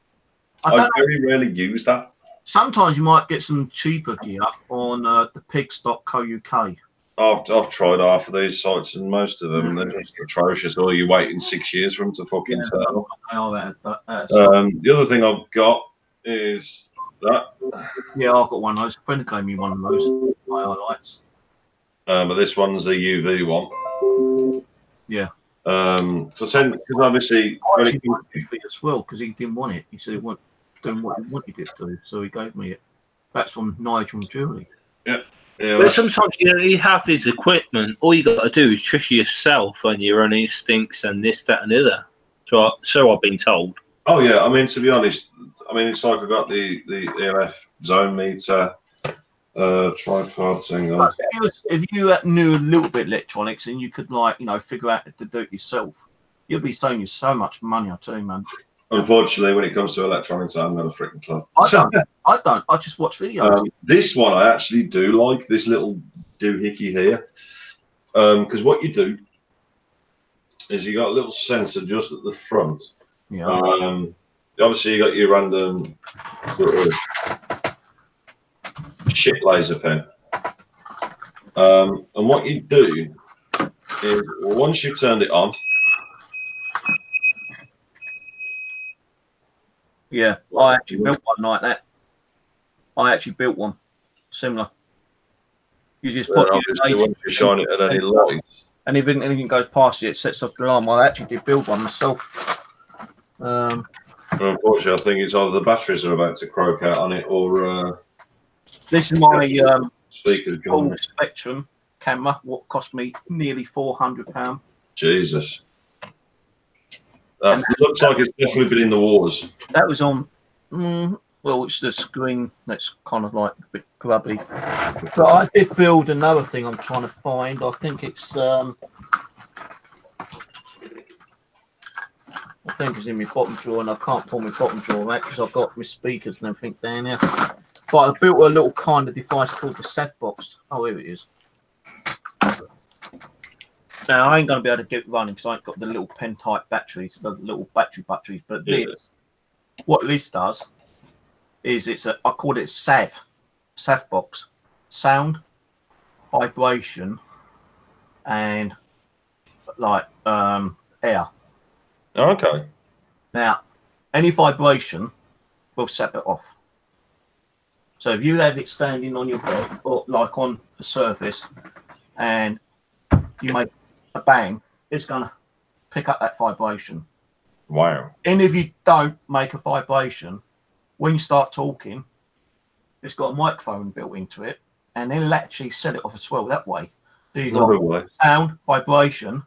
I very rarely use that. Sometimes you might get some cheaper gear on the pigs.co.uk. I've tried half of these sites, and most of them they're just atrocious. Or you're waiting 6 years for them to fucking turn up. The other thing I've got is that. Yeah, I've got one of those. A friend gave me one of those highlights. But this one's a UV one. Yeah. So because obviously when it as well, because he didn't want it. He said he wasn't doing what he wanted it to, so he gave me it. That's from Nigel and Julie. Yeah. Yeah, but sometimes you have this equipment. All you got to do is trust yourself and your own instincts and this, that, and the other. So I've been told. Oh yeah, I mean, to be honest, I mean, it's like I got the ELF zone meter, tripod thing. If you knew a little bit electronics and you could, like, you know, figure out how to do it yourself, you'll be saving you so much money. I tell you, man. Unfortunately, when it comes to electronics, I'm not a freaking club. I don't. I just watch videos. This one I actually do like, this little doohickey here, because what you do is you got a little sensor just at the front. Yeah. Obviously, you got your random sort of shit laser pen. And what you do is once you've turned it on. Yeah, I actually built one like that. I actually built one similar. You just put you shine it at any light, and if anything goes past it, it sets off the alarm. I actually did build one myself. Unfortunately, I think it's either the batteries are about to croak out on it, or this is my speaker full spectrum camera. What cost me nearly £400. Jesus. It looks like it's definitely been in the wars. That was on, well, it's the screen that's kind of like a bit grubby. But I did build another thing I'm trying to find. I think it's, I think it's in my bottom drawer, and I can't pull my bottom drawer out because I've got my speakers and everything down here. But I built a little kind of device called the SAF box. Oh, here it is. Now, I ain't going to be able to get it running because I ain't got the little pen type batteries, the little batteries. But this, what this does is I call it SAF box. Sound, vibration, and like air. Okay. Now, any vibration will set it off. So if you have it standing on your bed or like on the surface and you make a bang, it's going to pick up that vibration. Wow. And if you don't make a vibration, when you start talking, it's got a microphone built into it, and it'll actually set it off as well that way. So you got sound, vibration,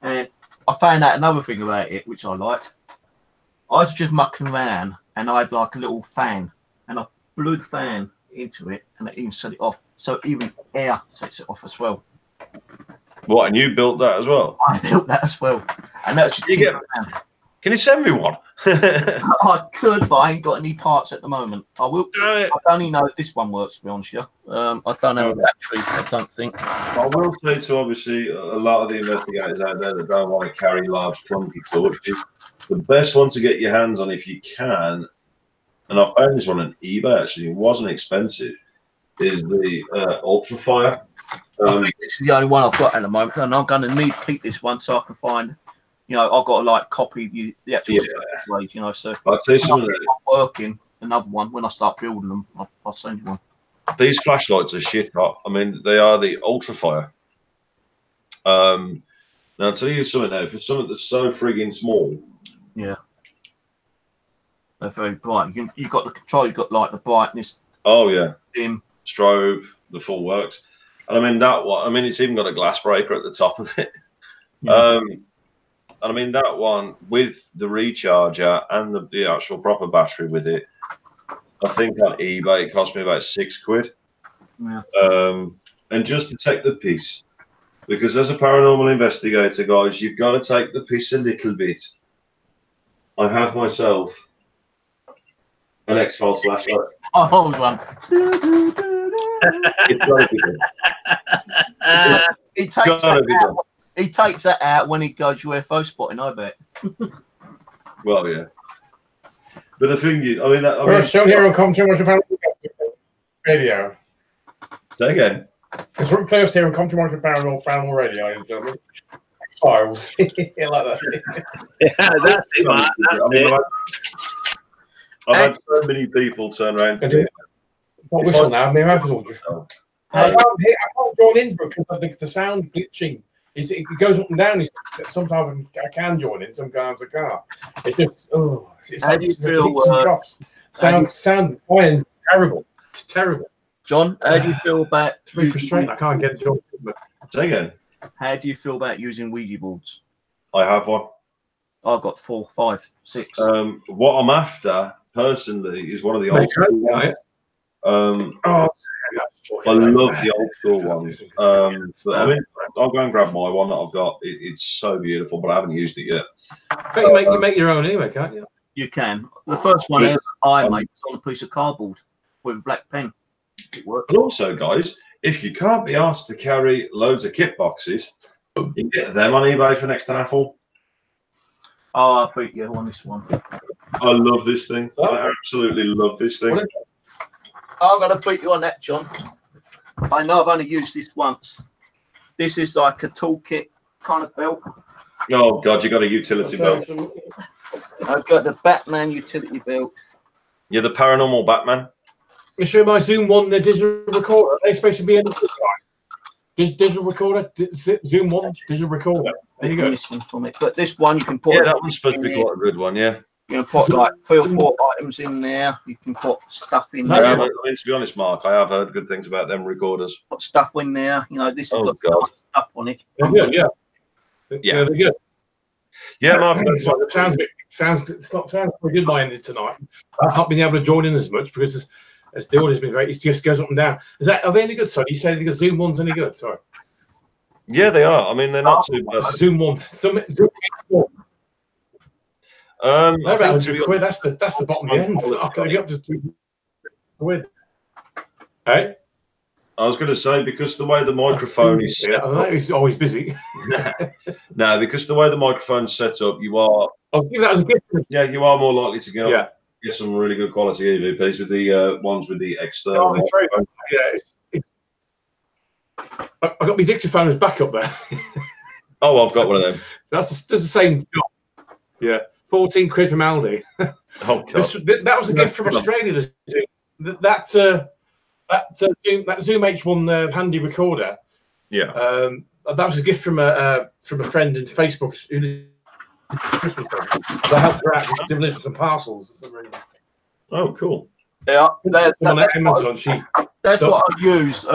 and I found out another thing about it, which I liked. I was just mucking around, and I had like a little fan, and I blew the fan into it, and it even set it off. So even air sets it off as well. What? And you built that as well? I built that as well, and that's just. Can you send me one? I could, but I ain't got any parts at the moment. I will. I only know if this one works, to be honest with you. I don't have a battery, I don't think. I will say to obviously a lot of the investigators out there that don't want to carry large clunky torches, the best one to get your hands on if you can, and I found this one on eBay actually, it wasn't expensive, is the Ultrafire. I think this is the only one I've got at the moment, and I'm going to need to keep this one so I can find. You know, I've got to like copy the actual ways, you know. So I'll tell you something. Working another one when I start building them, I'll send you one. These flashlights are shit hot. I mean, they are the Ultrafire. Now I'll tell you something now. For something that's so frigging small, yeah, they're very bright. You've got the control. You've got like the brightness. Oh yeah, dim, strobe, the full works. And I mean that one. I mean, it's even got a glass breaker at the top of it. Yeah. And I mean, that one with the recharger and the actual proper battery with it, I think on eBay it cost me about £6. Yeah. And just to take the piss, because as a paranormal investigator, guys, you've got to take the piss a little bit. I have myself an X-Files flashlight. I'll hold one. It's got to be done. It takes that out. He takes that out when he goes UFO spotting, I bet. Well, yeah. But the thing is, I mean, First show here on Commentary Watch Paranormal Radio. Say again. It's first here on Commentary Watch Paranormal Radio, ladies and gentlemen. Files. Like that. Yeah, that's it, man. That's it. I've had so many people turn around. Not whistle now. I mean, I can't join in because of the sound glitching. It goes up and down. Sometimes I can join in, sometimes I can't. It's just it's how like do you feel? Sound is terrible. It's terrible. John, how do you feel about? It's very frustrating. I can't get it joined. Say again. How do you feel about using Ouija boards? I have one. I've got 4, 5, 6. What I'm after personally is one of the old school ones. I love the old school ones. But I mean, I'll go and grab my one that I've got. It's so beautiful, but I haven't used it yet. You make your own anyway, can't you? You can. The first one I made was on a piece of cardboard with a black pen. It worked. But also, guys, if you can't be asked to carry loads of kit boxes, you can get them on eBay for next to nothing. Oh, I'll beat you on this one. I love this thing. I absolutely love this thing. I'm going to beat you on that, John. I know I've only used this once. This is like a toolkit kind of belt. Oh, God, you got a utility belt. I've got the Batman utility belt. You're the paranormal Batman. You sure my Zoom one, the digital recorder, they're supposed to be in the digital recorder, Zoom one, digital recorder. There you go. From it. But this one you can put. Yeah, that one's supposed to be quite a good one, yeah. You can put like 3 or 4 items in there. You can put stuff in there. I mean, to be honest, Mark, I have heard good things about them recorders. Put stuff in there. You know, this has got stuff on it. They're good, yeah. Yeah, they're good. Yeah, Mark. Sounds pretty good my end tonight. I've not been able to join in as much because as the audio's been great. It just goes up and down. Are they any good? Sorry, you said the Zoom one's any good? Sorry. Yeah, they are. I mean, they're not too bad. Zoom one. Zoom one. About £100 quid. That's the bottom of the end. I can get up to £2. Hey. I was going to say, because the way the microphone is set up, he's always busy. No, because the way the microphone's set up, you are. I'll give that as a gift. Yeah, you are more likely to get some really good quality EVPs with the ones with the external. I've got my dictaphone as backup there. Oh, I've got one of them. That's the same job. Yeah. 14 quid from Aldi. Oh, God. That was a gift from Australia. That Zoom H1 handy recorder. Yeah. That was a gift from a friend in Facebook. They helped her out to deliver some parcels. Oh, cool. Yeah, on Amazon. That's what I use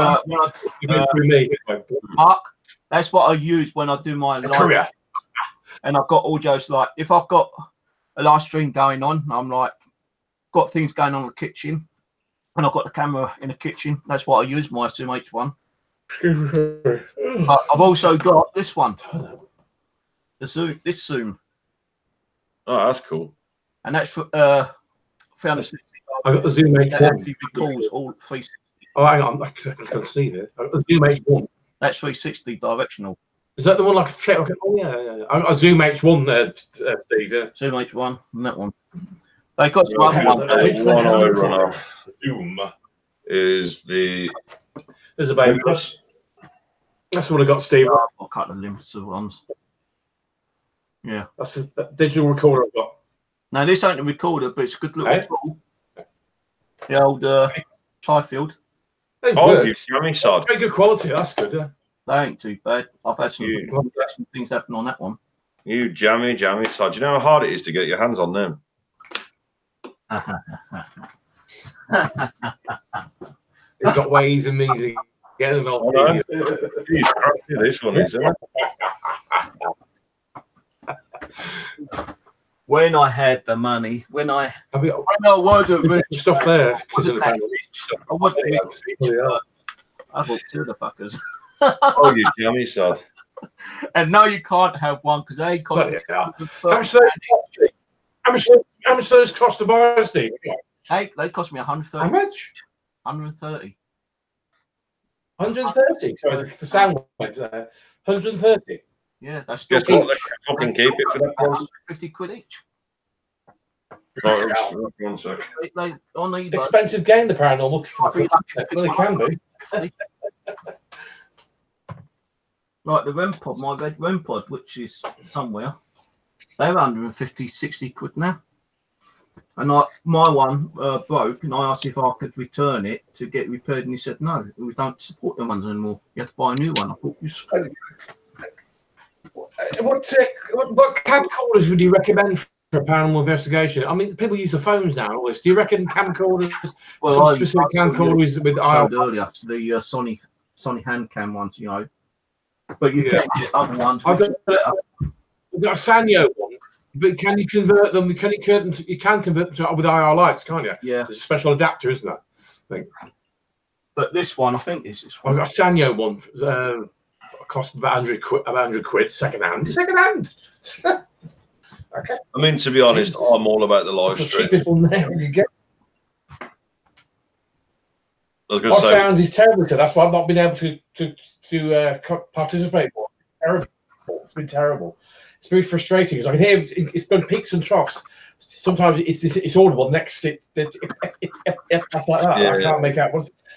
Mark. That's what I use when I do my live. And I've got audios like if I've got a live stream going on, I'm like got things going on in the kitchen, and I've got the camera in the kitchen. That's what I use my Zoom H1. But I've also got this one, the Zoom. This Zoom. Oh, that's cool. And that's for found it. I got the Zoom H1. Records all 360. Oh, hang on, I can see it. The Zoom H1. That's 360 directional. Is that the one like a flip? Oh yeah. I got a Zoom H1 there, Steve. Yeah. Zoom H1 and that one. They got some other one. The one I run off Zoom is the. There's a baby. That's what I got, Steve. I'll cut the limited ones. Yeah. That's a digital recorder I've got. Now this ain't a recorder, but it's a good little tool. The old Trifield. Oh, you yummy sod. Very good quality. That's good. Yeah. They ain't too bad. I've had some things happen on that one. You jammy sod. Do you know how hard it is to get your hands on them? It's got ways and means of getting them on. This one is, isn't it? When I had the money, when I wasn't rich, stuff there. I wasn't rich. I bought two of the fuckers. Oh, you jammy sod. And no, you can't have one because they cost. How much those cost to buy, Steve? They cost me 130. How much? 130. 130. Sorry, the sound went 130. Yeah, that's still each. What, fucking keep it for that price? 50 quid each. Right, 1 sec. Expensive game, the paranormal. Well, it can be. Like the REM pod, my red REM pod, which is somewhere, they're 150, 60 quid now. And my one broke, and I asked if I could return it to get repaired, and he said, no, we don't support them ones anymore. You have to buy a new one. I thought, you screwed. What camcorders would you recommend for a paranormal investigation? I mean, people use the phones now. Do you reckon camcorders, some specific camcorders with IR? Earlier, the Sony hand cam ones, you know. But you can get other ones. We've got a Sanyo one, but can you convert them? You can convert them with IR lights, can't you? Yeah. It's a special adapter, isn't it? I think. But this one, I think this is one. I've got a Sanyo one. Cost about 100 quid, second hand. Okay. I mean, to be honest, I'm all about the live stream. The cheapest one there you get. My sound is terrible, so that's why I've not been able to participate more. Terrible. It's been terrible. It's very frustrating because I can hear it's been peaks and troughs. Sometimes it's audible. Next, that's like that. Yeah, I can't make out.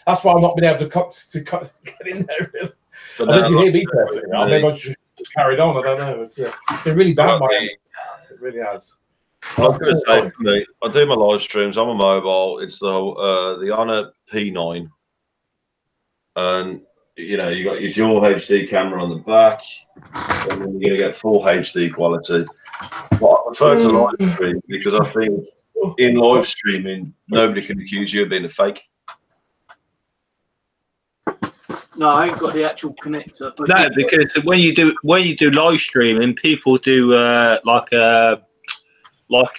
That's why I've not been able to get in there. Really. But I don't hear me perfectly. Maybe I just carried on. I don't know. It's been really bad. It really has. I'm going to say, for me, I do my live streams on my mobile. It's the Honor P9, and you know you got your dual HD camera on the back, and then you're going to get full HD quality. But I prefer to live stream because I think in live streaming nobody can accuse you of being a fake. No, I ain't got the actual connector. No, because when you do live streaming, people do like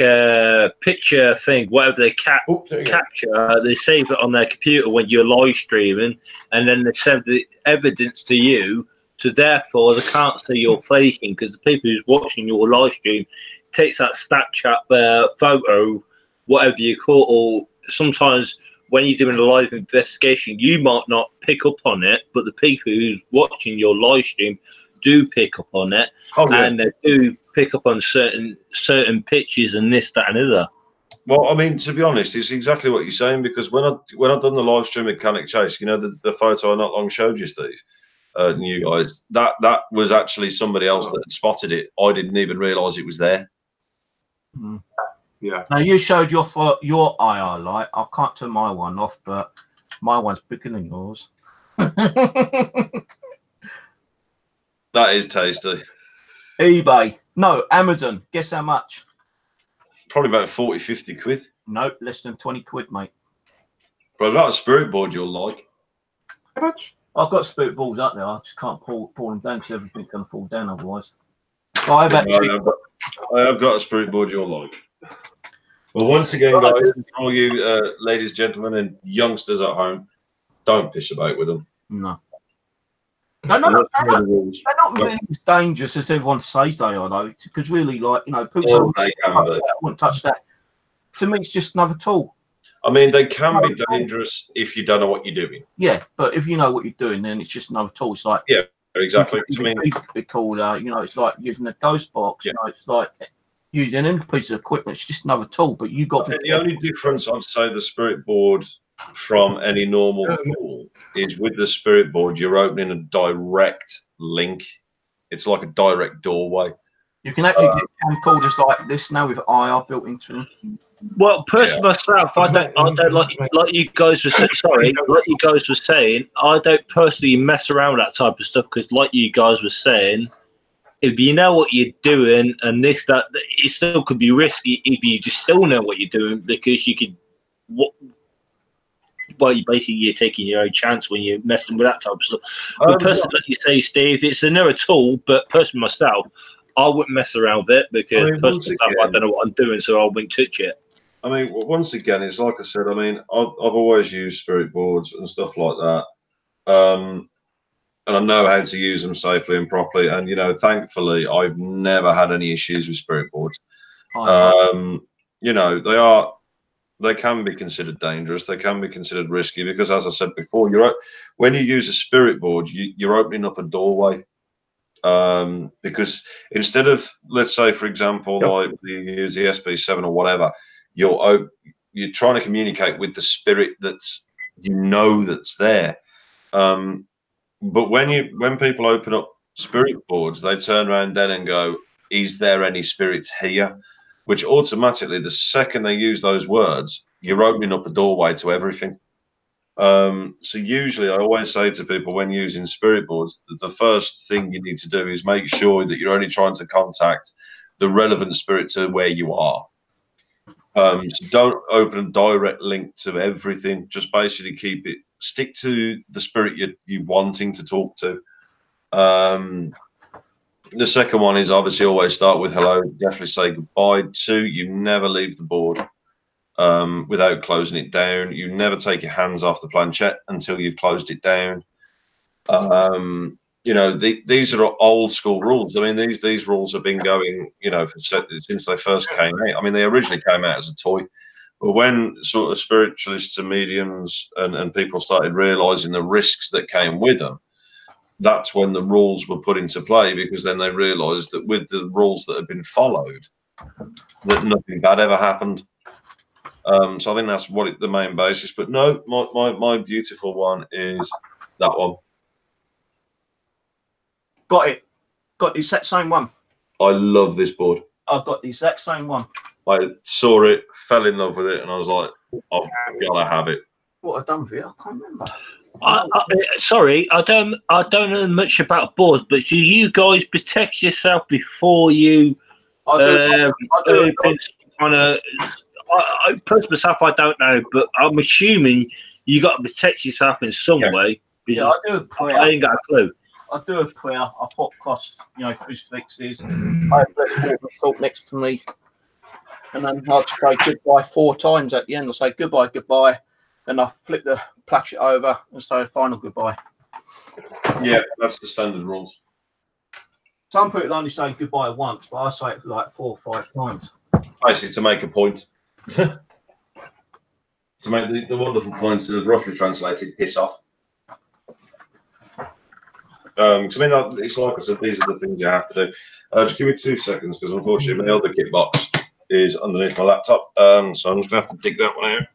a picture thing, whatever they capture, they save it on their computer when you're live streaming, and then they send the evidence to you. So therefore, they can't see you're faking because the people who's watching your live stream takes that Snapchat photo, whatever you call it, or sometimes when you're doing a live investigation, you might not pick up on it, but the people who's watching your live stream do pick up on it, and they do pick up on certain pictures and this, that, and other. Well, I mean, to be honest, it's exactly what you're saying because when I've done the live stream at Canic Chase, you know, the photo I not long showed you, Steve, and you guys, that was actually somebody else that had spotted it. I didn't even realise it was there. Mm. Yeah. Now you showed your IR light. I can't turn my one off, but my one's bigger than yours. That is tasty. eBay. No, Amazon. Guess how much? Probably about 40, 50 quid. No, less than 20 quid, mate. But I've got a spirit board you'll like. How much? I've got spirit balls up there. I just can't pull them down because everything's going to fall down otherwise. So I've actually... I have got a spirit board you'll like. Well, once again, guys, for all you ladies, gentlemen, and youngsters at home, don't piss about with them. No. They're not really as dangerous as everyone says they are, though. Because really, like, you know, people wouldn't touch that. To me, it's just another tool. I mean, they can be dangerous if you don't know what you're doing. Yeah, but if you know what you're doing, then it's just another tool. It's like, yeah, exactly. I mean, it could be called, you know, it's like using a ghost box. Yeah. You know, it's like using any piece of equipment. It's just another tool. But you got the only difference I'd say the spirit board from any normal tool is with the spirit board, you're opening a direct link. It's like a direct doorway. You can actually get camcorders like this now with IR built into them. Well, personally myself, I don't like you guys were sorry, like you guys were saying, I don't personally mess around with that type of stuff because, like you guys were saying, if you know what you're doing and it still could be risky if you just still know what you're doing because you could you're taking your own chance when you're messing with that type of stuff. But personally, like you say, Steve, it's another tool, but personally myself, I wouldn't mess around with it because personally I don't know what I'm doing, so I wouldn't touch it. I mean, once again, it's like I said, I mean, I've always used spirit boards and stuff like that. And I know how to use them safely and properly. And, you know, thankfully, I've never had any issues with spirit boards. You know, they can be considered dangerous. They can be considered risky because, as I said before, when you use a spirit board, you're opening up a doorway. Because instead of, let's say, for example, like you use the SB7 or whatever, you're trying to communicate with the spirit that's there. But when people open up spirit boards, they turn around then and go, "Is there any spirits here?" Which automatically, the second they use those words, you're opening up a doorway to everything. So usually I always say to people when using spirit boards that the first thing you need to do is make sure that you're only trying to contact the relevant spirit to where you are. So don't open a direct link to everything. Just basically stick to the spirit you're wanting to talk to. The second one is obviously always start with hello, definitely say goodbye. 2, you never leave the board without closing it down. You never take your hands off the planchette until you've closed it down. You know, these are old school rules. I mean, these rules have been going, you know, since they first came out. I mean, they originally came out as a toy, but when sort of spiritualists and mediums and people started realizing the risks that came with them, that's when the rules were put into play, because then they realized that with the rules that had been followed, that nothing bad ever happened. So I think that's the main basis. But no, my beautiful one is that one. Got it. Got the exact same one. I love this board. I've got the exact same one. I saw it, fell in love with it, and I was like, I've got to have it. What I've done with it, I can't remember. Sorry, I don't know much about boards, but do you guys protect yourself before you? I personally myself, I don't know, but I'm assuming you got to protect yourself in some way. Yeah, I do a prayer. I ain't got a clue. I do a prayer. I put across, you know, crucifixes. I have blessed salt next to me, and then I'd say goodbye 4 times at the end. I say goodbye, goodbye, and I flip the placket over and say final goodbye. Yeah, that's the standard rules. Some people only say goodbye once, but I say it like 4 or 5 times. Basically, to make a point. To make the wonderful points that have roughly translated, piss off. Because I mean, it's like I said, these are the things you have to do. Just give me 2 seconds, because unfortunately my other kit box is underneath my laptop. So I'm just going to have to dig that one out.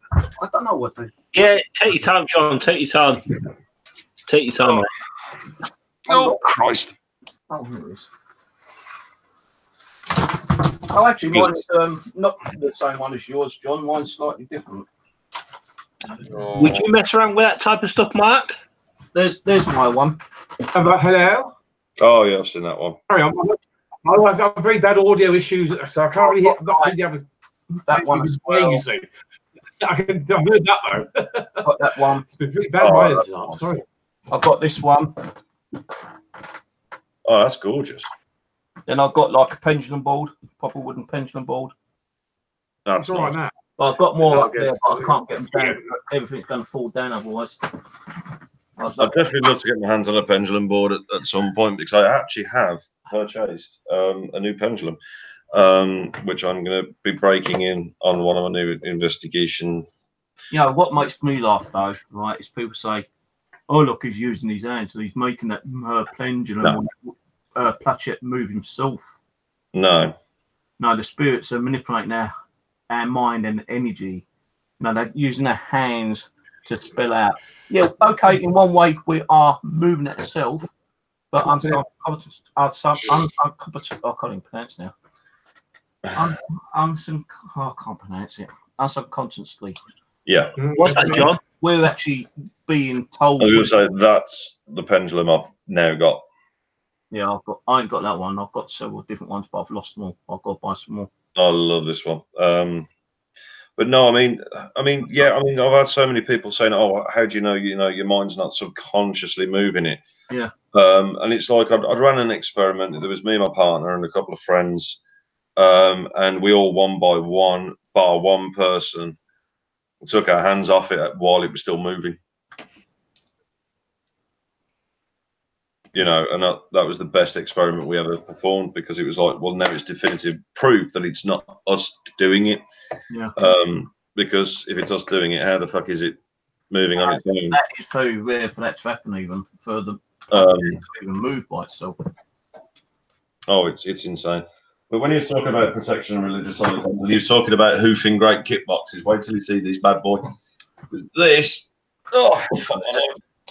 I don't know what to do. Yeah, take your time, John. Take your time. Take your time. Oh, Christ. Oh, here it is. Oh, actually, mine's not the same one as yours, John. Mine's slightly different. Oh. Would you mess around with that type of stuff, Mark? There's my one. Hello? Oh yeah, I've seen that one. Sorry, I've got very bad audio issues, so I can't really hear. I'm not really able to That one as well. you see. I've heard that though. Got that one. It's been pretty bad my end tonight. I'm sorry. I've got this one. Oh, that's gorgeous. Then I've got like a pendulum board, proper wooden pendulum board. That's It's all right nice. now. Well, I've got more Yeah, up there, but I can't get them down. Everything's going to fall down otherwise. I'd definitely love to get my hands on a pendulum board at some point because I actually have purchased a new pendulum, which I'm going to be breaking in on one of my new investigations. You know, what makes me laugh though, right, is people say, oh, look, he's using his hands, so he's making that pendulum or planchet move himself. No. No, the spirits are manipulating our mind and energy. No, they're using their hands to spell out. Yeah, okay, in one way we are moving it itself, but I can't even pronounce now. I can't pronounce it. Unconsciously. Yeah. What's that, John? We're actually being told. I was going to say that's the pendulum I've now got. Yeah, I ain't got that one. I've got several different ones, but I've lost them all. I've got to buy some more. I love this one. But no, I mean, yeah, I've had so many people saying, "Oh, how do you know? You know, your mind's not subconsciously moving it." Yeah. And it's like I'd ran an experiment. There was me, my partner, and a couple of friends, and we all one by one, bar one person, took our hands off it while it was still moving. You know, and that was the best experiment we ever performed because it was like, well, now it's definitive proof that it's not us doing it. Yeah. Because if it's us doing it, how the fuck is it moving on its own? That is very rare for that to happen, even for the to even move by itself. Oh, it's insane. But when he's talking about protection and religious holidays, and he's talking about hoofing great kit boxes, wait till you see this bad boy. This, oh,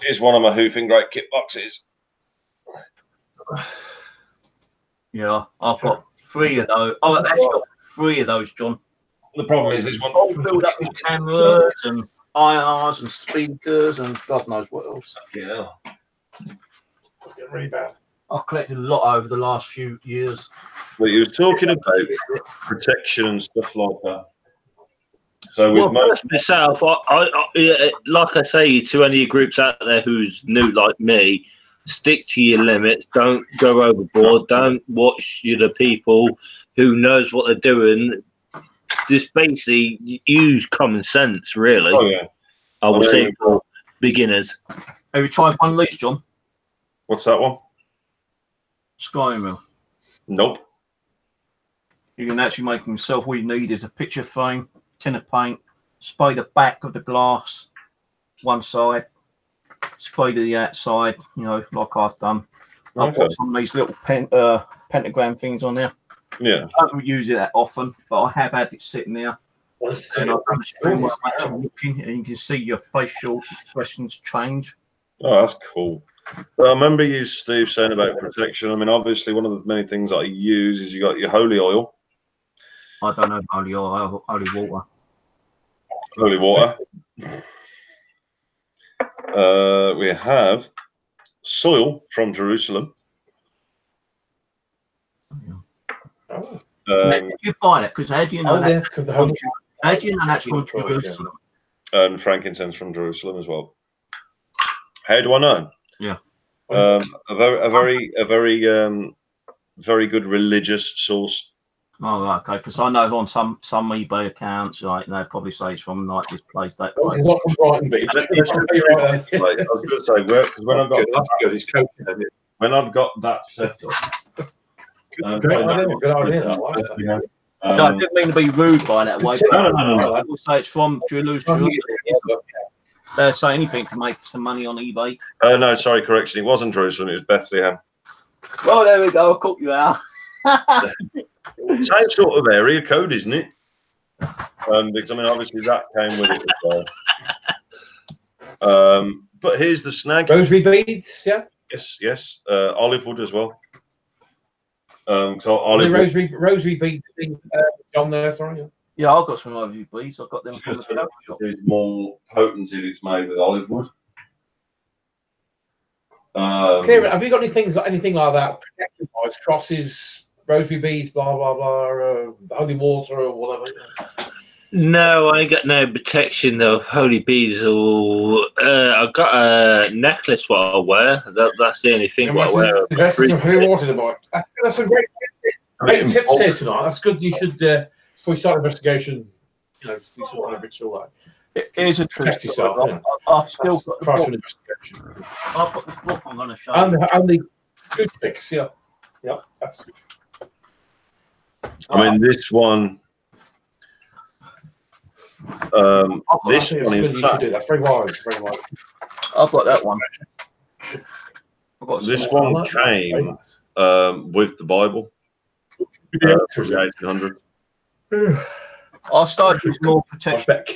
here's one of my hoofing great kit boxes. Yeah, I've got 3 of those. Oh, I've actually got 3 of those, John. The problem is this one all filled up with cameras and IRs and speakers and God knows what else. Yeah. It's getting really bad. I've collected a lot over the last few years. Well, you were talking about protection and stuff like that. So with myself, I like I say to any groups out there who's new like me, stick to your limits. Don't go overboard. Don't watch the people who knows what they're doing. Just basically use common sense, really. Oh, yeah. I would say for beginners. Have you tried Unleashed, John? What's that one? Skyrim. Nope. You can actually make them yourself. All you need is a picture frame, tin of paint, spray the back of the glass, one side, spray to the outside, you know, like I've done. I've got some of these little pentagram things on there. Yeah. I don't use it that often, but I have had it sitting there. And I've done a stream where I'm actually looking, and you can see your facial expressions change. Oh, that's cool. But I remember you, Steve, saying about protection. I mean, obviously, one of the many things I use is you got your holy oil. I don't know holy oil, holy water. Holy water. We have soil from Jerusalem. Oh. Did you buy that? Because how do you know that? Because the whole How do you know that's from Jerusalem? And frankincense from Jerusalem as well. How do I know? Yeah. A very good religious source. Oh, right, okay. Because I know on some eBay accounts, like they probably say it's from like this place, that place. Not from Brighton Beach. I was going to say, because when I got that's good. It's coaching, isn't it? when I've got that set up. Good idea. That one. No, I didn't mean to be rude by that way. No. I will say it's from Jerusalem. They'll say anything to make some money on eBay. No, sorry, correction. It wasn't Jerusalem. It was Bethlehem. Well, there we go. I caught you out. Same sort of area code, isn't it? Because I mean, obviously that came with it as well. But here's the snag. Rosary beads, yeah. Yes. Olive wood as well. So I'll The live rosary beads, John there, sorry. Yeah, I've got some rosary beads. I've got them from the just charity shop. there's more potency if it's made with olive wood. Kieran, have you got anything like that? Protection wise, crosses, rosary beads, blah blah blah, holy water or whatever. No, I ain't got no protection though. Holy beads or I've got a necklace what I wear. That's the only thing what I wear. That's some holy water to buy. That's a great tips here tonight. That's good. You should before you start an investigation, do some kind of ritual like. It is a Protect true yourself. story. I've still got the prior to book. an investigation. I've got the book I'm going to show And you. the good fix, yeah. That's I mean, this one. This it's one, good. in You should fact, do that. Very wise. Very wise. I've got that one. I've got this some- one came with the Bible from the 1800s. I started with more I protection. bet.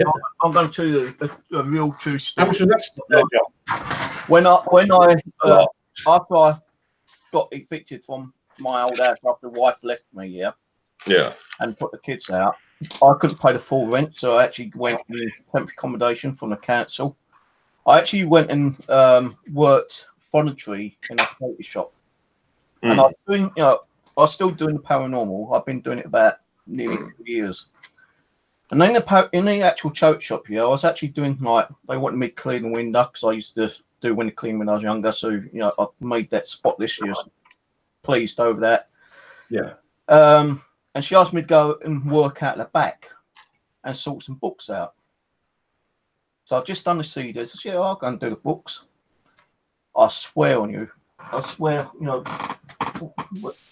I'm going to tell you a real true How story. much was that? When I after I got evicted from my old house after the wife left me, Yeah. and put the kids out, I couldn't pay the full rent, so I actually went in temporary accommodation from the council. I actually went and worked voluntary in a charity shop, and I was doing, I was still doing the paranormal. I've been doing it about nearly 2 years. And then in the actual charity shop here, I was actually doing they wanted me to clean the window because I used to do window cleaning when I was younger. So I made that spotless. She was pleased over that. Yeah. And she asked me to go and work out the back and sort some books out. So I've just done the CD. I said, yeah, I'll go and do the books. I swear on you. I swear,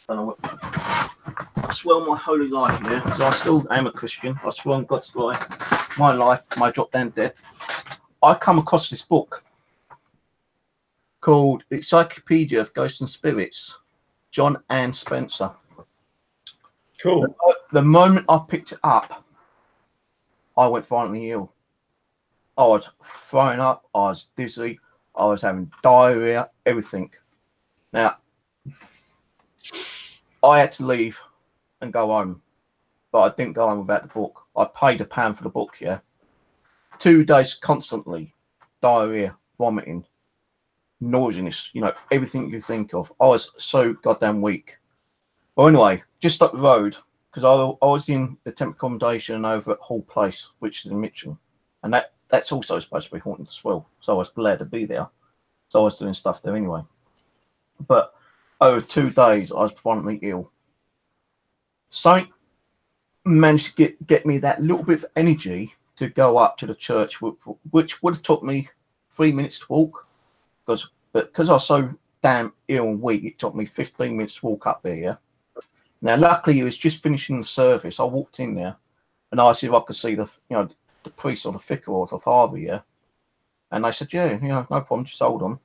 I swear on my holy life here, because I still am a Christian. I swear on God's life, my life, my drop down dead. I come across this book called Encyclopedia of Ghosts and Spirits, John and Spencer. Cool. The moment I picked it up, I went violently ill. I was throwing up, I was dizzy, I was having diarrhea, everything. Now, I had to leave and go home, but I didn't go home without the book. I paid £1 for the book, 2 days constantly, diarrhea, vomiting, nauseousness, everything you think of. I was so goddamn weak. Well, anyway, just up the road, because I was in the temporary accommodation over at Hall Place, which is in Mitcham, and that's also supposed to be haunted as well. So I was glad to be there. So I was doing stuff there anyway. But over 2 days, I was violently ill. Something managed to get me that little bit of energy to go up to the church, which would have took me 3 minutes to walk. Because I was so damn ill and weak, it took me 15 minutes to walk up there, Now, luckily, he was just finishing the service. I walked in there and I asked if I could see the priest or the vicar or the father, And they said, yeah, no problem, just hold on.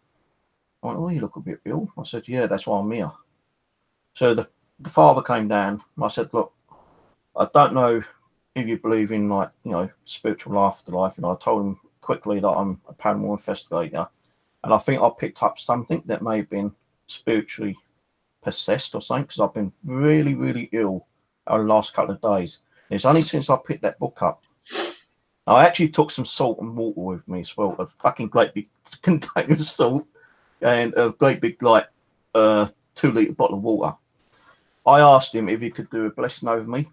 I went, oh, you look a bit ill. I said, yeah, that's why I'm here. So the father came down. I said, look, I don't know if you believe in spiritual afterlife. And I told him quickly that I'm a paranormal investigator. And I think I picked up something that may have been spiritually possessed or something, because I've been really, really ill over the last couple of days. And it's only since I picked that book up. I actually took some salt and water with me as well, a fucking great big container of salt and a great big 2-litre bottle of water. I asked him if he could do a blessing over me.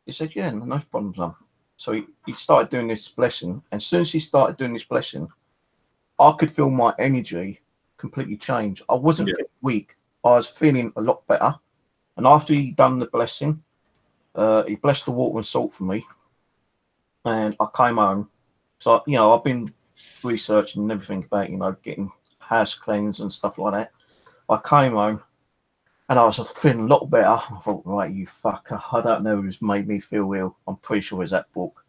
He said, yeah, no problem, son. So he started doing this blessing. And as soon as he started doing this blessing, I could feel my energy completely change. I wasn't feeling weak. I was feeling a lot better. And after he done the blessing, he blessed the water and salt for me. And I came home. So, I've been researching and everything about, getting house cleans and stuff like that. I came home and I was feeling a lot better. I thought, right, you fucker. I don't know who's made me feel ill. I'm pretty sure it's that book.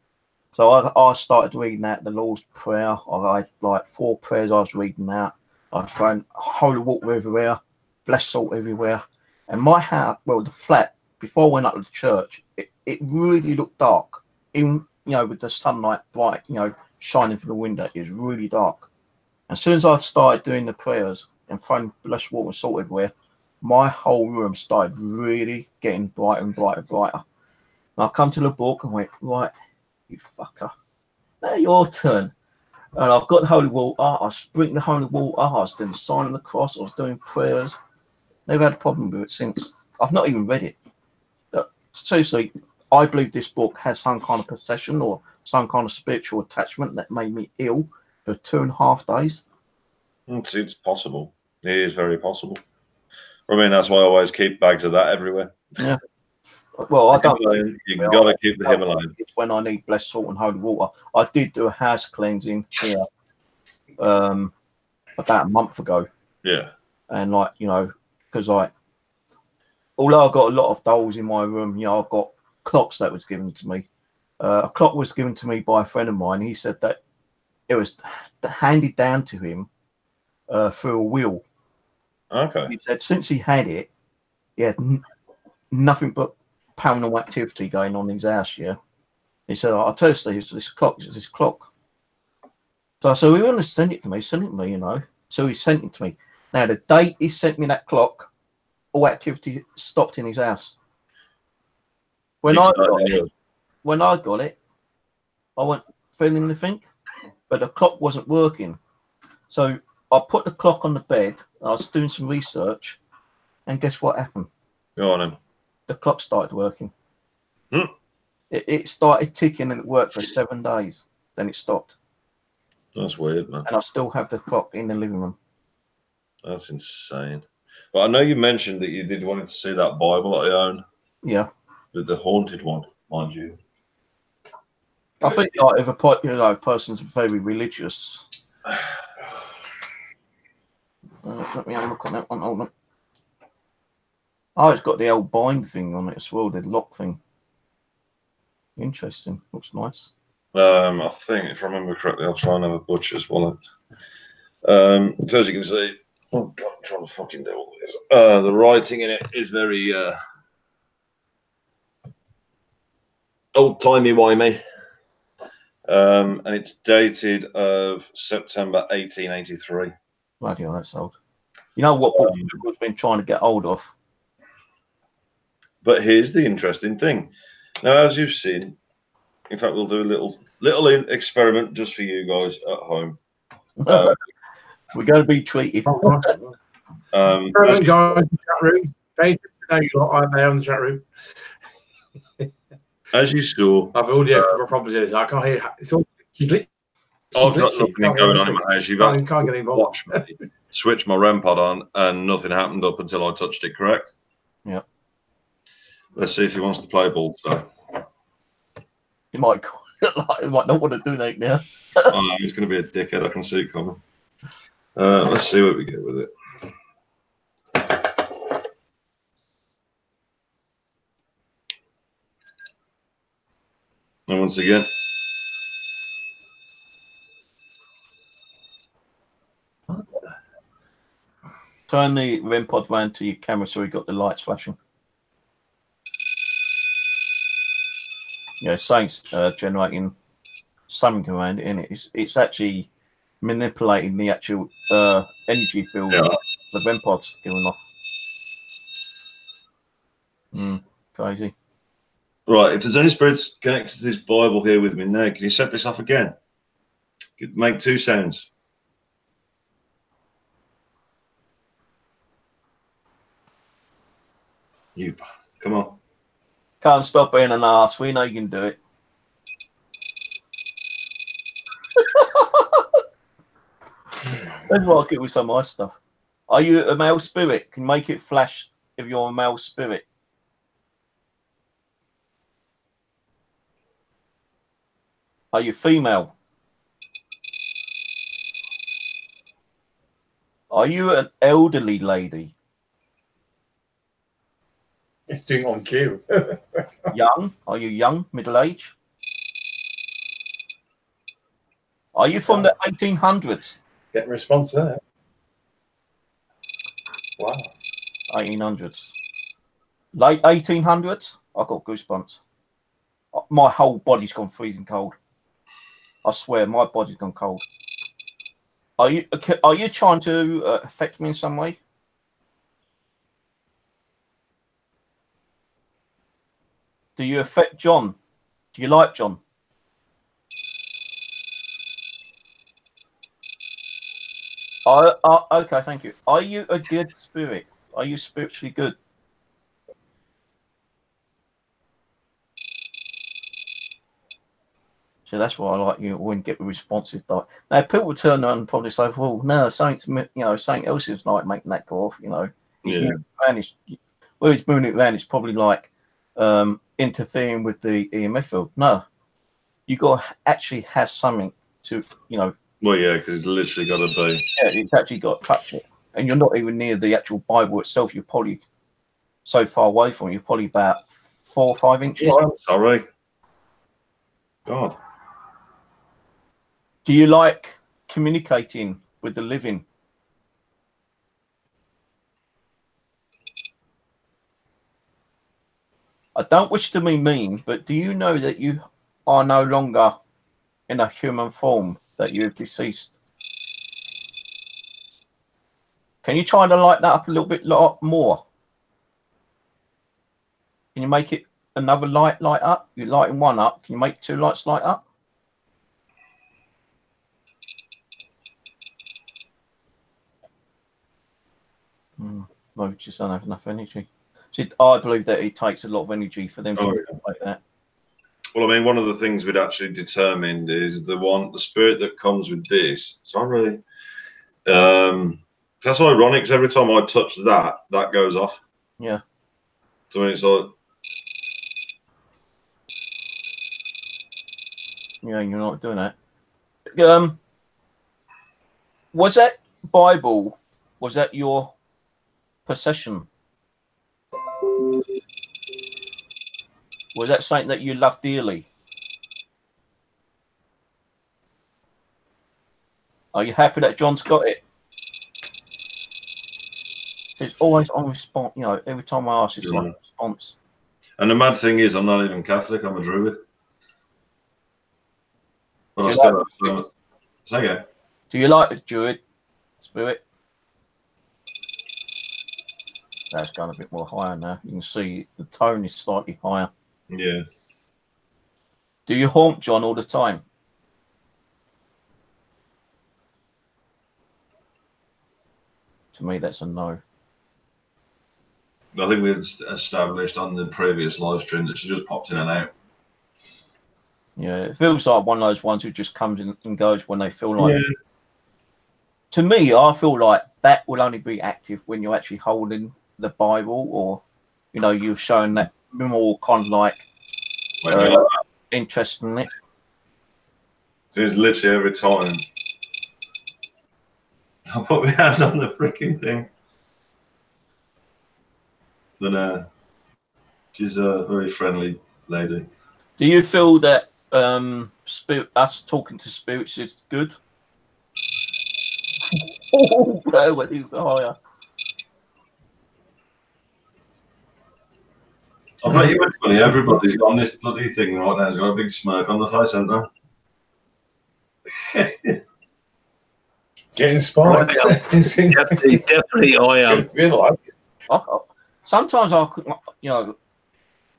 So I started reading out the Lord's Prayer. I had 4 prayers I was reading out. I was throwing holy water everywhere, blessed salt everywhere. And my house, the flat, before I went up to the church, it really looked dark. Even, with the sunlight bright, shining through the window, it was really dark. As soon as I started doing the prayers and throwing blessed water and salt everywhere, my whole room started really getting brighter and brighter and brighter. And I come to the book and went, right, you fucker, now your turn. And I've got the holy water. I sprinkled the holy water. I was doing the sign of the cross. I was doing prayers. Never had a problem with it since. I've not even read it. But seriously, I believe this book has some kind of possession or some kind of spiritual attachment that made me ill for 2.5 days. It's possible. It is very possible. I mean, that's why I always keep bags of that everywhere. Yeah. Well, I don't. You gotta keep the Himalayan. It's when I need blessed salt and holy water. I did do a house cleansing here about a month ago. Yeah. And like, you know, because although I've got a lot of dolls in my room, you know, I've got clocks that was given to me. A clock was given to me by a friend of mine. He said that it was handed down to him through a will. Okay. He said since he had it, he had nothing but paranormal activity going on in his house. Yeah. He said, "I'll tell you, Steve, it's this clock. It's this clock." So I said, "We want to send it to me. Send it to me, you know." So he sent it to me. Now, the day he sent me that clock, all activity stopped in his house. When I got it, I went feeling anything, but the clock wasn't working. So I put the clock on the bed. I was doing some research, and guess what happened? Go on, then. The clock started working. Hmm. It started ticking, and it worked for 7 days. Then it stopped. That's weird, man. And I still have the clock in the living room. That's insane. But I know you mentioned that you did want to see that Bible that I own. Yeah. The haunted one, mind you. I think like, if a person's very religious. Let me have a look on that one. Hold on. Oh, it's got the old bind thing on it as well, the lock thing. Interesting. Looks nice. I think, if I remember correctly, I'll try and have a butcher's wallet. So as you can see, oh God, I'm trying to fucking do all this. The writing in it is very old-timey-wimey. And it's dated of September 1883. Bloody hell, that's old. You know what book we've been trying to get hold of? But here's the interesting thing. Now, as you've seen, in fact, we'll do a little experiment just for you guys at home. We're going to be treated. Hello, guys in the chat room. They know you lot, aren't they, on the chat room? As you saw, I've already had a couple of problems here. So I can't hear. It's all. I've got nothing going on in my house. You've can't get involved. Watch me switch my REM pod on, and nothing happened up until I touched it. Correct? Yeah. Let's see if he wants to play ball today. He might not want to do that now. He's going to be a dickhead. I can see it coming. Let's see what we get with it. And once again, turn the REM pod round to your camera so we got the lights flashing. Yeah, Saints generating something around it, and it's actually manipulating the actual energy field the REM pod's giving off. Crazy. Right, if there's any spirits connected to this Bible here with me now, can you set this off again? Make 2 sounds. You, come on. Can't stop being an arse. We know you can do it. Let's rock it with some nice stuff. Are you a male spirit? Can you make it flash if you're a male spirit? Are you female? Are you an elderly lady? It's doing on cue. Young? Are you young? Middle age? Are you from the 1800s? Get a response there. Wow. 1800s. Late 1800s? I got goosebumps. My whole body's gone freezing cold. I swear, my body's gone cold. Are you trying to affect me in some way? Do you affect John? Do you like John? Okay, thank you. Are you a good spirit? Are you spiritually good? So that's why I like you when you get the responses. Like now, people turn around and probably say, "Well, no, something something else is like making that go off." He's moving around. He's moving it around. It's probably like interfering with the EMF field. No, you got to actually have something to Well, yeah, because it's literally got to be. Yeah, it's actually got to touch it, and you're not even near the actual Bible itself. You're probably so far away from it. You're probably about 4 or 5 inches. Oh, I'm sorry. God. Do you like communicating with the living? I don't wish to be mean, but do you know that you are no longer in a human form, that you've deceased? Can you try to light that up a little bit more? Can you make it another light up? You're lighting one up. Can you make 2 lights light up? No, just don't have enough energy. See, I believe that it takes a lot of energy for them to like that. Well, I mean, one of the things we'd actually determined is the spirit that comes with this. Sorry. That's ironic, because every time I touch that goes off. Yeah. So it's like, yeah, you're not doing that. Was that Bible? Was that your possession? Was that something that you loved dearly? Are you happy that John's got it? It's always on response. Every time I ask, it's like a response. And the mad thing is, I'm not even Catholic. I'm a Druid. But I still have. Say again. Do you like the Druid spirit? That's gone a bit more higher now. You can see the tone is slightly higher. Yeah. Do you haunt John all the time? To me, that's a no. I think we had established on the previous live stream that she just pops in and out. Yeah, it feels like one of those ones who just comes in and goes when they feel like. Yeah. To me, I feel like that will only be active when you're actually holding the Bible, or you're showing that more kind of like interest in it. So it's literally every time I put my hand on the freaking thing. But she's a very friendly lady. Do you feel that us talking to spirits is good? Oh, went even higher. I bet you it's funny. Everybody's on this bloody thing right now. Has got a big smirk on the face, hasn't they? Getting sparks. Definitely, I am. Sometimes I could,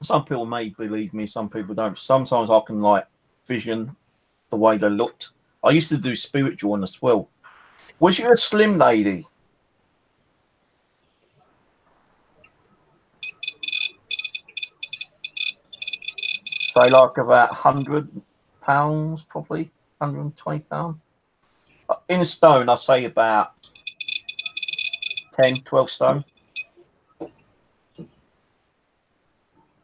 some people may believe me, some people don't. Sometimes I can like vision the way they looked. I used to do spirit drawing as well. Was you a slim lady? Say like about £100, probably £120. In stone, I say about 10, 12 stone. I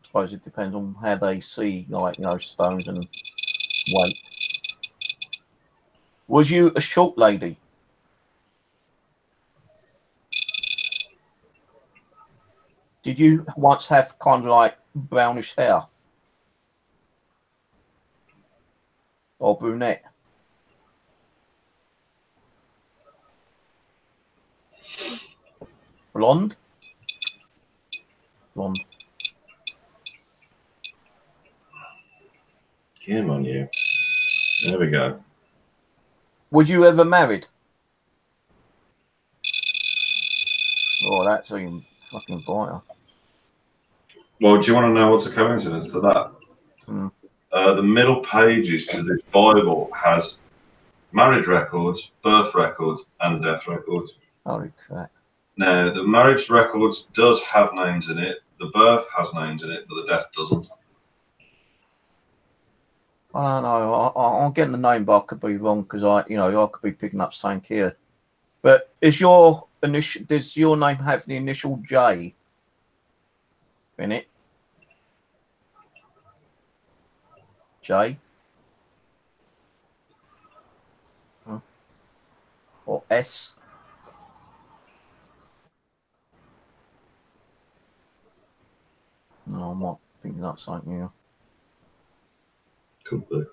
suppose it depends on how they see, like, stones and weight. Was you a short lady? Did you once have kind of like brownish hair? Or brunette? Blonde? Blonde. Come on, you. There we go. Were you ever married? Oh, that's even fucking brighter. Well, do you want to know what's a coincidence to that? Hmm. The middle pages to this Bible has marriage records, birth records, and death records. Holy crap. Now, the marriage records does have names in it. The birth has names in it, but the death doesn't. I don't know. I'm getting the name, but I could be wrong because I could be picking up something here. But does your name have the initial J in it? J? Huh? Or S? No, I'm not picking up something here. Could be.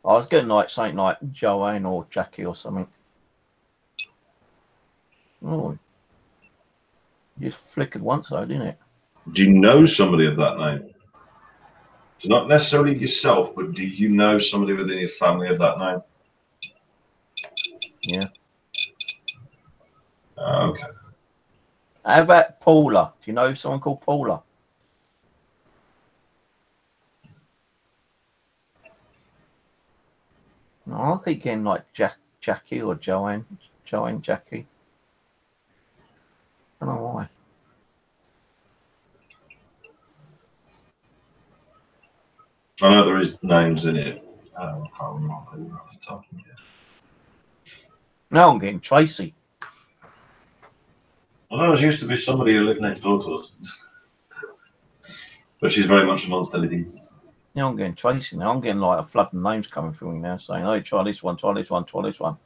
I was getting like something like Joanne or Jackie or something. Oh, just flickered once though, didn't it? Do you know somebody of that name? It's not necessarily yourself, but do you know somebody within your family of that name? Yeah. Okay. How about Paula? Do you know someone called Paula? No, I keep getting like Jackie or Joanne, Jackie. I don't know why. I know there is names in it. I can't remember off the top of my head. Now I'm getting Tracy. I know there used to be somebody who lived next door to us, but she's very much amongst the living. Now I'm getting Tracy. Now I'm getting like a flood of names coming through me now, saying, "Oh, try this one, try this one, try this one."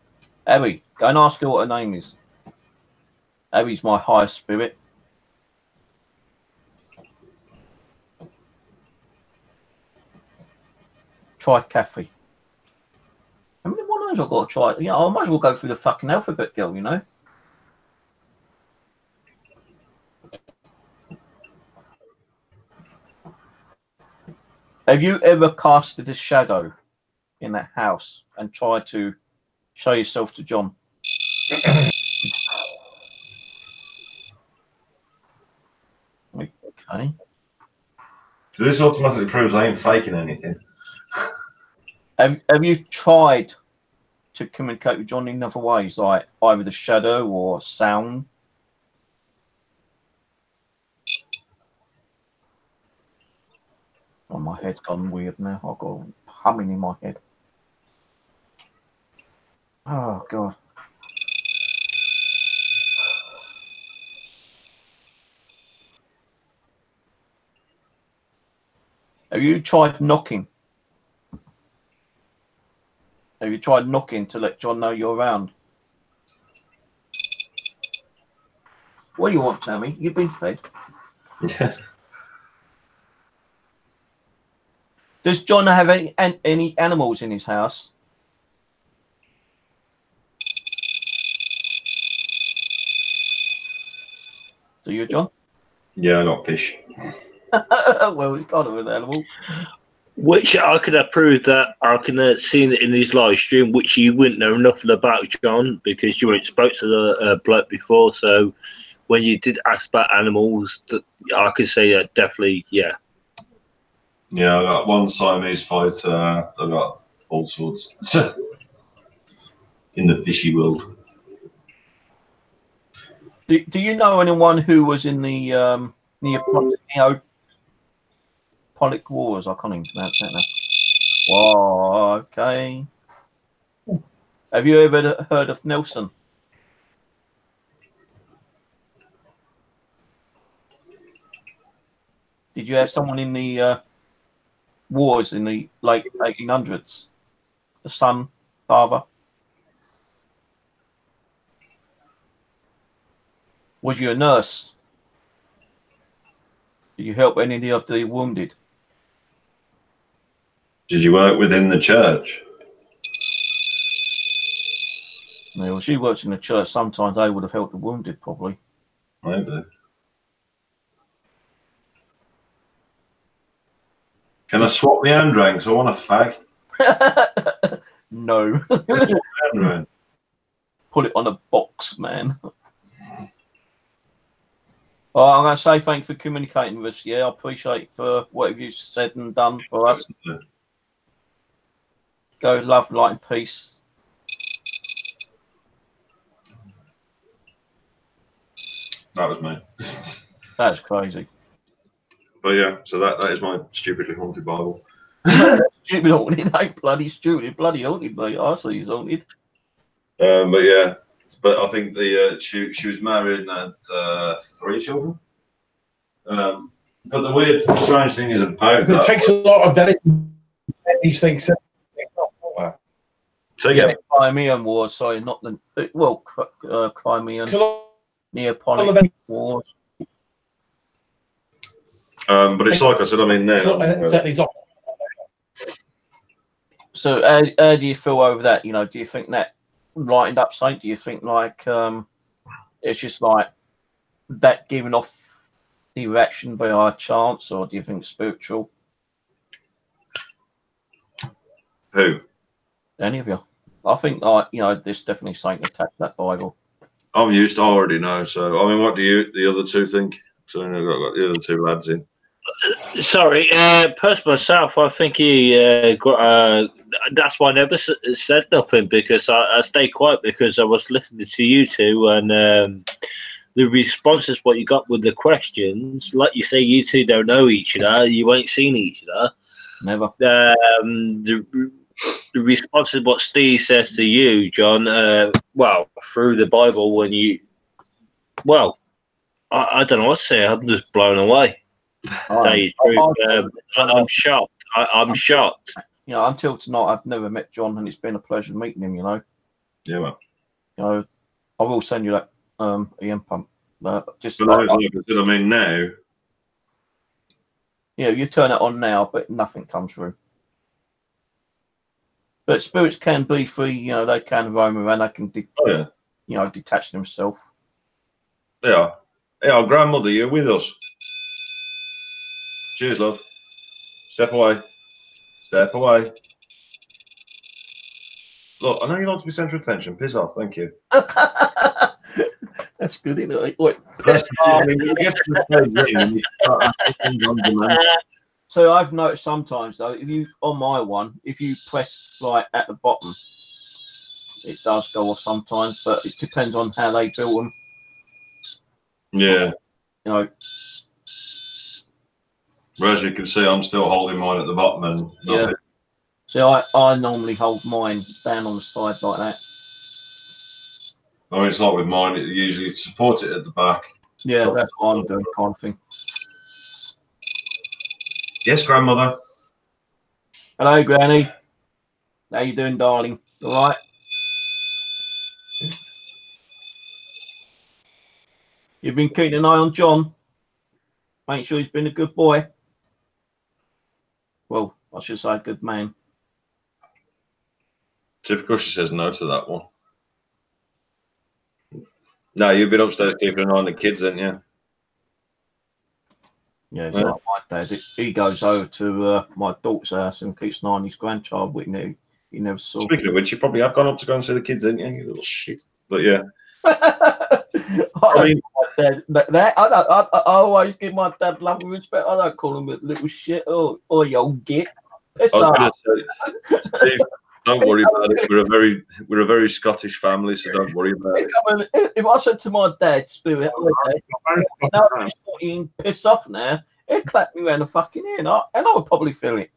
Abby, go and ask her what her name is. Abby's my highest spirit. Try Kathy. How many more names I've got to try? Yeah, I might as well go through the fucking alphabet, girl, you know? Have you ever casted a shadow in that house and tried to show yourself to John? Okay. So this automatically proves I ain't faking anything. Have you tried to communicate with John in other ways, like either the shadow or sound? Oh, my head's gone weird now. I've got humming in my head. Oh, God. Have you tried knocking? Have you tried knocking to let John know you're around? What do you want, Tammy? You've been fed. Yeah. Does John have any animals in his house? Do you, John? Yeah, I got fish. Well, we've got an animal. Which I can approve that I can see it in his live stream, which you wouldn't know nothing about, John, because you weren't spoke to the bloke before. So when you did ask about animals, I could say that definitely, yeah. Yeah, I got one Siamese fighter. I got all sorts in the fishy world. Do you know anyone who was in the Neapolitan Wars? I can't even pronounce that now. Whoa, okay. Have you ever heard of Nelson? Did you have someone in the wars in the late 1800s? The son, father? Was you a nurse? Did you help any of the wounded? Did you work within the church? No, well, she works in the church. Sometimes they would have helped the wounded, probably. Maybe. Can I swap my hand round? Because I want a fag. No. Put it on a box, man. Well, I'm going to say thank you for communicating with us. Yeah, I appreciate for whatever you've said and done for us. Go, love, light, and peace. That was me. That's crazy. But yeah, so that is my stupidly haunted Bible. Stupid haunted, ain't bloody stupid, bloody haunted, mate. I see he's haunted. But yeah, but I think she was married and had 3 children. But the weird, strange thing is about that. It takes a lot of dedication to get these things. Say Yeah, again. Crimean War, sorry, not the Crimean Neapolitan War. But it's like I said, I mean, now. So, how do you feel over that? You know, do you think that lightened up something? Do you think like it's just like that giving off the reaction by our chance, or do you think spiritual? Who? Any of you? I think like you know, there's definitely something attached to that Bible. I'm used. I already know. So, I mean, what do the other two think? So, I've got the other 2 lads in. Sorry, personally myself, I think he got. That's why I never said nothing, because I stayed quiet because I was listening to you two, and the responses what you got with the questions, like you say, you two don't know each other, you ain't seen each other. Never. The responses what Steve says to you, John. Well, through the Bible, when you, well, I don't know what to say. I'm just blown away. I'm shocked. I'm shocked. You know, until tonight, I've never met John, and it's been a pleasure meeting him. You know. Yeah, well. You know, I will send you that EM pump. Just but like, like I said, I mean, now. Yeah, you turn it on now, but nothing comes through. But spirits can be free. You know, they can roam around. They can, you know, detach themselves. Yeah. Hey, our grandmother, you're with us. Cheers, love. Step away. Step away. Look, I know you like to be centre of attention. Piss off. Thank you. That's good, isn't it? Wait. So I've noticed sometimes, though, if you, on my one, if you press like at the bottom, it does go off sometimes, but it depends on how they build them. Yeah. You know. Well, as you can see, I'm still holding mine at the bottom, and yeah. So I normally hold mine down on the side like that. I mean, it's like with mine, it usually supports it at the back. Yeah, so that's what I'm doing, kind of thing. Yes, grandmother. Hello, Granny. How you doing, darling? All right? You've been keeping an eye on John. Make sure he's been a good boy. Well, I should say a good man. Typical, she says no to that one. No, you've been upstairs keeping an eye on the kids, haven't you? Yeah, it's like my dad. He goes over to my daughter's house and keeps an eye on his grandchild, which he never saw. Speaking of which, you probably have gone up to go and see the kids, haven't you? You little shit. But yeah. I mean, I always give my dad love and respect. I don't call him a little shit or you old git. Steve, don't worry about it. We're a very Scottish family, so don't worry about it. If I said to my dad, Spirit, now he's piss off now, he'd clap me around the fucking ear, and I would probably feel it.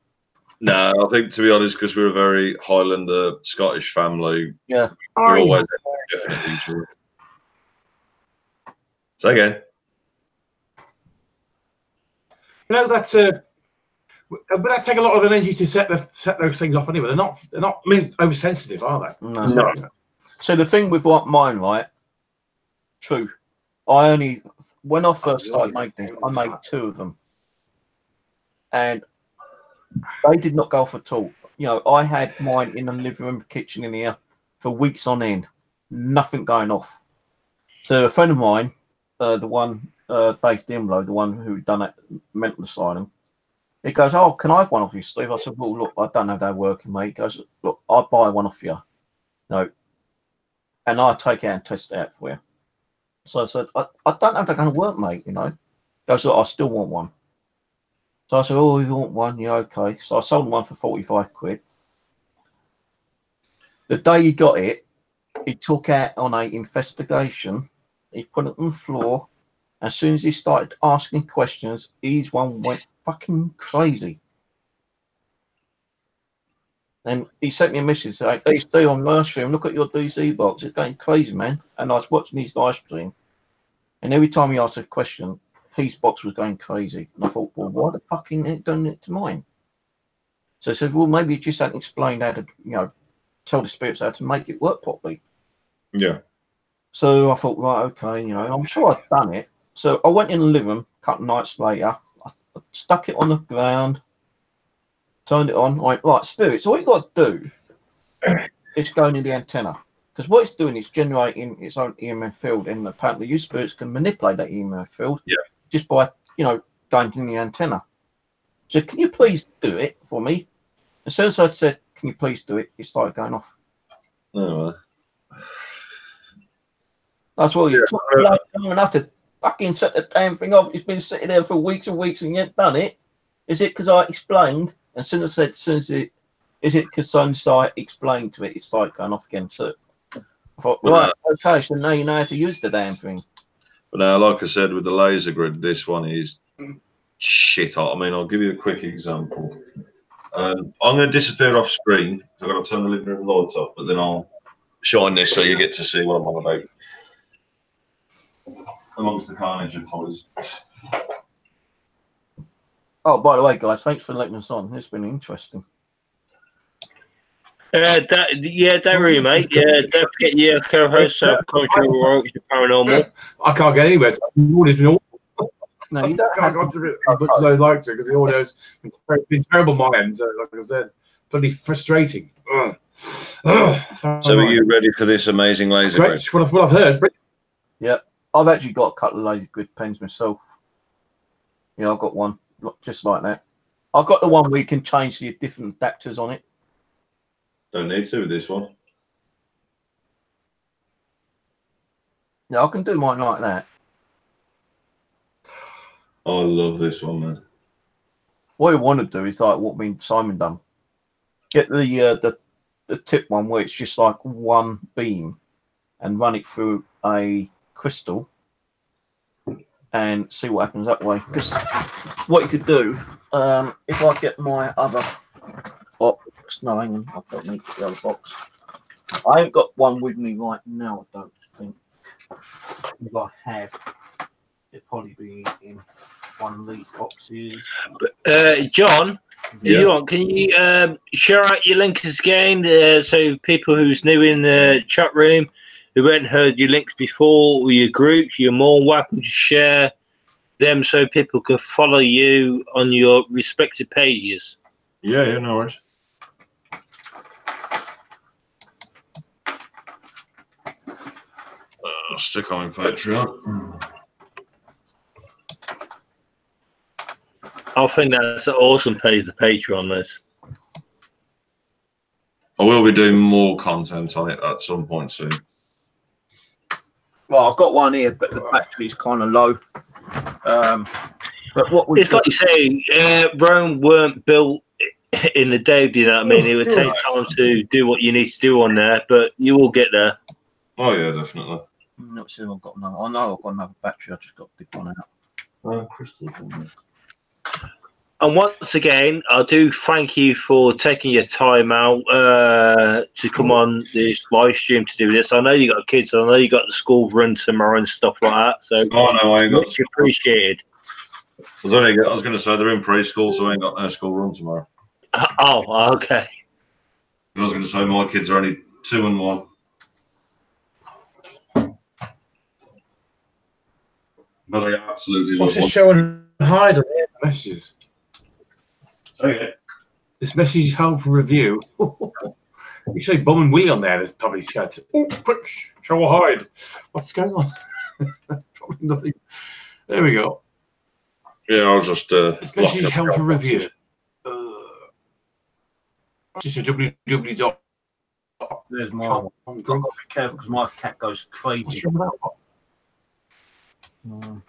No, I think, to be honest, because we're a very Highlander Scottish family, yeah, we're always definitely each other. Say again. You know that's but that take a lot of energy to set those things off anyway. They're not. I mean, oversensitive, are they? No. So the thing with what mine, right? True. When I first started making things, I made 2 of them, and they did not go off at all. You know, I had mine in the living room, kitchen in here for weeks on end, nothing going off. So a friend of mine, the one Dave Dimlow, the one who done that mental asylum, he goes, "Oh, can I have one of you, Steve?" I said, "Well, look, I don't know how they're working, mate." He goes, "Look, I'll buy one off you, no, and I'll take it out and test it out for you." So I said, I don't know if they're going to work, mate, you know. Goes, I still want one. So I said, oh, you want one? Yeah, okay. So I sold one for 45 quid. The day he got it, he took out on a investigation. He put it on the floor. As soon as he started asking questions, his one went fucking crazy. And he sent me a message saying, hey, stay on live stream, look at your DC box. It's going crazy, man. And I was watching his live stream. And every time he asked a question, his box was going crazy. And I thought, well, why the fuck ain't it done it to mine? So I said, well, maybe you just hadn't explained how to, you know, tell the spirits how to make it work properly. Yeah. So I thought, right, okay, you know, I'm sure I'd done it. So I went in the living room a couple of nights later. I stuck it on the ground, turned it on. I went, right, spirits, all you got to do is go into the antenna. Because what it's doing is generating its own EMF field. And apparently you spirits can manipulate that EMF field just by, you know, going to the antenna. So can you please do it for me? As soon as I said, can you please do it, it started going off. Oh, That's what you took long enough to fucking set the damn thing off. It's been sitting there for weeks and weeks and yet done it. Is it because I explained? And as soon as I said, is it because I explained to it, it started going off again. So I thought, right, okay, so now you know how to use the damn thing. But now, like I said, with the laser grid, this one is shit hot. I mean, I'll give you a quick example. I'm going to disappear off screen. I've got to turn the living room lights off, but then I'll shine this so you get to see what I'm on about. Amongst the carnage of toys. Oh, by the way, guys, thanks for letting us on. It's been interesting. Don't worry, mate. Yeah, don't forget your co-host, Cultural Royalties Paranormal. I can't get anywhere. No, you don't I have got to it as much as I'd like to because the audio's been terrible my end. So, like I said, bloody frustrating. So, are you ready for this amazing laser grid? What I've heard. Yeah, I've actually got a couple of laser grid pens myself. Yeah, I've got one just like that. I've got the one where you can change the different adapters on it. Don't need to with this one. Yeah, I can do mine like that. I love this one, man. What you want to do is like what me and Simon done. Get the tip one where it's just like one beam and run it through a crystal and see what happens that way. Because what you could do, if I get my other box, no, hang on, I don't need the other box. I haven't got one with me right now, I don't think. If I have, it'd probably be in one of these boxes. John, you want, can you share out your links again so people who's new in the chat room who haven't heard your links before or your groups, you're more welcome to share them so people can follow you on your respective pages. Yeah, no worries. Stick on Patreon. I think that's an awesome page, the Patreon list. I will be doing more content on it at some point soon. Well, I've got one here, but the battery's kind of low. But what it's like you say, Rome weren't built in a day. Do you know what I mean? It would take time to do what you need to do on there, but you will get there. Oh yeah, definitely. Not sure I've got another. I know I've got another battery. I just got to pick one out. Crystal. And once again, I do thank you for taking your time out to come on this live stream to do this. I know you got kids. I know you got the school run tomorrow and stuff like that. So, I ain't got much appreciated. I was going to say they're in preschool, so I ain't got no school run tomorrow. Oh, okay. I was going to say my kids are only 2 and 1. But they absolutely love What's this show and hide on the messages? Okay. This message is held for review. You say bum and wee on there. There's probably chat. Oh, quick, show or hide. What's going on? Probably nothing. There we go. Yeah, I was just. This message is held for review. Just a www. There's my one. I've got to be careful because my cat goes crazy. Mm.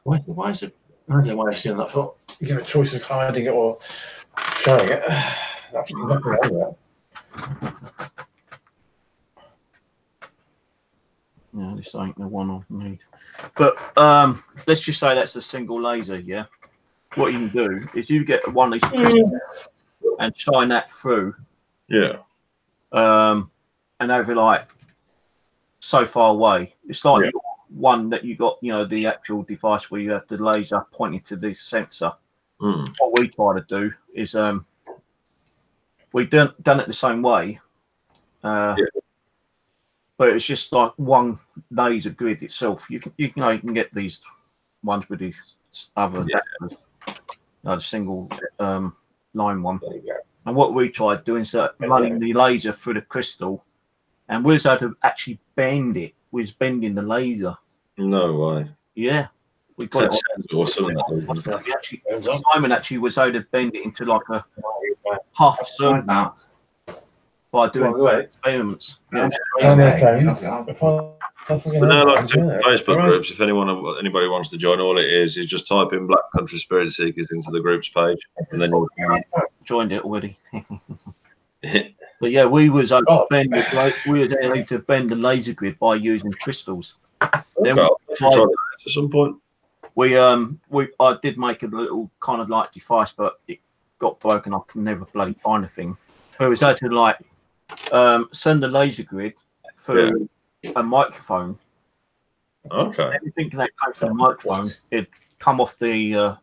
Why is it? I don't know why I've seen that for. You give a choice of hiding it or showing it. Absolutely nothing wrong with that. Yeah, this ain't the one I need. But let's just say that's a single laser, yeah? What you can do is you get one of these crystals and shine that through. Yeah. And over like so far away. It's like one that you got, you know, the actual device where you have the laser pointing to the sensor. Mm. What we try to do is we done it the same way. But it's just like one laser grid itself. You can get these ones with these other adapters, the single line one. And what we tried doing is running the laser through the crystal, and we was able to actually bend it. We was bending the laser. No way. Yeah, we got That it. sounds awesome. Simon actually was able to bend it into like a half circle by doing experiments. Yeah. But no, like Facebook groups, if anybody wants to join, all it is just type in Black Country Spirit Seekers into the groups page, and then you'll joined it already. But yeah, we was able to bend the laser grid by using crystals. Then I'll try that at some point. I did make a little kind of like device, but it got broken. I can never bloody find a thing. But it was able to like send the laser grid through a microphone. Okay. Everything that came from the microphone, it'd come off the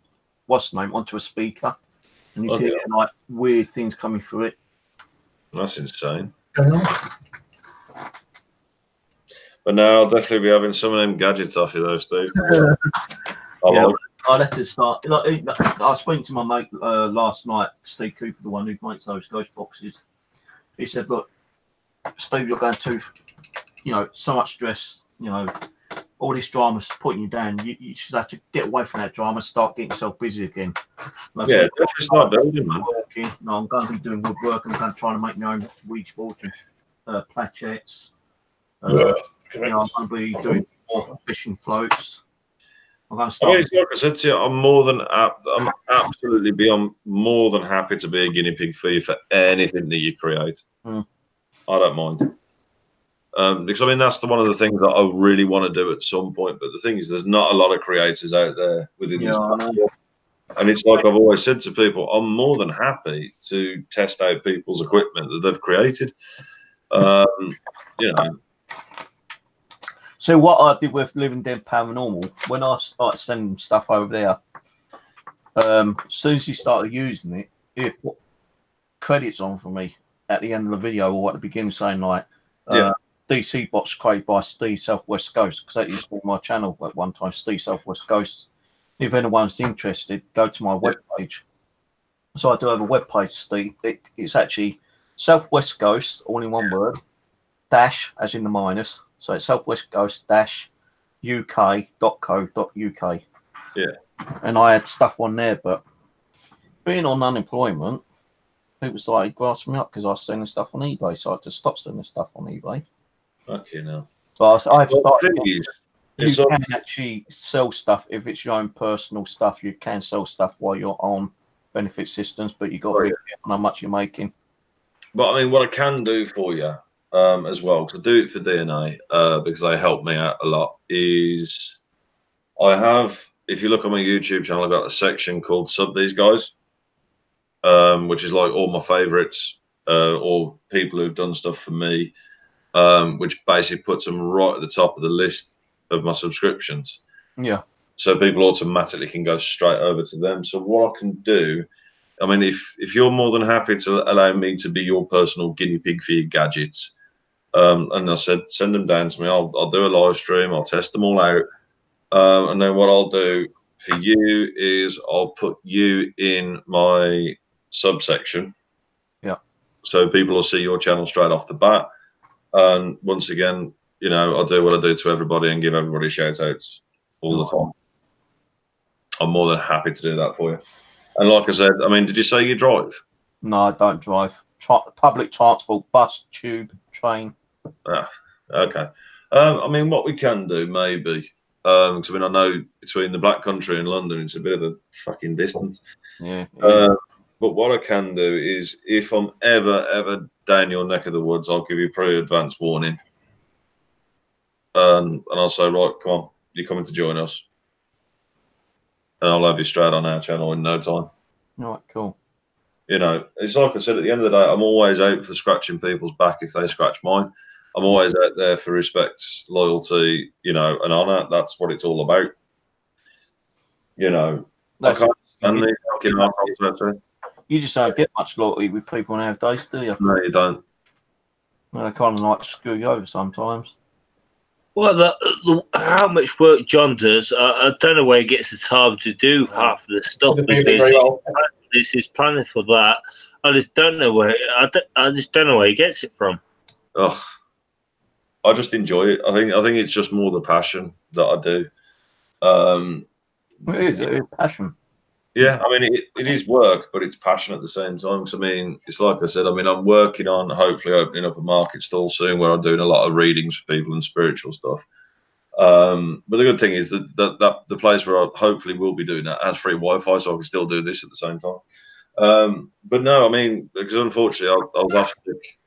what's the name onto a speaker, and you get like weird things coming through it. That's insane. But now I'll definitely be having some of them gadgets off you, though, Steve. I'll have to start. Like, I was speaking to my mate last night, Steve Cooper, the one who makes those ghost boxes. He said, "Look, Steve, you're going to, you know, so much stress. You know, all this drama's putting you down. You just have to get away from that drama, start getting yourself busy again." Yeah, definitely start building, man. No, I'm going to be doing woodwork. I'm going to try to make my own Ouija boards and plaquettes. You know, I'm going to be doing more fishing floats. I'm going to start. I mean, like I said to you, I'm more than more than happy to be a guinea pig for you for anything that you create. I don't mind. Because I mean, that's one of the things that I really want to do at some point. But the thing is, there's not a lot of creators out there within this platform. And it's like I've always said to people, I'm more than happy to test out people's equipment that they've created. You know. So what I did with Living Dead Paranormal, when I started sending stuff over there, as soon as he started using it, it put credits on for me at the end of the video or at the beginning, saying like, DC box created by Steve Southwest Ghost, because that used to be my channel at one time, Steve Southwest Ghost. If anyone's interested, go to my webpage. So I do have a webpage, Steve. It's actually Southwest Ghost, all in one word, dash, as in the minus. So it's Southwest Ghost UK.co.uk. Yeah. And I had stuff on there, but being on unemployment, it was like grasping me up because I was selling stuff on eBay. So I had to stop selling stuff on eBay. Okay, now. But I've started. You can actually sell stuff if it's your own personal stuff. You can sell stuff while you're on benefit systems, but you got to be careful how much you're making. But I mean, what I can do for you as well, to do it for DNA, because they help me out a lot, is I have, if you look on my YouTube channel, I've got a section called Sub These Guys, which is like all my favorites or people who've done stuff for me, which basically puts them right at the top of the list of my subscriptions. Yeah. So people automatically can go straight over to them. So what I can do, I mean, if you're more than happy to allow me to be your personal guinea pig for your gadgets, and I said, send them down to me. I'll do a live stream. I'll test them all out. And then what I'll do for you is I'll put you in my subsection. Yeah. So people will see your channel straight off the bat. And once again, you know, I'll do what I do to everybody and give everybody shout outs all the time. I'm more than happy to do that for you. And like I said, I mean, did you say you drive? No, I don't drive. Public transport, bus, tube, train. Ah, okay. I mean, what we can do, maybe, because I mean, I know between the Black Country and London, it's a bit of a fucking distance. Yeah. But what I can do is, if I'm ever down your neck of the woods, I'll give you pre-advance warning. And I'll say, right, come on, you're coming to join us. And I'll have you straight on our channel in no time. All right, cool. You know, it's like I said, at the end of the day, I'm always out for scratching people's back if they scratch mine. I'm always out there for respect, loyalty, you know, and honour. That's what it's all about. You know, I can't stand these fucking arseholes. You just don't get much loyalty with people nowadays, do you? No, you don't. Well, they kind of like screw you over sometimes. Well, how much work John does, I don't know where he gets the time to do half of the stuff because this is planning for that. I just don't know where. I just don't know where he gets it from. Ugh. I just enjoy it. I think it's just more the passion that I do. It is passion. Yeah, I mean, it is work, but it's passion at the same time. Because I mean, it's like I said, I mean, I'm working on hopefully opening up a market stall soon where I'm doing a lot of readings for people and spiritual stuff. But the good thing is that the place where I hopefully will be doing that has free Wi-Fi, so I can still do this at the same time. But no, I mean, because unfortunately I was off sick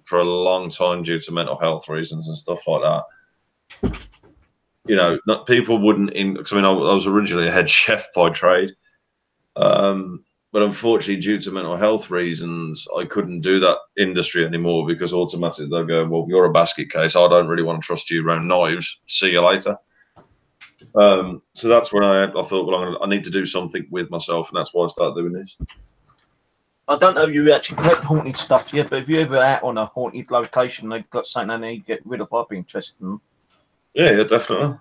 for a long time due to mental health reasons and stuff like that. You know, not people wouldn't. Because I mean, I was originally a head chef by trade, but unfortunately, due to mental health reasons, I couldn't do that industry anymore because automatically they'll go, "Well, you're a basket case. I don't really want to trust you around knives. See you later." So that's when I thought, well, I need to do something with myself, and that's why I started doing this. I don't know if you actually collect haunted stuff yet, but if you're ever out on a haunted location, they've got something they need to get rid of, I'd be interested in. Yeah, definitely.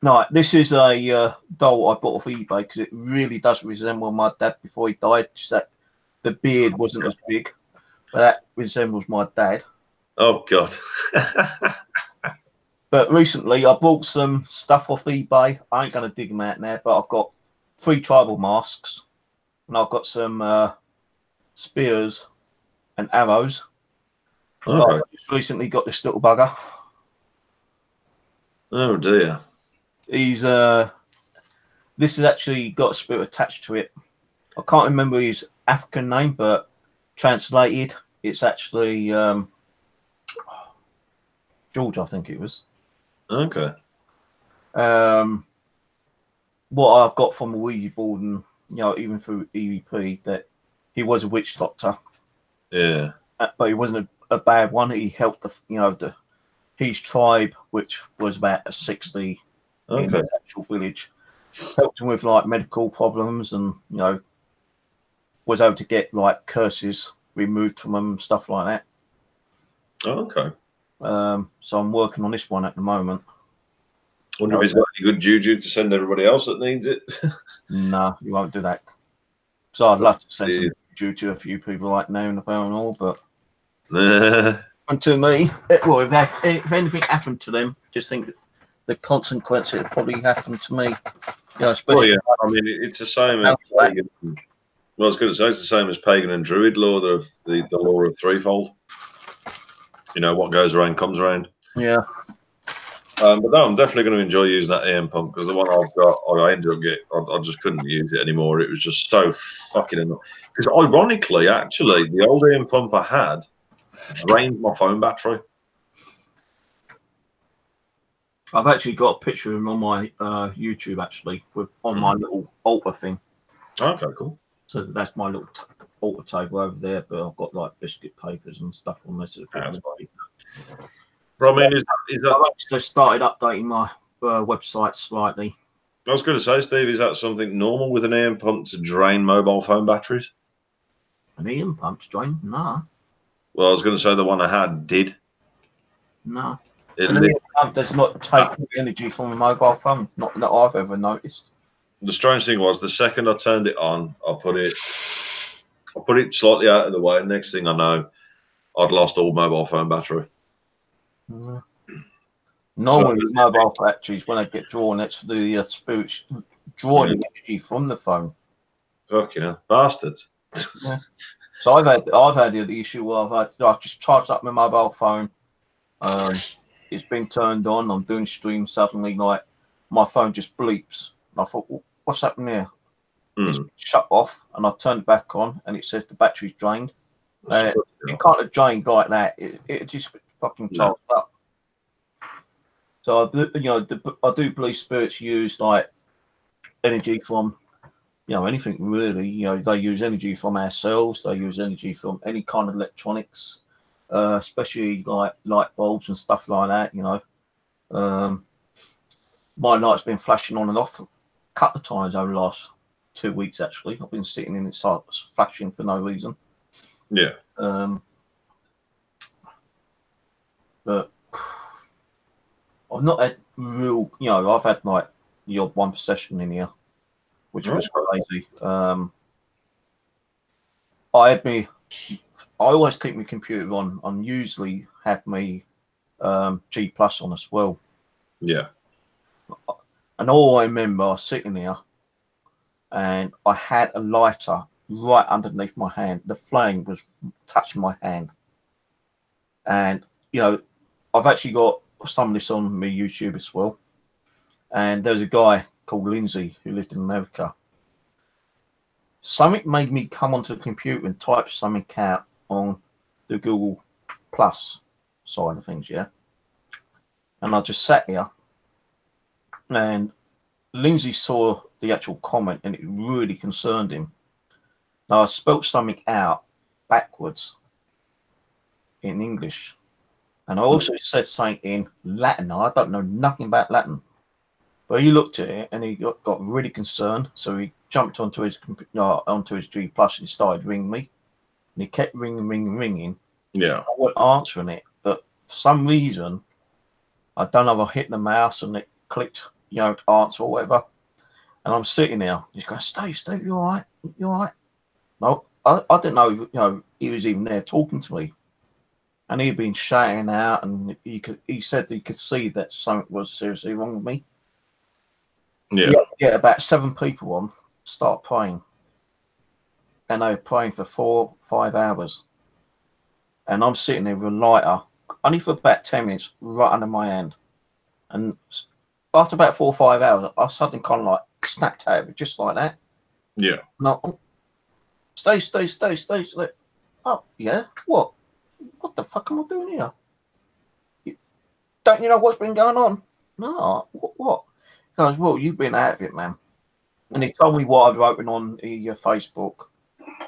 No, this is a doll I bought off eBay because it really does resemble my dad before he died. Just that the beard wasn't as big, but that resembles my dad. Oh God. But recently I bought some stuff off eBay. I ain't going to dig them out now, but I've got 3 tribal masks and I've got some spears and arrows. Okay. I just recently got this little bugger. Oh dear. He's this has actually got a spirit attached to it. I can't remember his African name, but translated, it's actually George, I think it was. Okay. What I've got from a Ouija board and even through EVP that he was a witch doctor. Yeah. But he wasn't a bad one. He helped his tribe, which was about a 60 in the actual village, helped him with like medical problems and was able to get like curses removed from them and stuff like that. Okay. So I'm working on this one at the moment. Wonder if he's got any good juju to send everybody else that needs it. No, you won't do that. So I'd love to send some juju to a few people like now in the paranormal, but and to me, if anything happened to them, just think the consequence it probably happened to me. Especially I mean, it's the same as pagan. Well, I was going to say it's the same as pagan and druid law, the law of threefold. What goes around comes around. Yeah. But no, I'm definitely going to enjoy using that EM pump because the one I've got, I ended up getting, I just couldn't use it anymore. It was just so fucking annoying. Because ironically, actually, the old EM pump I had drained my phone battery. I've actually got a picture of him on my YouTube, actually, on my little altar thing. Okay, cool. So that's my little altar table over there, but I've got like biscuit papers and stuff on this. But I mean, is that I've just started updating my website slightly. I was going to say, Steve, is that something normal with an EM pump to drain mobile phone batteries? An EM pump to drain? No. Well, I was going to say the one I had did. No. An EM pump does not take energy from a mobile phone. Not that I've ever noticed. The strange thing was, the second I turned it on, I put it slightly out of the way. Next thing I know, I'd lost all mobile phone battery. Normally, mobile batteries, when they get drawn, it's the spirits drawing energy from the phone. Fucking hell, bastards. Yeah. So I've had the issue where I just charged up my mobile phone. It's been turned on. I'm doing streams. Suddenly, like my phone just bleeps. And I thought, well, what's happening here? It's shut off, and I turned it back on, and it says the battery's drained. It can't have drained like that. It just fucking charged up. So I do believe spirits use like energy from, anything really. They use energy from ourselves. They use energy from any kind of electronics, especially like light bulbs and stuff like that. My light's been flashing on and off a couple of times over the last 2 weeks. Actually, I've been sitting in it, flashing for no reason. Yeah. But I've not had real. I've had like the odd one possession in here, which was crazy. I always keep my computer on and usually have me G Plus on as well. Yeah. And all I remember, I was sitting there and I had a lighter right underneath my hand. The flame was touching my hand. And, I've actually got some of this on my YouTube as well. And there's a guy called Lindsay who lived in America. Something made me come onto the computer and type something out on the Google Plus side of things, yeah. And I just sat here, and Lindsay saw the actual comment, and it really concerned him. Now I spelt something out backwards in English, and I also said something in Latin. Now, I don't know nothing about Latin, but he looked at it and he got really concerned. So he jumped onto his G Plus and he started ringing me, and he kept ringing. Yeah. I wasn't answering it, but for some reason, I don't know if I hit the mouse and it clicked, answer or whatever. And I'm sitting there, he's going, Steve, you all right? You all right? No, I didn't know, he was even there talking to me. And he'd been shouting out, and he said he could see that something was seriously wrong with me. Yeah. Yeah, about 7 people on, start praying. And they were praying for 4 5 hours. And I'm sitting there with a lighter, only for about 10 minutes, right under my hand. And after about 4 or 5 hours, I suddenly kind of like snapped out of it, just like that. Yeah. No, stay. Oh, yeah? What? What the fuck am I doing here? Don't you know what's been going on? No, what? He goes, well, you've been out of it, man. And he told me what I'd written on your Facebook.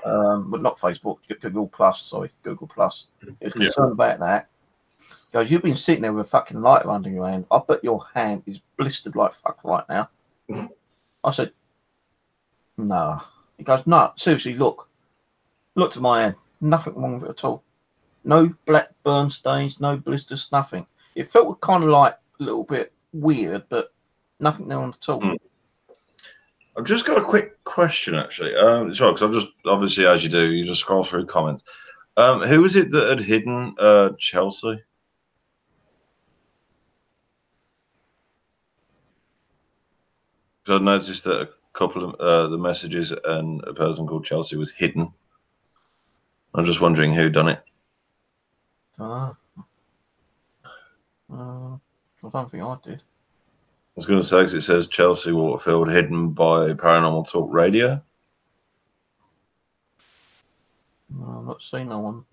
But not Facebook, Google Plus, sorry, Google Plus. He was concerned about that. He goes, you've been sitting there with a fucking lighter under your hand. I bet your hand is blistered like fuck right now. I said, no. He goes, no, seriously, look to my hand. Nothing wrong with it at all. No black burn stains, no blisters, nothing. It felt kind of like a little bit weird, but nothing there at all. I've just got a quick question, actually. Sorry, because I've just, obviously, as you do, you just scroll through comments. Who was it that had hidden Chelsea? Because I noticed that a couple of the messages and a person called Chelsea was hidden. I'm just wondering who done it. I don't think I did. I was going to say, because it says Chelsea Waterfield hidden by Paranormal Talk Radio. No, I've not seen no one.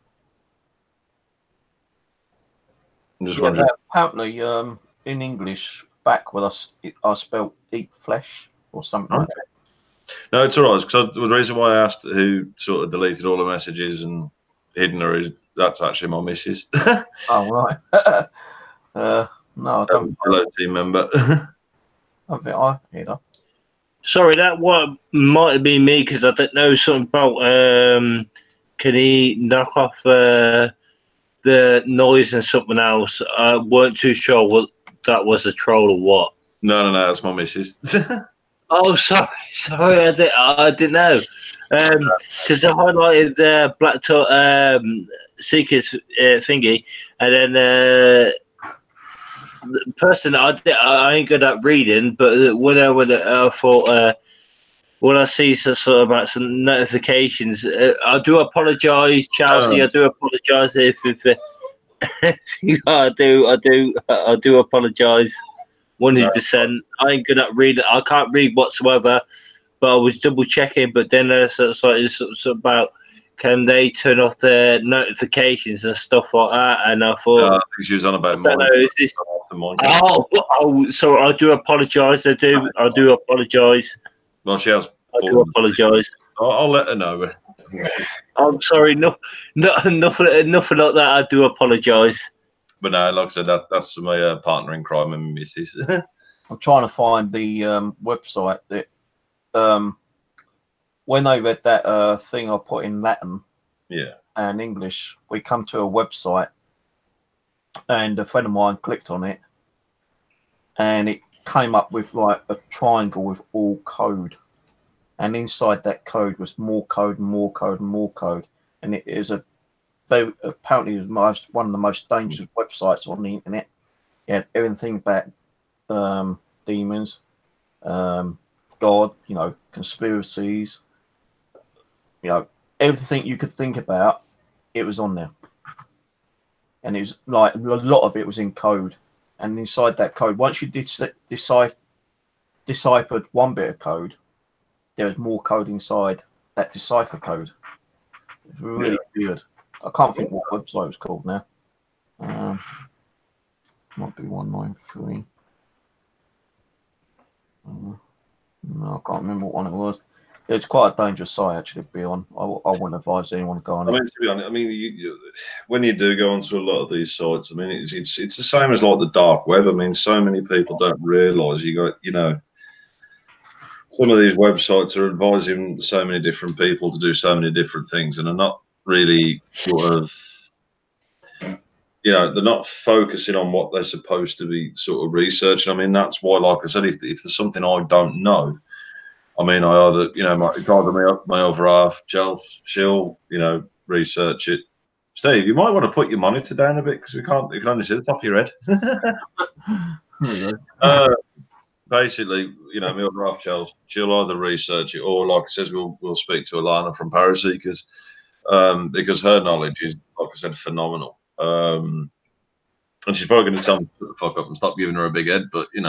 I'm just wondering. Apparently, in English, back when I spelled eat flesh or something like that. No, it's all right. Because the reason why I asked who sort of deleted all the messages and hidden her is that's actually my missus. Oh, right. No, I don't. Hello, team member. I think I hit her. Sorry, that what might have been me because I don't know something about. Can he knock off the noise and something else? I weren't too sure what that was, a troll or what. No, that's my missus. Oh, sorry, I didn't know. Because they highlighted the Black Seekers thingy, and then the person I ain't good at reading, but when I thought all I see is sort of about some notifications. I do apologise, Chelsea. I do apologise if I do apologise. 100%. I ain't good at reading. I can't read whatsoever. But I was double checking. But then it's about, can they turn off their notifications and stuff like that? And I thought, I think she was on about I don't know, is this, so I do apologise. I do apologise. Well, she has. I do apologise. I'll let her know. I'm sorry. Nothing like that. I do apologise. But no, like I said, that's my partner in crime and missus. I'm trying to find the website that when they read that thing I put in Latin, and English, we come to a website, and a friend of mine clicked on it, and it came up with like a triangle with all code, and inside that code was more code and more code and more code, and it is apparently it was one of the most dangerous websites on the internet. It had everything about demons, God, conspiracies, everything you could think about, it was on there. And it was like a lot of it was in code. And inside that code, once you deciphered one bit of code, there was more code inside that decipher code. It was really weird. I can't think what website it was called now. Might be 193. No, I can't remember what one it was. It's quite a dangerous site actually to be on. I wouldn't advise anyone to go on it. To be honest, when you do go onto a lot of these sites, it's the same as like the dark web. So many people don't realise some of these websites are advising so many different people to do so many different things, and are not really sort of, they're not focusing on what they're supposed to be sort of researching. That's why, like I said, if there's something I don't know, I either, it's either my other half, she'll, research it. Steve, you might want to put your monitor down a bit because we can only see the top of your head. Basically, my other half, she'll either research it or, like I said, we'll speak to Alana from Paraseekers, because her knowledge is, like I said, phenomenal. And she's probably going to tell me to shut the fuck up and stop giving her a big head, but hang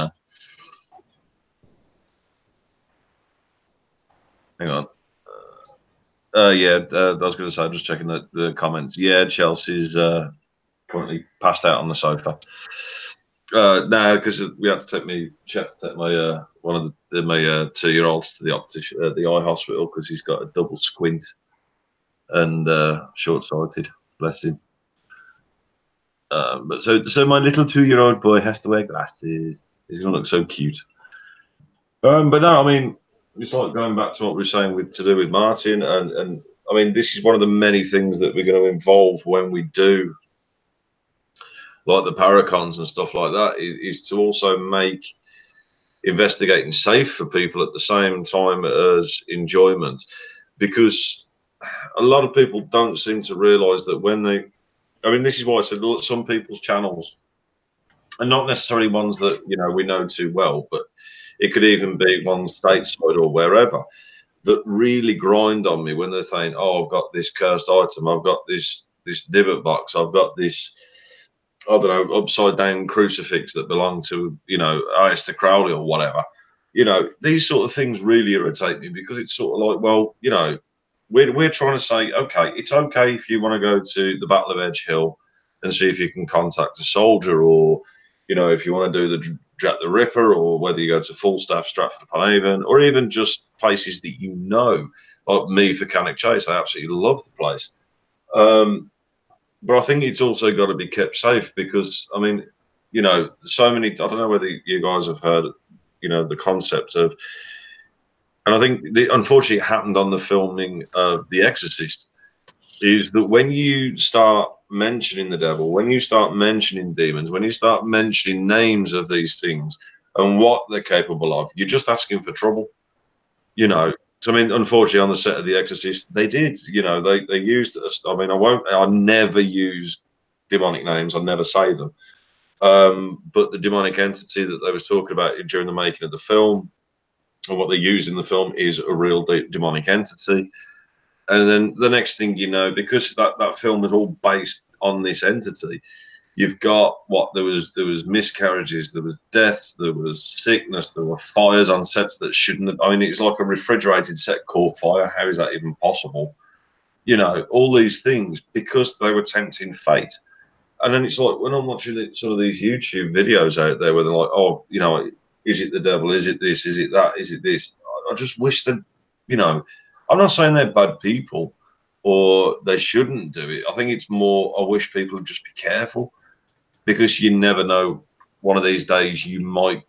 on. I was going to say, I'm just checking the comments. Yeah, Chelsea's currently passed out on the sofa. No, because we had to take my one of my 2-year-olds to the optician, the eye hospital, because he's got a double squint and short-sighted. Bless him. But so my little 2-year-old boy has to wear glasses. He's going to look so cute. But no, it's like going back to what we were saying to do with Martin, and this is one of the many things that we're going to involve when we do, like the paracons and stuff like that, is to also make investigating safe for people at the same time as enjoyment, because a lot of people don't seem to realise that when they, this is why I said, look, some people's channels are not necessarily ones that we know too well, but it could even be ones stateside or wherever, that really grind on me when they're saying, oh, I've got this cursed item, I've got this divot box, I've got this, I don't know, upside down crucifix that belonged to, Aleister Crowley or whatever. These sort of things really irritate me, because it's sort of like, well, we're trying to say, okay, it's okay if you want to go to the Battle of Edge Hill and see if you can contact a soldier, or, if you want to do the Jack the Ripper, or whether you go to Falstaff, Stratford-upon-Avon, or even just places that like me for Cannock Chase. I absolutely love the place. But I think it's also got to be kept safe, because, so many, I don't know whether you guys have heard, the concept of, and I think unfortunately it happened on the filming of The Exorcist, is that when you start mentioning the devil, when you start mentioning demons, when you start mentioning names of these things and what they're capable of, you're just asking for trouble. So, unfortunately, on the set of The Exorcist, they did. They used us. I never use demonic names. I never say them. But the demonic entity that they was talking about during the making of the film, and what they use in the film is a real demonic entity. And then the next thing you know, because that film was all based on this entity, you've got there was miscarriages, there was deaths, there was sickness, there were fires on sets that shouldn't have. I mean, it was like a refrigerated set caught fire. How is that even possible? You know, all these things because they were tempting fate. And then it's like when I'm watching some of these YouTube videos out there where they're like, oh, you know, is it the devil? Is it this? Is it that? Is it this? I just wish that, you know, I'm not saying they're bad people or they shouldn't do it. I think it's more, I wish people would just be careful because you never know. One of these days you might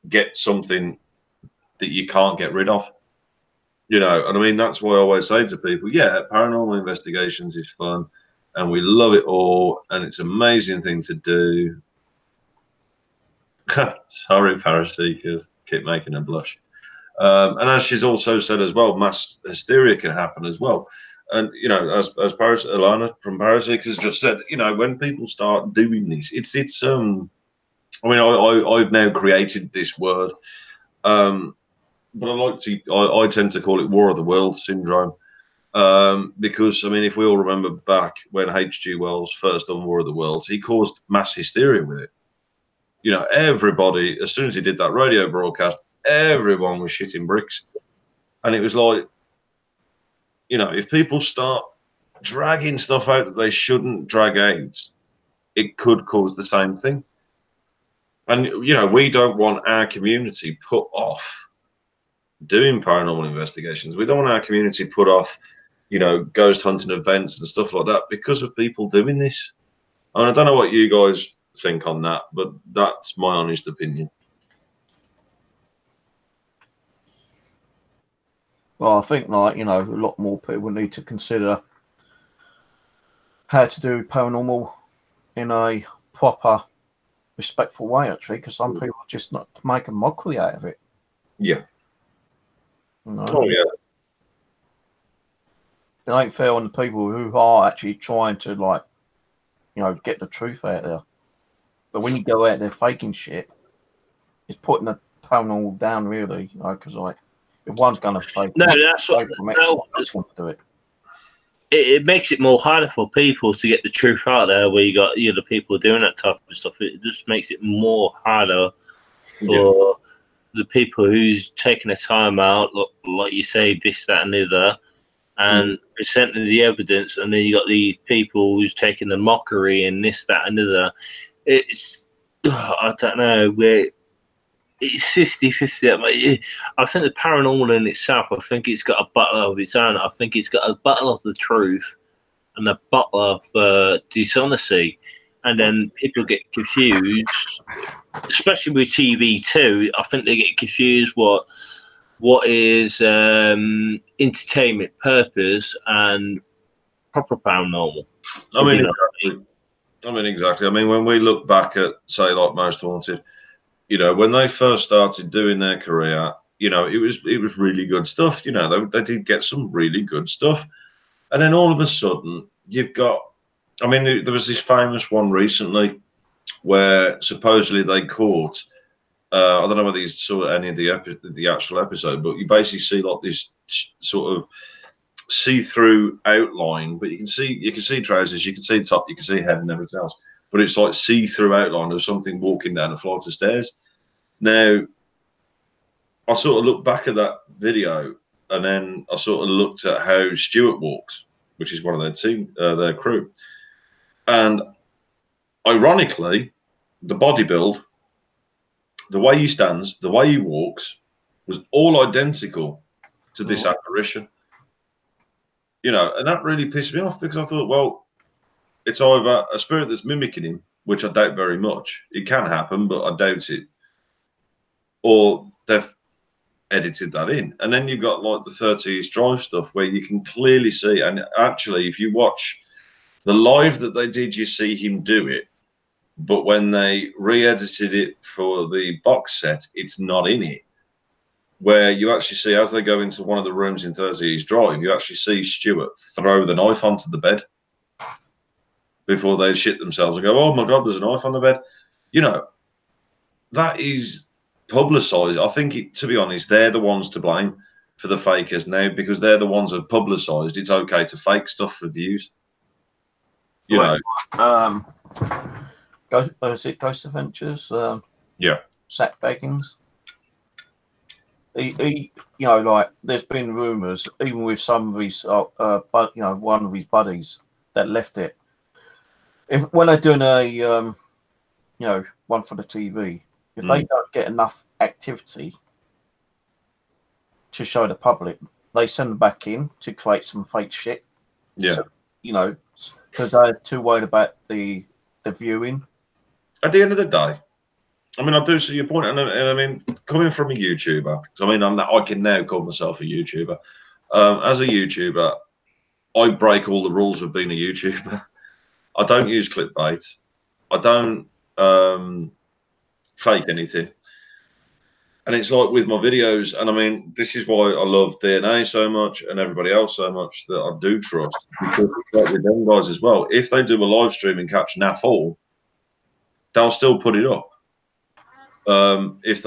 get something that you can't get rid of. You know, and I mean, that's why I always say to people, yeah, paranormal investigations is fun and we love it all and it's an amazing thing to do. Sorry, Paraseekers, keep making her blush. And as she's also said as well, mass hysteria can happen as well. And, you know, as Alana from Paraseekers just said, you know, when people start doing this, it's I mean, I've now created this word, but I tend to call it War of the Worlds syndrome. Because, I mean, if we all remember back when H.G. Wells first done War of the Worlds, he caused mass hysteria with it. You know, everybody, as soon as he did that radio broadcast, everyone was shitting bricks. And it was like, you know, if people start dragging stuff out that they shouldn't drag out, it could cause the same thing. And, you know, we don't want our community put off doing paranormal investigations. We don't want our community put off, you know, ghost hunting events and stuff like that because of people doing this. And I don't know what you guys think on that, but that's my honest opinion. Well, I think, like, you know, a lot more people need to consider how to do paranormal in a proper, respectful way, actually, because some people just not make a mockery out of it. Yeah. You know? Oh, yeah. It ain't fair on the people who are actually trying to, like, you know, get the truth out there. But when you go out there faking shit, it's putting the paranormal down, really, you know, because, like, if one's going to fake no, it, that's what that's going to do it. It makes it more harder for people to get the truth out there where you got the people doing that type of stuff. It just makes it more harder for the people who's taking the time out, like you say, this, that, and the other, and presenting the evidence, and then you got these people who's taking the mockery and this, that, and the other. It's, I don't know, it's 50-50. I think the paranormal in itself, I think it's got a battle of its own. I think it's got a battle of the truth and a battle of dishonesty. And then people get confused, especially with TV too. I think they get confused what is entertainment purpose and proper paranormal. I mean, exactly. I mean, when we look back at, say, like Most Haunted, you know, when they first started doing their career, you know, it was really good stuff. You know, they did get some really good stuff. And then all of a sudden, you've got, I mean, there was this famous one recently where supposedly they caught, I don't know whether you saw any of the actual episode, but you basically see like this sort of see-through outline, but you can see trousers, you can see top, you can see head and everything else. But it's like see-through outline of something walking down a flight of stairs. Now, I sort of looked back at that video, and then I sort of looked at how Stuart walks, which is one of their team, their crew. And ironically, the body build, the way he stands, the way he walks, was all identical to this apparition. You know, and that really pissed me off because I thought, well, it's either a spirit that's mimicking him, which I doubt very much. It can happen, but I doubt it. Or they've edited that in. And then you've got like the 30 East Drive stuff where you can clearly see, and actually, if you watch the live that they did, you see him do it. But when they re-edited it for the box set, it's not in it. Where you actually see, as they go into one of the rooms in 30 East Drive, you actually see Stuart throw the knife onto the bed before they shit themselves and go, oh my God, there's a knife on the bed. You know, that is publicise. I think, to be honest, they're the ones to blame for the fakers now, because they're the ones that publicised it's okay to fake stuff for views. You know, Ghost Adventures? Yeah. Zach Baggins. He, you know, like there's been rumours, even with some of his, but you know, one of his buddies that left it. When they're doing a, you know, one for the TV, if they don't get enough activity to show the public, they send them back in to create some fake shit. Yeah. So, you know, because they're too worried about the viewing. At the end of the day, I mean, I do see your point, and I mean, coming from a YouTuber, I mean, I can now call myself a YouTuber. As a YouTuber, I break all the rules of being a YouTuber. I don't use clickbait. I don't fake anything. And it's like with my videos, and I mean, this is why I love DNA so much and everybody else so much that I do trust, because it's like with them guys as well. If they do a live stream and catch naff all, they'll still put it up. If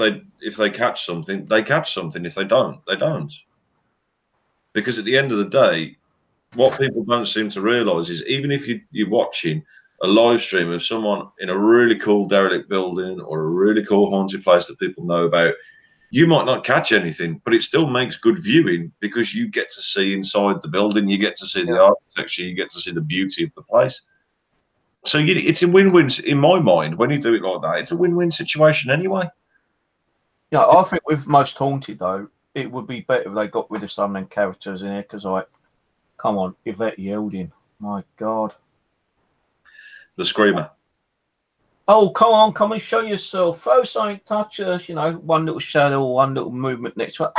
they catch something, they catch something. If they don't, they don't. Because at the end of the day, what people don't seem to realise is, even if you're watching a live stream of someone in a really cool derelict building or a really cool haunted place that people know about, you might not catch anything, but it still makes good viewing, because you get to see inside the building, you get to see the architecture, you get to see the beauty of the place. So it's a win-win in my mind. When you do it like that, it's a win-win situation anyway. Yeah, I think with Most Haunted, though, it would be better if they got rid of some of them characters in here, because, like, come on, Yvette Yielding, my God. The Screamer. Oh, come and show yourself. Throw something, touch us, you know, one little shadow, one little movement next to her.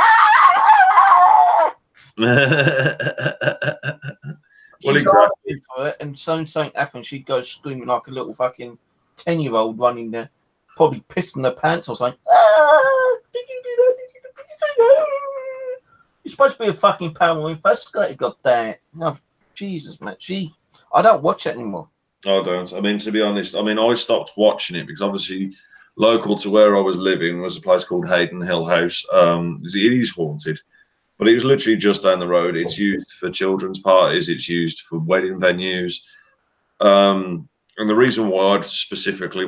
Well, She's exactly. for it, and something happens, she goes screaming like a little fucking 10-year-old running there, probably pissing her pants or something. Did you do that? Did you do that? You're supposed to be a fucking paranormal investigator, goddamn it. No, Jesus, man. I don't watch it anymore. I don't. I mean, to be honest, I mean, I stopped watching it because obviously local to where I was living was a place called Hayden Hill House. It is haunted, but it was literally just down the road. It's used for children's parties. It's used for wedding venues. And the reason why I specifically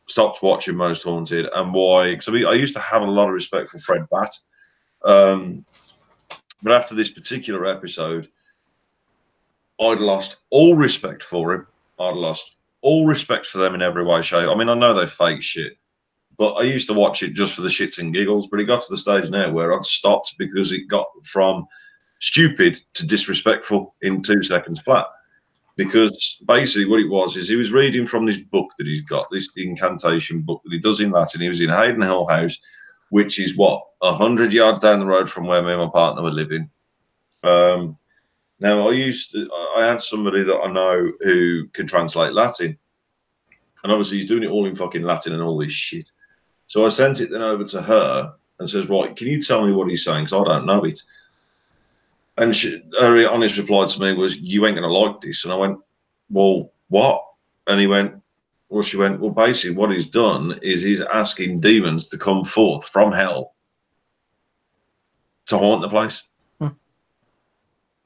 stopped watching Most Haunted, and why, because I used to have a lot of respect for Fred Batt. But after this particular episode, I'd lost all respect for him. I'd lost all respect for them in every way, shape. I mean, I know they're fake shit, but I used to watch it just for the shits and giggles. But it got to the stage now where I'd stopped because it got from stupid to disrespectful in 2 seconds flat. Because basically what it was is he was reading from this book that he's got, this incantation book that he does in Latin. He was in Hayden Hill House, which is 100 yards down the road from where me and my partner were living. Now, I had somebody that I know who can translate Latin, and obviously he's doing it all in fucking Latin and all this shit. So I sent it then over to her and says, right, can you tell me what he's saying? Because I don't know it. And her honest reply to me was, you ain't going to like this. And I went, well, what? And she went, well, basically what he's done is he's asking demons to come forth from hell to haunt the place.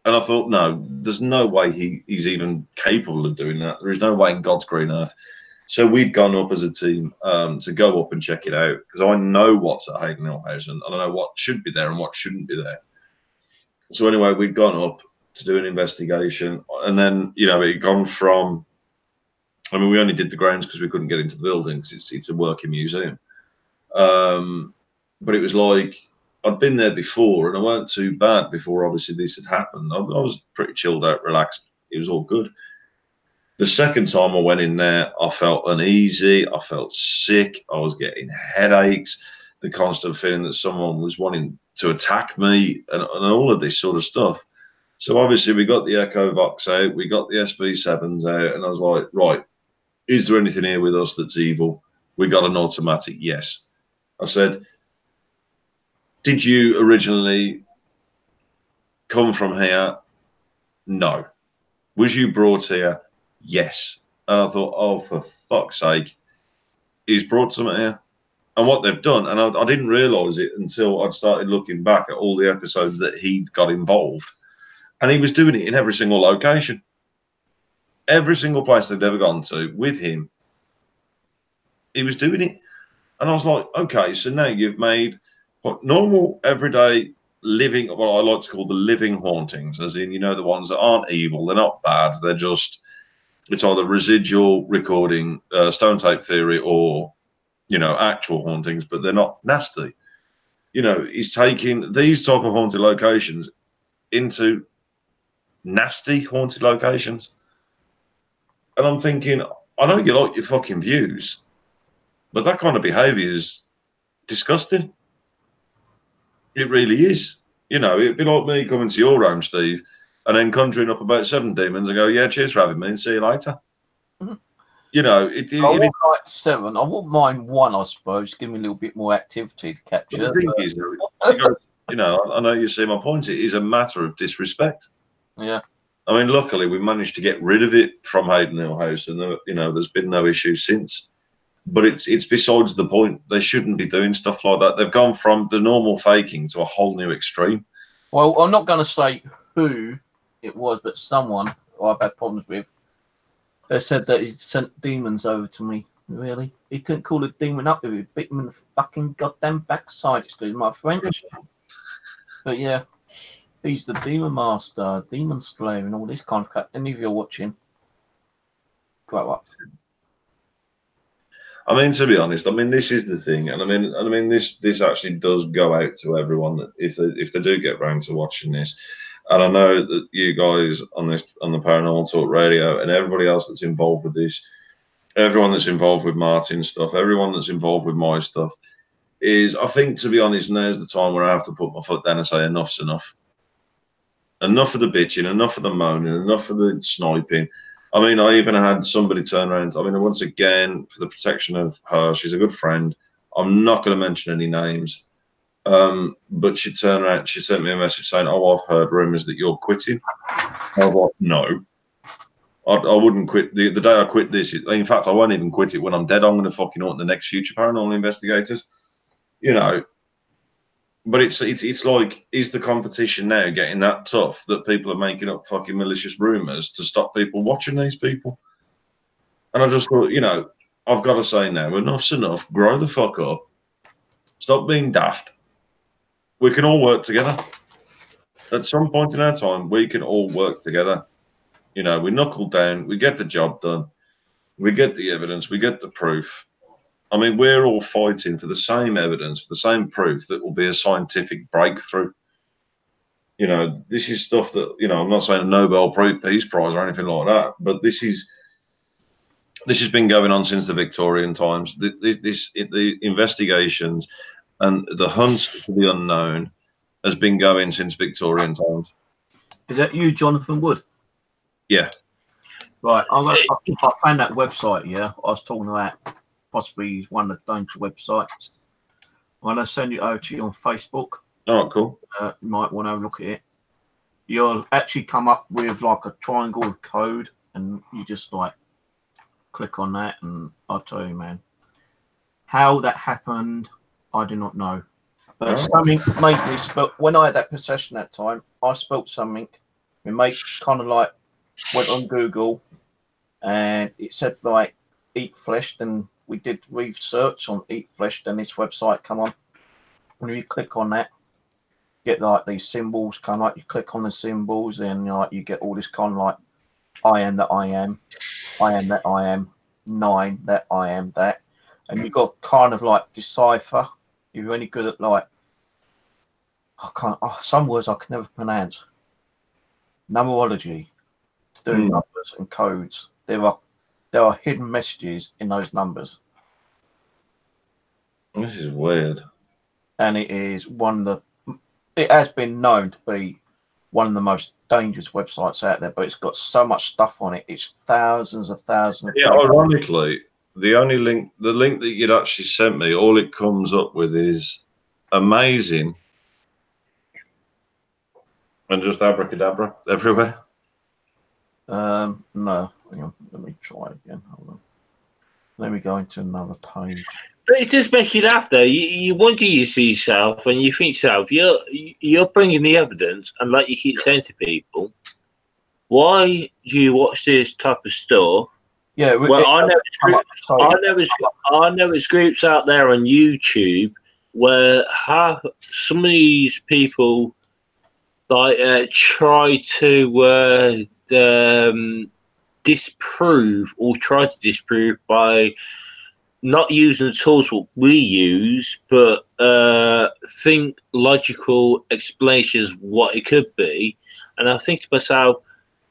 And I thought, no, there's no way he's even capable of doing that. There is no way in God's green earth. So we'd gone up as a team to go up and check it out, because I know what's at Hayden Hill House and I know what should be there and what shouldn't be there. So anyway, we'd gone up to do an investigation, and then, you know, it gone from, I mean, we only did the grounds because we couldn't get into the building because it's a working museum. But it was like, I'd been there before and I weren't too bad before obviously this had happened. I was pretty chilled out, relaxed. It was all good. The second time I went in there, I felt uneasy. I felt sick. I was getting headaches, the constant feeling that someone was wanting to attack me, and all of this sort of stuff. So obviously we got the Echo Vox out, we got the SB7s out, and I was like, right, is there anything here with us that's evil? We got an automatic, yes. I said, did you originally come from here? No. Was you brought here? Yes. And I thought, oh, for fuck's sake, he's brought something here. And what they've done, and I didn't realise it until I'd started looking back at all the episodes that he'd got involved, and he was doing it in every single location, every single place they'd ever gone to with him. He was doing it, and I was like, okay, so now you've made what normal, everyday living, what I like to call the living hauntings, as in, you know, the ones that aren't evil, they're not bad, they're just, it's either residual recording, stone tape theory, or, you know, actual hauntings, but they're not nasty. You know, he's taking these type of haunted locations into nasty haunted locations. And I'm thinking, I know you like your fucking views, but that kind of behaviour is disgusting. It really is. You know, it'd be like me coming to your home, Steve, and then conjuring up about 7 demons and go, yeah, cheers for having me and see you later. Mm-hmm. You know, I want like 7. I wouldn't mind 1, I suppose. Give me a little bit more activity to capture. The thing is, you know, I know you see my point. It is a matter of disrespect. Yeah. I mean, luckily we managed to get rid of it from Hayden Hill House, and you know, there's been no issue since. But it's besides the point. They shouldn't be doing stuff like that. They've gone from the normal faking to a whole new extreme. Well, I'm not going to say who it was, but someone who I've had problems with. They said that he sent demons over to me. Really? He couldn't call a demon up if he bit him in the fucking goddamn backside. Excuse my French. But yeah, he's the demon master, demon slayer, and all this kind of crap. Any of you are watching, grow up. I mean, to be honest, I mean, this is the thing, and I mean, this actually does go out to everyone that if they do get round to watching this. And I know that you guys on the Paranormal Talk Radio and everybody else that's involved with this, everyone that's involved with Martin's stuff, everyone that's involved with my stuff, is, I think, to be honest, now's the time where I have to put my foot down and say enough's enough. Enough of the bitching, enough of the moaning, enough of the sniping. I mean, I even had somebody turn around. I mean, once again, for the protection of her, she's a good friend. I'm not going to mention any names. But she turned around, she sent me a message saying, oh, I've heard rumours that you're quitting. I was like, no. I wouldn't quit. The day I quit this, in fact, I won't even quit it when I'm dead. I'm going to fucking haunt the next future paranormal investigators. You know, but it's like, is the competition now getting that tough that people are making up fucking malicious rumours to stop people watching these people? And I just thought, you know, I've got to say now, enough's enough. Grow the fuck up. Stop being daft. We can all work together. At some point in our time, we can all work together. You know, we knuckle down, we get the job done, we get the evidence, we get the proof. I mean, we're all fighting for the same evidence, for the same proof that will be a scientific breakthrough. You know, this is stuff that, you know, I'm not saying a Nobel Peace Prize or anything like that, but this has been going on since the Victorian times. The investigations and the hunt for the unknown has been going since Victorian times. Is that you, Jonathan Wood? Yeah. Right. I found that website. Yeah, I was talking about possibly one of the danger websites. I'm gonna send it over to you on Facebook. Oh, cool. You might want to have a look at it. You'll actually come up with like a triangle code, and you just like click on that, and I'll tell you, man, how that happened. I do not know. But something made me spell. When I had that possession that time, I spelt something. My mate kind of like went on Google, and it said like eat flesh. Then we did research on eat flesh. Then this website come on. When you click on that, get like these symbols come up. You click on the symbols, and like you get all this kind of like I am that I am that I am, 9 that I am that, and you got kind of like decipher. You're really good at like some words I can never pronounce. Numerology, to do numbers and codes. There are hidden messages in those numbers. This is weird. And it is it has been known to be one of the most dangerous websites out there, but it's got so much stuff on it. It's thousands of thousands. Yeah, ironically, the link that you'd actually sent me, all it comes up with is amazing and just abracadabra everywhere. No, hang on, let me try again. Hold on. Let me go into another page. But it does make you laugh, though. You wonder you see yourself, and you think to yourself, you're bringing the evidence, and like you keep saying to people, why do you watch this type of stuff? Yeah, well, I know there's groups out there on YouTube where some of these people like try to disprove or try to disprove by not using the tools what we use, but think logical explanations what it could be. And I think to myself,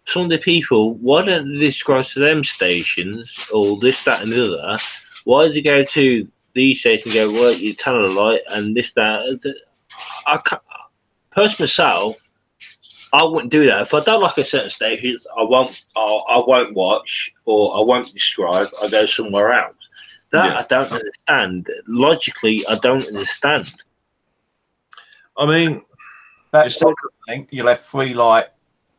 some of the people, why don't they describe to them stations or this, that, and the other? Why do they go to these stations and go, well, you're telling a lie and this, that? I can't, personally myself, I wouldn't do that. If I don't like a certain station, I won't watch or I won't describe. I go somewhere else. That I don't understand. Logically, I don't understand. I mean, that's the thing. You'll have 3 like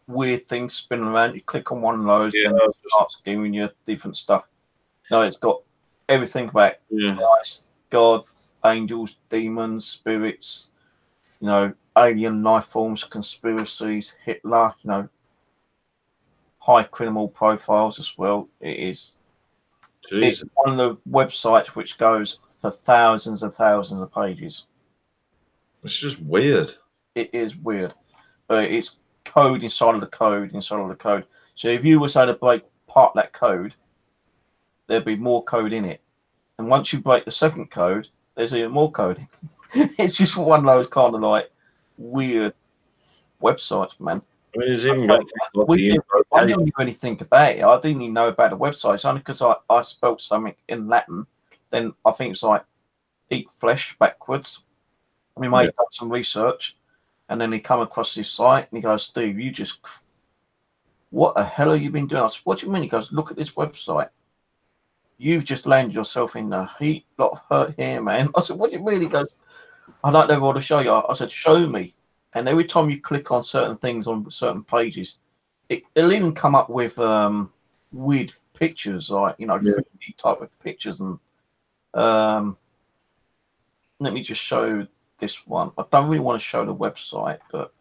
weird things spinning around. You click on one of those, then it starts giving you different stuff. No, it's got everything about Christ, God, angels, demons, spirits, you know, alien life forms, conspiracies, Hitler, you know, high criminal profiles as well. It's one of the websites which goes for thousands and thousands of pages. It's just weird. It is weird, but it's code inside of the code inside of the code. So if you were to break part that code, there'd be more code in it. And once you break the second code, there's even more code. It's just one of those kind of like weird websites, man. I mean, it's even I didn't really think about it. I didn't even know about the website. It's only because I spelled something in Latin. Then I think it's like eat flesh backwards. I mean, mate done some research, and then he come across this site, and he goes, Steve, what the hell have you been doing? I said, what do you mean? He goes, look at this website. You've just landed yourself in a lot of hurt here, man. I said, what do you mean? He goes, I don't know what to show you. I said, show me. And every time you click on certain things on certain pages, it'll even come up with weird pictures, like, you know, 3D type of pictures. And let me just show this one. I don't really want to show the website, but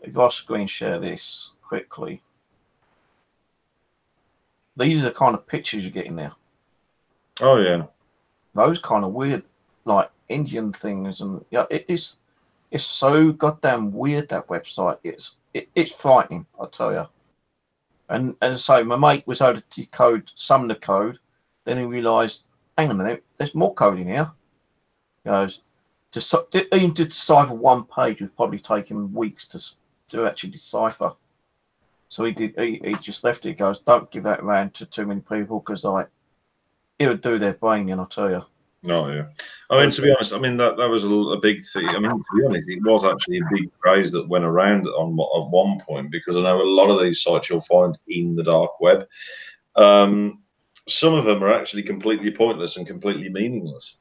if I screen share this quickly, these are the kind of pictures you get in there. Oh yeah, those kind of weird, like Indian things, and it's so goddamn weird, that website. It's frightening, I tell you. And as I say, my mate was able to decode some of the code. Then he realised, hang on a minute, there's more code in here. He goes, even to decipher one page would probably take him weeks to actually decipher. So he just left it. He goes, don't give that around to too many people, because it would do their brain in, I'll tell you. No, yeah. I mean, to be honest, I mean that was a big thing. I mean, to be honest, it was actually a big phrase that went around at one point, because I know a lot of these sites you'll find in the dark web. Some of them are actually completely pointless and completely meaningless.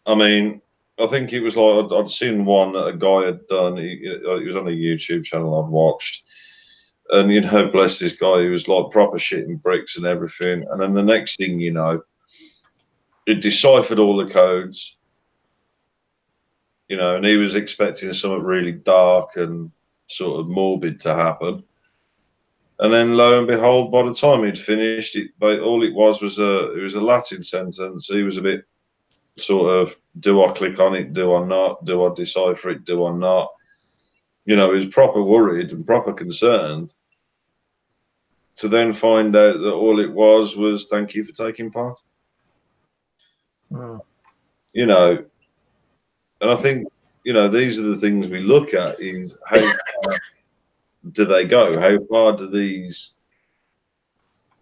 I mean, I think it was like I'd seen one that a guy had done. He was on a YouTube channel I'd watched, and you know, bless this guy, he was like proper shitting bricks and everything. And then the next thing you know, it deciphered all the codes, you know, and he was expecting something really dark and sort of morbid to happen. And then lo and behold, by the time he'd finished it, all it was a Latin sentence. He was a bit sort of, do I click on it? Do I not? Do I decipher it? Do I not? You know, he was proper worried and proper concerned, to then find out that all it was thank you for taking part. You know, and I think, you know, these are the things we look at, is how far do they go? How far do these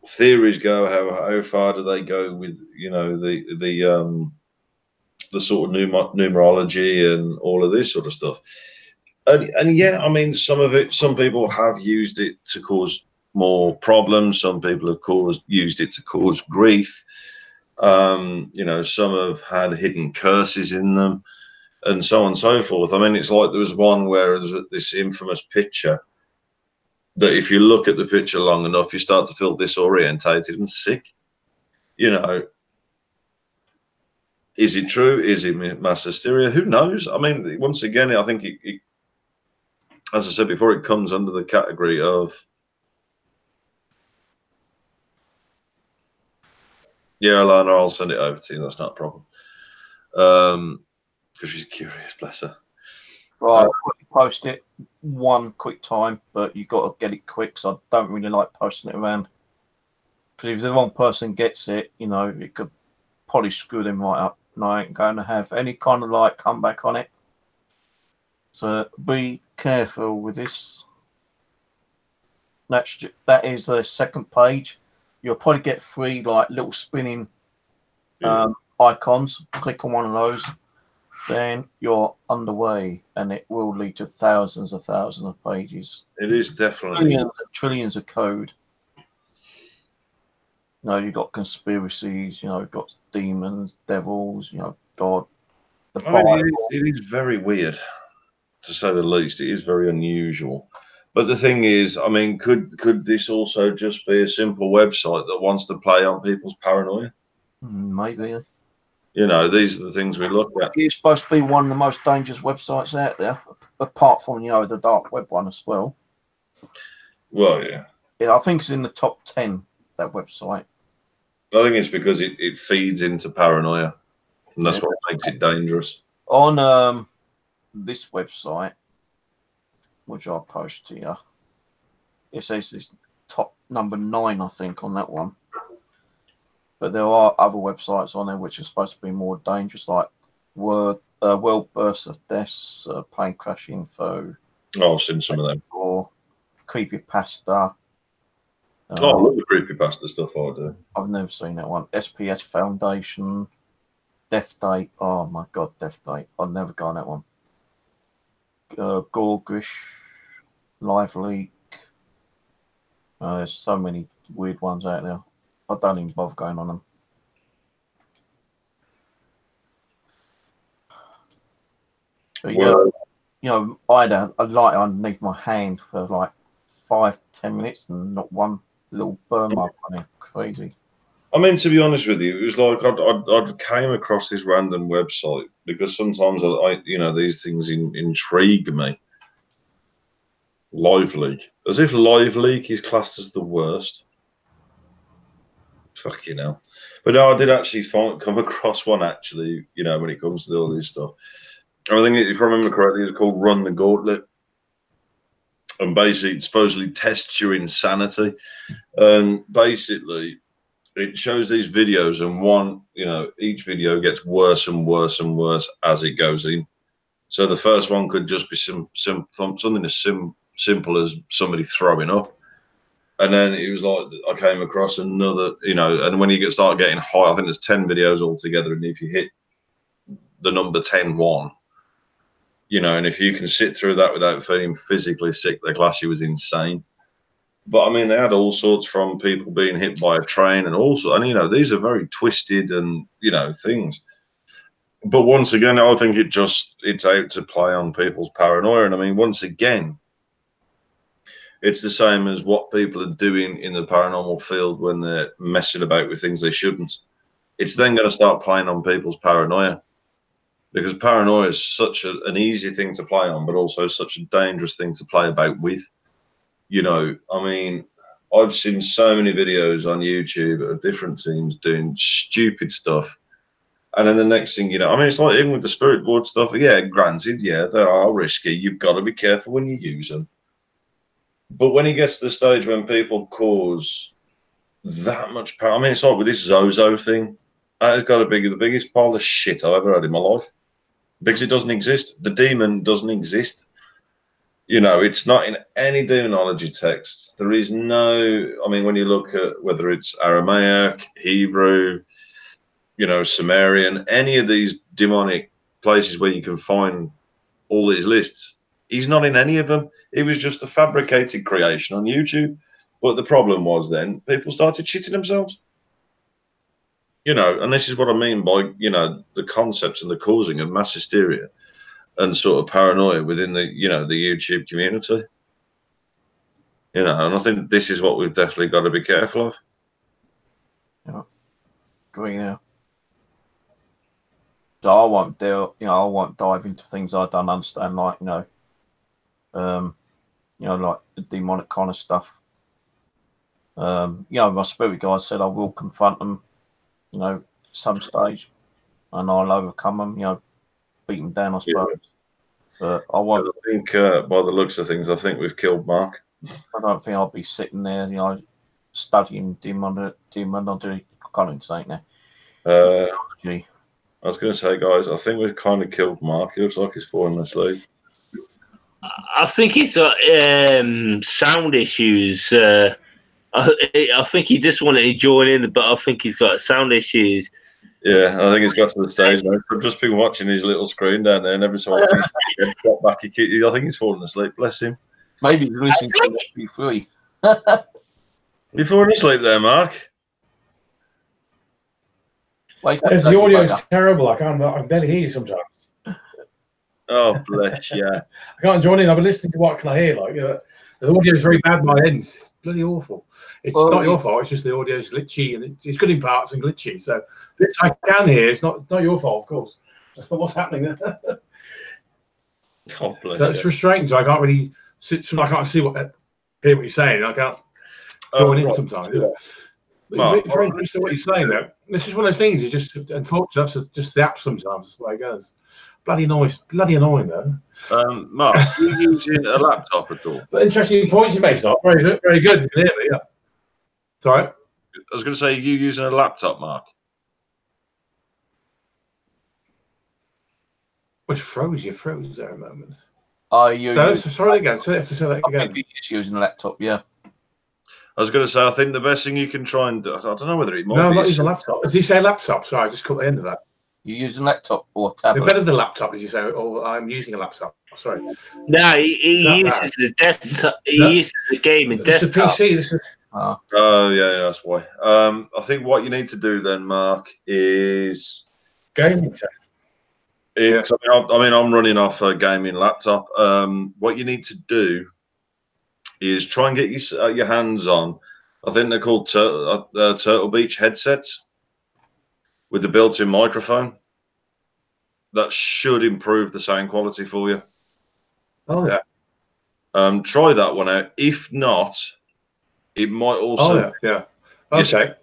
theories go? How far do they go with, you know, the sort of numerology and all of this sort of stuff? And yeah, I mean, some people have used it to cause more problems. Some people have used it to cause grief. You know, some have had hidden curses in them, and so on and so forth. I mean, it's like there was one where there's this infamous picture that if you look at the picture long enough, you start to feel disorientated and sick. You know, Is it true? Is it mass hysteria? Who knows? I mean, once again, I think as I said before, it comes under the category of, yeah, Alana, I'll send it over to you. That's not a problem. Because she's curious, bless her. Right, post it one quick time, but you got to get it quick. So I don't really like posting it around, because if the wrong person gets it, you know, it could probably screw them right up. And I ain't going to have any kind of like comeback on it. So be careful with this. That is the second page. You'll probably get 3 like little spinning icons. Click on one of those, then you're underway, and it will lead to thousands of pages. It is definitely trillions of code. You know, you've got conspiracies. You know, you've got demons, devils. You know, God. It is very weird, to say the least. It is very unusual. But the thing is, I mean, could this also just be a simple website that wants to play on people's paranoia? Maybe. You know, these are the things we look at. It's supposed to be one of the most dangerous websites out there, apart from, you know, the dark web one as well. Well, yeah. Yeah, I think it's in the top 10, that website. I think it's because it feeds into paranoia, and that's what makes it dangerous. On this website, which I'll post to you, it says it's top number 9, I think, on that one. But there are other websites on there which are supposed to be more dangerous, like world bursts of deaths, plane crash info. Oh, I've seen some of them. Or creepypasta. I love the creepypasta stuff. I do. I've never seen that one. SPS Foundation, Death Date. Oh my God, Death Date. I've never gone that one. Gorgish, Live Leak. There's so many weird ones out there. I don't even bother going on them. But yeah, you know, I had a light underneath my hand for like 5-10 minutes and not one little burn mark on it. Crazy. I mean, to be honest with you, it was like I came across this random website because sometimes you know, these things intrigue me. Live Leak, as if Live Leak is classed as the worst. Fucking hell. But no, I did actually come across one, actually, you know, when it comes to all this stuff. I think, if I remember correctly, it's called Run the Gauntlet. And basically, it supposedly tests your insanity. And basically, it shows these videos, and you know, each video gets worse and worse and worse as it goes in. So the first one could just be something as simple as somebody throwing up. And then it was like, I came across another, you know, and when you start getting high, I think there's 10 videos altogether. And if you hit the number 10 one, you know, and if you can sit through that without feeling physically sick, the class was insane. But I mean, they had all sorts, from people being hit by a train and also, and you know, these are very twisted and, you know, things. But once again, I think it's out to play on people's paranoia. And I mean, once again, it's the same as what people are doing in the paranormal field when they're messing about with things they shouldn't. It's then going to start playing on people's paranoia, because paranoia is such an easy thing to play on, but also such a dangerous thing to play about with. You know, I mean, I've seen so many videos on YouTube of different teams doing stupid stuff. And then the next thing you know, I mean, it's like even with the spirit board stuff. Yeah, granted, yeah, they are risky. You've got to be careful when you use them. But when it gets to the stage when people cause that much power, I mean, it's like with this Zozo thing. That has got to be the biggest pile of shit I've ever had in my life, because it doesn't exist. The demon doesn't exist. You know, it's not in any demonology texts. There is no, I mean, when you look at whether it's Aramaic, Hebrew, you know, Sumerian, any of these demonic places where you can find all these lists, he's not in any of them. It was just a fabricated creation on YouTube. But the problem was then people started shitting themselves. You know, and this is what I mean by, you know, the concepts and the causing of mass hysteria and sort of paranoia within the, you know, the YouTube community. You know, and I think this is what we've definitely got to be careful of. Yeah. Agree, yeah. So I won't do, I won't dive into things I don't understand, like like the demonic kind of stuff. My spirit guide said I will confront them, at some stage, and I'll overcome them. Beat them down, I suppose. Yeah. But I won't. I think, by the looks of things, I think we've killed Mark. I don't think I'll be sitting there, studying demonology. I can't even say it now. I was going to say, guys, I think we've kind of killed Mark. He looks like he's falling asleep. I think he's got sound issues. I think he just wanted to join in, but I think he's got sound issues. Yeah, I think he's got to the stage now. I've just been watching his little screen down there, and every so often he got back. I think he's falling asleep. Bless him. Maybe he's listening to MP3. You falling asleep there, Mark? If the audio is terrible, I can barely hear you sometimes. Oh, bless you. I can't join in. I've been listening to what can I hear. The audio is very bad. My ends. It's bloody awful. It's not your fault. It's just the audio is glitchy, and it's good in parts and glitchy. So bits I can hear. It's not your fault, of course. That's what's happening there. God bless so it's frustrating. So I can't really I can't hear what you're saying. I can't join in sometimes. Yeah. Mark, it's very interesting what you're saying though. This is one of those things. You just, unfortunately, that's just the app sometimes. That's the way it goes. Bloody annoying though. Mark, are you using a laptop at all? But interesting points you made, Scott. Very good. Very good. You can hear me, yeah. Sorry. I was going to say, are you using a laptop, Mark? Which froze? You froze there a moment. Sorry again. So I have to say that again. He's using a laptop, yeah. I was going to say, I think the best thing you can try and do, I don't know whether it might be. No, I'm not using a laptop. Did you say laptop? Sorry, I just caught the end of that. You're using a laptop or tablet? Better than laptop, did you say? Or I'm using a laptop. Sorry. No, he uses the desktop. He uses the gaming desktop. This is the PC. Oh, yeah, that's why. I think what you need to do then, Mark, is gaming test. I'm running off a gaming laptop. What you need to do is try and get your hands on, I think they're called Turtle Beach headsets with the built-in microphone. That should improve the sound quality for you. Oh yeah. Try that one out. If not, it might also. Oh yeah. Okay.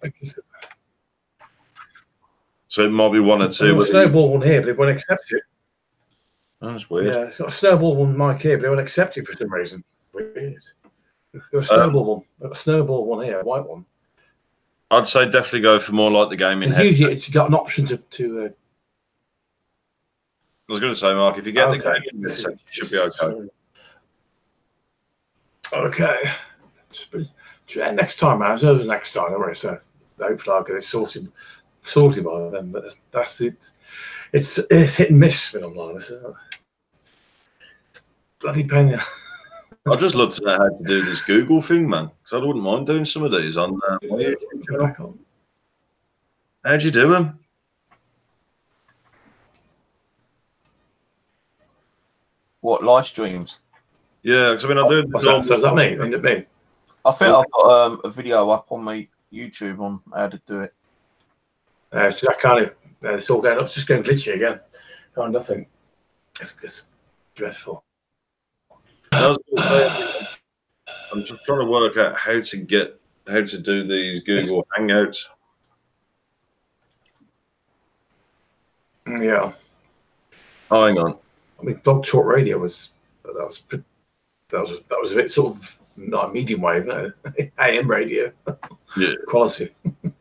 So it might be one or two. I've got a snowball one here, but it won't accept it. That's weird. Yeah, it's got a snowball one mic here, but it won't accept it for some reason. Weird. Got a snowball one. Got a snowball one here, a white one. I'd say definitely go for more like the gaming headset. Usually it's got an option to I was going to say, Mark, if you get the gaming headset, it should be okay. Okay. Next time, man. So next time, don't worry. So hopefully I'll get it sorted by then. But that's it. It's hit and miss when I'm like this. Bloody pain. I'd just love to know how to do this Google thing, man, because I wouldn't mind doing some of these on. How'd you do them? What, live streams? Yeah, because I do. So does that mean? I think I've got a video up on my YouTube on how to do it. I can't. It's all going up. It's just going glitchy again. Oh, nothing. It's dreadful. I'm just trying to work out how to do these Google Hangouts. Yeah. Oh, hang on. I mean, Blog Talk Radio was a bit sort of not a medium wave, no, AM radio. Yeah. Quality. This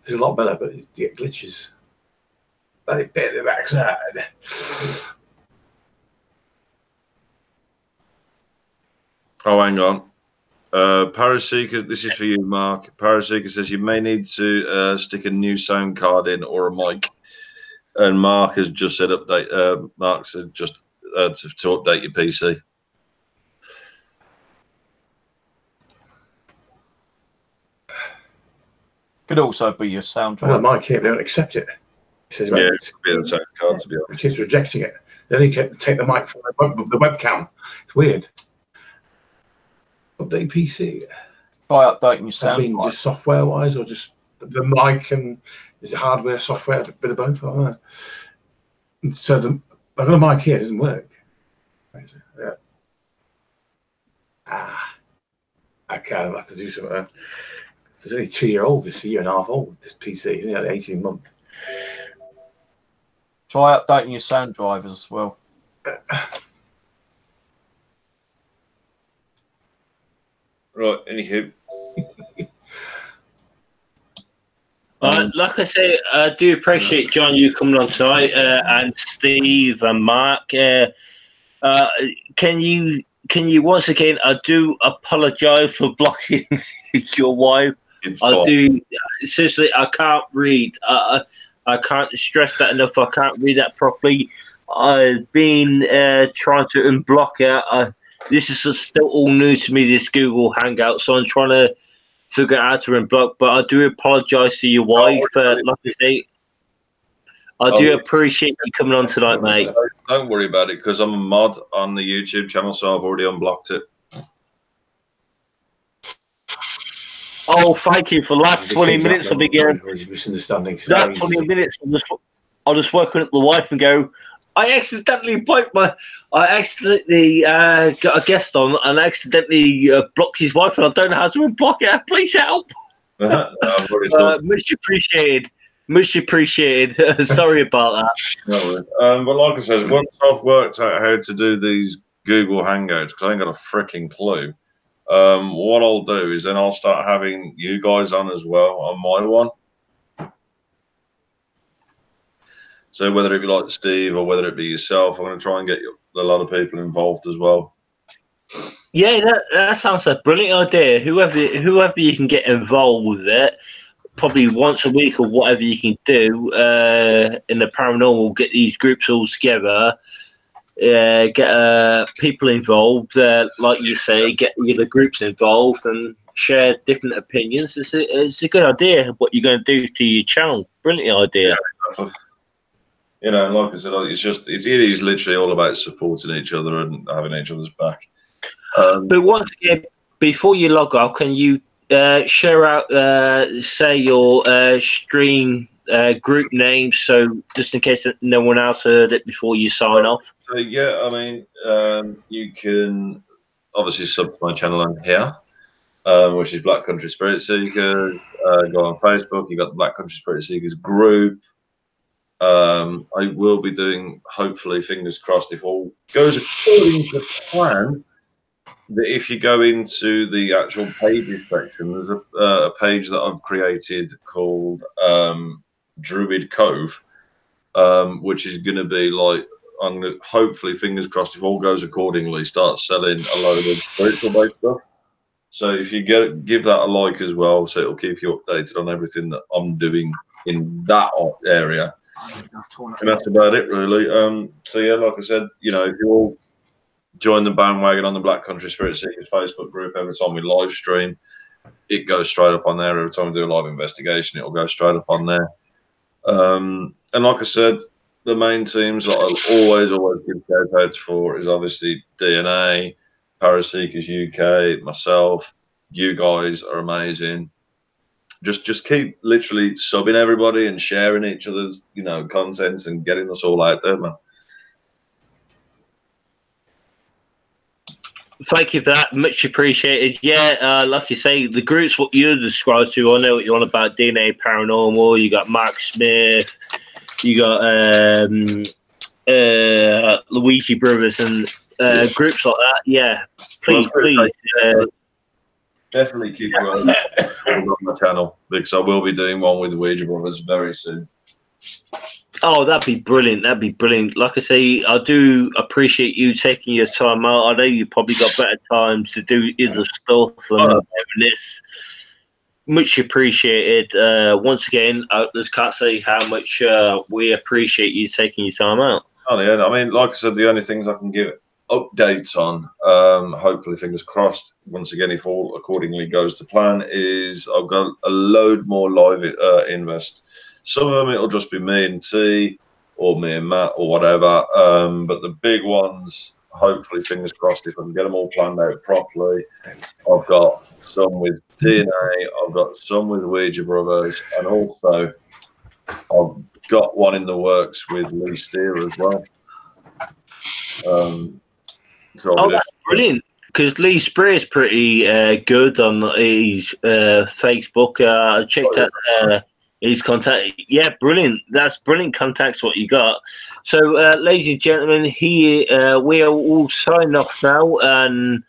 is a lot better, but you get glitches. Bloody bit of the backside. Oh, hang on. Paraseeker, this is for you, Mark. Paraseeker says you may need to stick a new sound card in or a mic. And Mark has just said update. Mark said just to update your PC. Could also be your sound. Well, the mic here, they don't accept it. It says, yeah, it could be the sound card, to be honest. The kids rejecting it. They only take the mic from the webcam. It's weird. Update PC. By updating your sound. Just software wise, or just the mic, and is it hardware, software, a bit of both? I don't know. So I've got a mic here. It doesn't work. Yeah. Okay, I'll have to do something. It's only 2-year-old. This year and a half old. This PC. It's only 18 months. Try updating your sound drivers as well. Right. Anywho. Like I say, I do appreciate John you coming on tonight, and Steve and Mark. Can you once again? I do apologise for blocking your wife. I do seriously. I can't read. I can't stress that enough. I can't read that properly. I've been trying to unblock it. This is still all new to me. This Google Hangout, so I'm trying to figure out how to unblock. But I do apologise to your wife. Like I say, I do appreciate you coming on tonight, mate. Don't worry about it, because I'm a mod on the YouTube channel, so I've already unblocked it. Oh, thank you for the last 20 minutes. I'll begin. Misunderstanding. That 20 minutes, I'll just work on the wife and go, I accidentally got a guest on and accidentally blocked his wife, and I don't know how to unblock it. Please help. Much appreciated. Much appreciated. Sorry about that. No, but like I said, once I've worked out how to do these Google Hangouts, because I ain't got a freaking clue, what I'll do is then I'll start having you guys on as well on my one. So whether it be like Steve or whether it be yourself, I'm going to try and get a lot of people involved as well. Yeah, that sounds a brilliant idea. Whoever you can get involved with it, probably once a week or whatever you can do in the paranormal, get these groups all together, get people involved, like you say, get the other groups involved and share different opinions. It's a good idea what you're going to do to your channel. Brilliant idea. Yeah, exactly. You know, like I said, it is literally all about supporting each other and having each other's back. But once again, before you log off, can you share out, say, your stream group name, so just in case no one else heard it before you sign off? Yeah, I mean, you can obviously sub to my channel on here, which is Black Country Spirit Seekers. Go on Facebook, you got the Black Country Spirit Seekers group. I will be doing, hopefully, fingers crossed, if all goes according to plan, that if you go into the actual pages section, there's a page that I've created called Druid Cove, which is going to be like, I'm going to, hopefully, fingers crossed, if all goes accordingly, start selling a load of spiritual-based stuff. So if you give that a like as well, so it'll keep you updated on everything that I'm doing in that area. And that's about it, really. So yeah, like I said, you know, if you all join the bandwagon on the Black Country Spirit Seekers Facebook group, every time we live stream, it goes straight up on there. Every time we do a live investigation, it'll go straight up on there. And like I said, the main teams that I'll always give shout outs for is obviously DNA, Paraseekers UK, myself. You guys are amazing. Just keep literally subbing everybody and sharing each other's, you know, content and getting us all out there, man. Thank you for that. Much appreciated. Yeah, like you say, the groups what you described to, I know what you're on about, DNA Paranormal, you got Mark Smith, you got Luigi Brothers and groups like that. Yeah, please. Definitely keep on my channel, because I will be doing one with Ouija Brothers very soon. Oh, that'd be brilliant. That'd be brilliant. Like I say, I do appreciate you taking your time out. I know you probably got better times to do other stuff and this. Much appreciated. Once again, I just can't say how much we appreciate you taking your time out. Oh, yeah. I mean, like I said, the only things I can give updates on, hopefully, fingers crossed, once again, if all accordingly goes to plan, is I've got a load more live invest. Some of them it'll just be me and T, or me and Matt, or whatever. But the big ones, hopefully, fingers crossed, if I can get them all planned out properly. I've got some with DNA, I've got some with Ouija Brothers, and also I've got one in the works with Lee Steer as well. So that's brilliant. Because Lee Spray is pretty good on his Facebook. I checked out his contact. Yeah, brilliant. That's brilliant contacts what you got. So, ladies and gentlemen, here we are all signed off now, and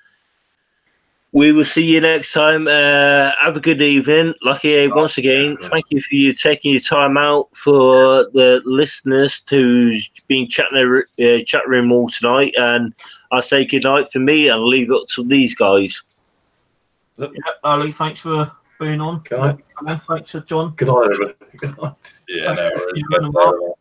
we will see you next time. Have a good evening. Lucky, once again, thank you for you taking your time out for the listeners who's been chatting chat room all tonight. And I say good night for me and leave it up to these guys. Yeah, Ali, thanks for being on. Good night. Thanks for John. Good night, everybody. Good night. yeah, no,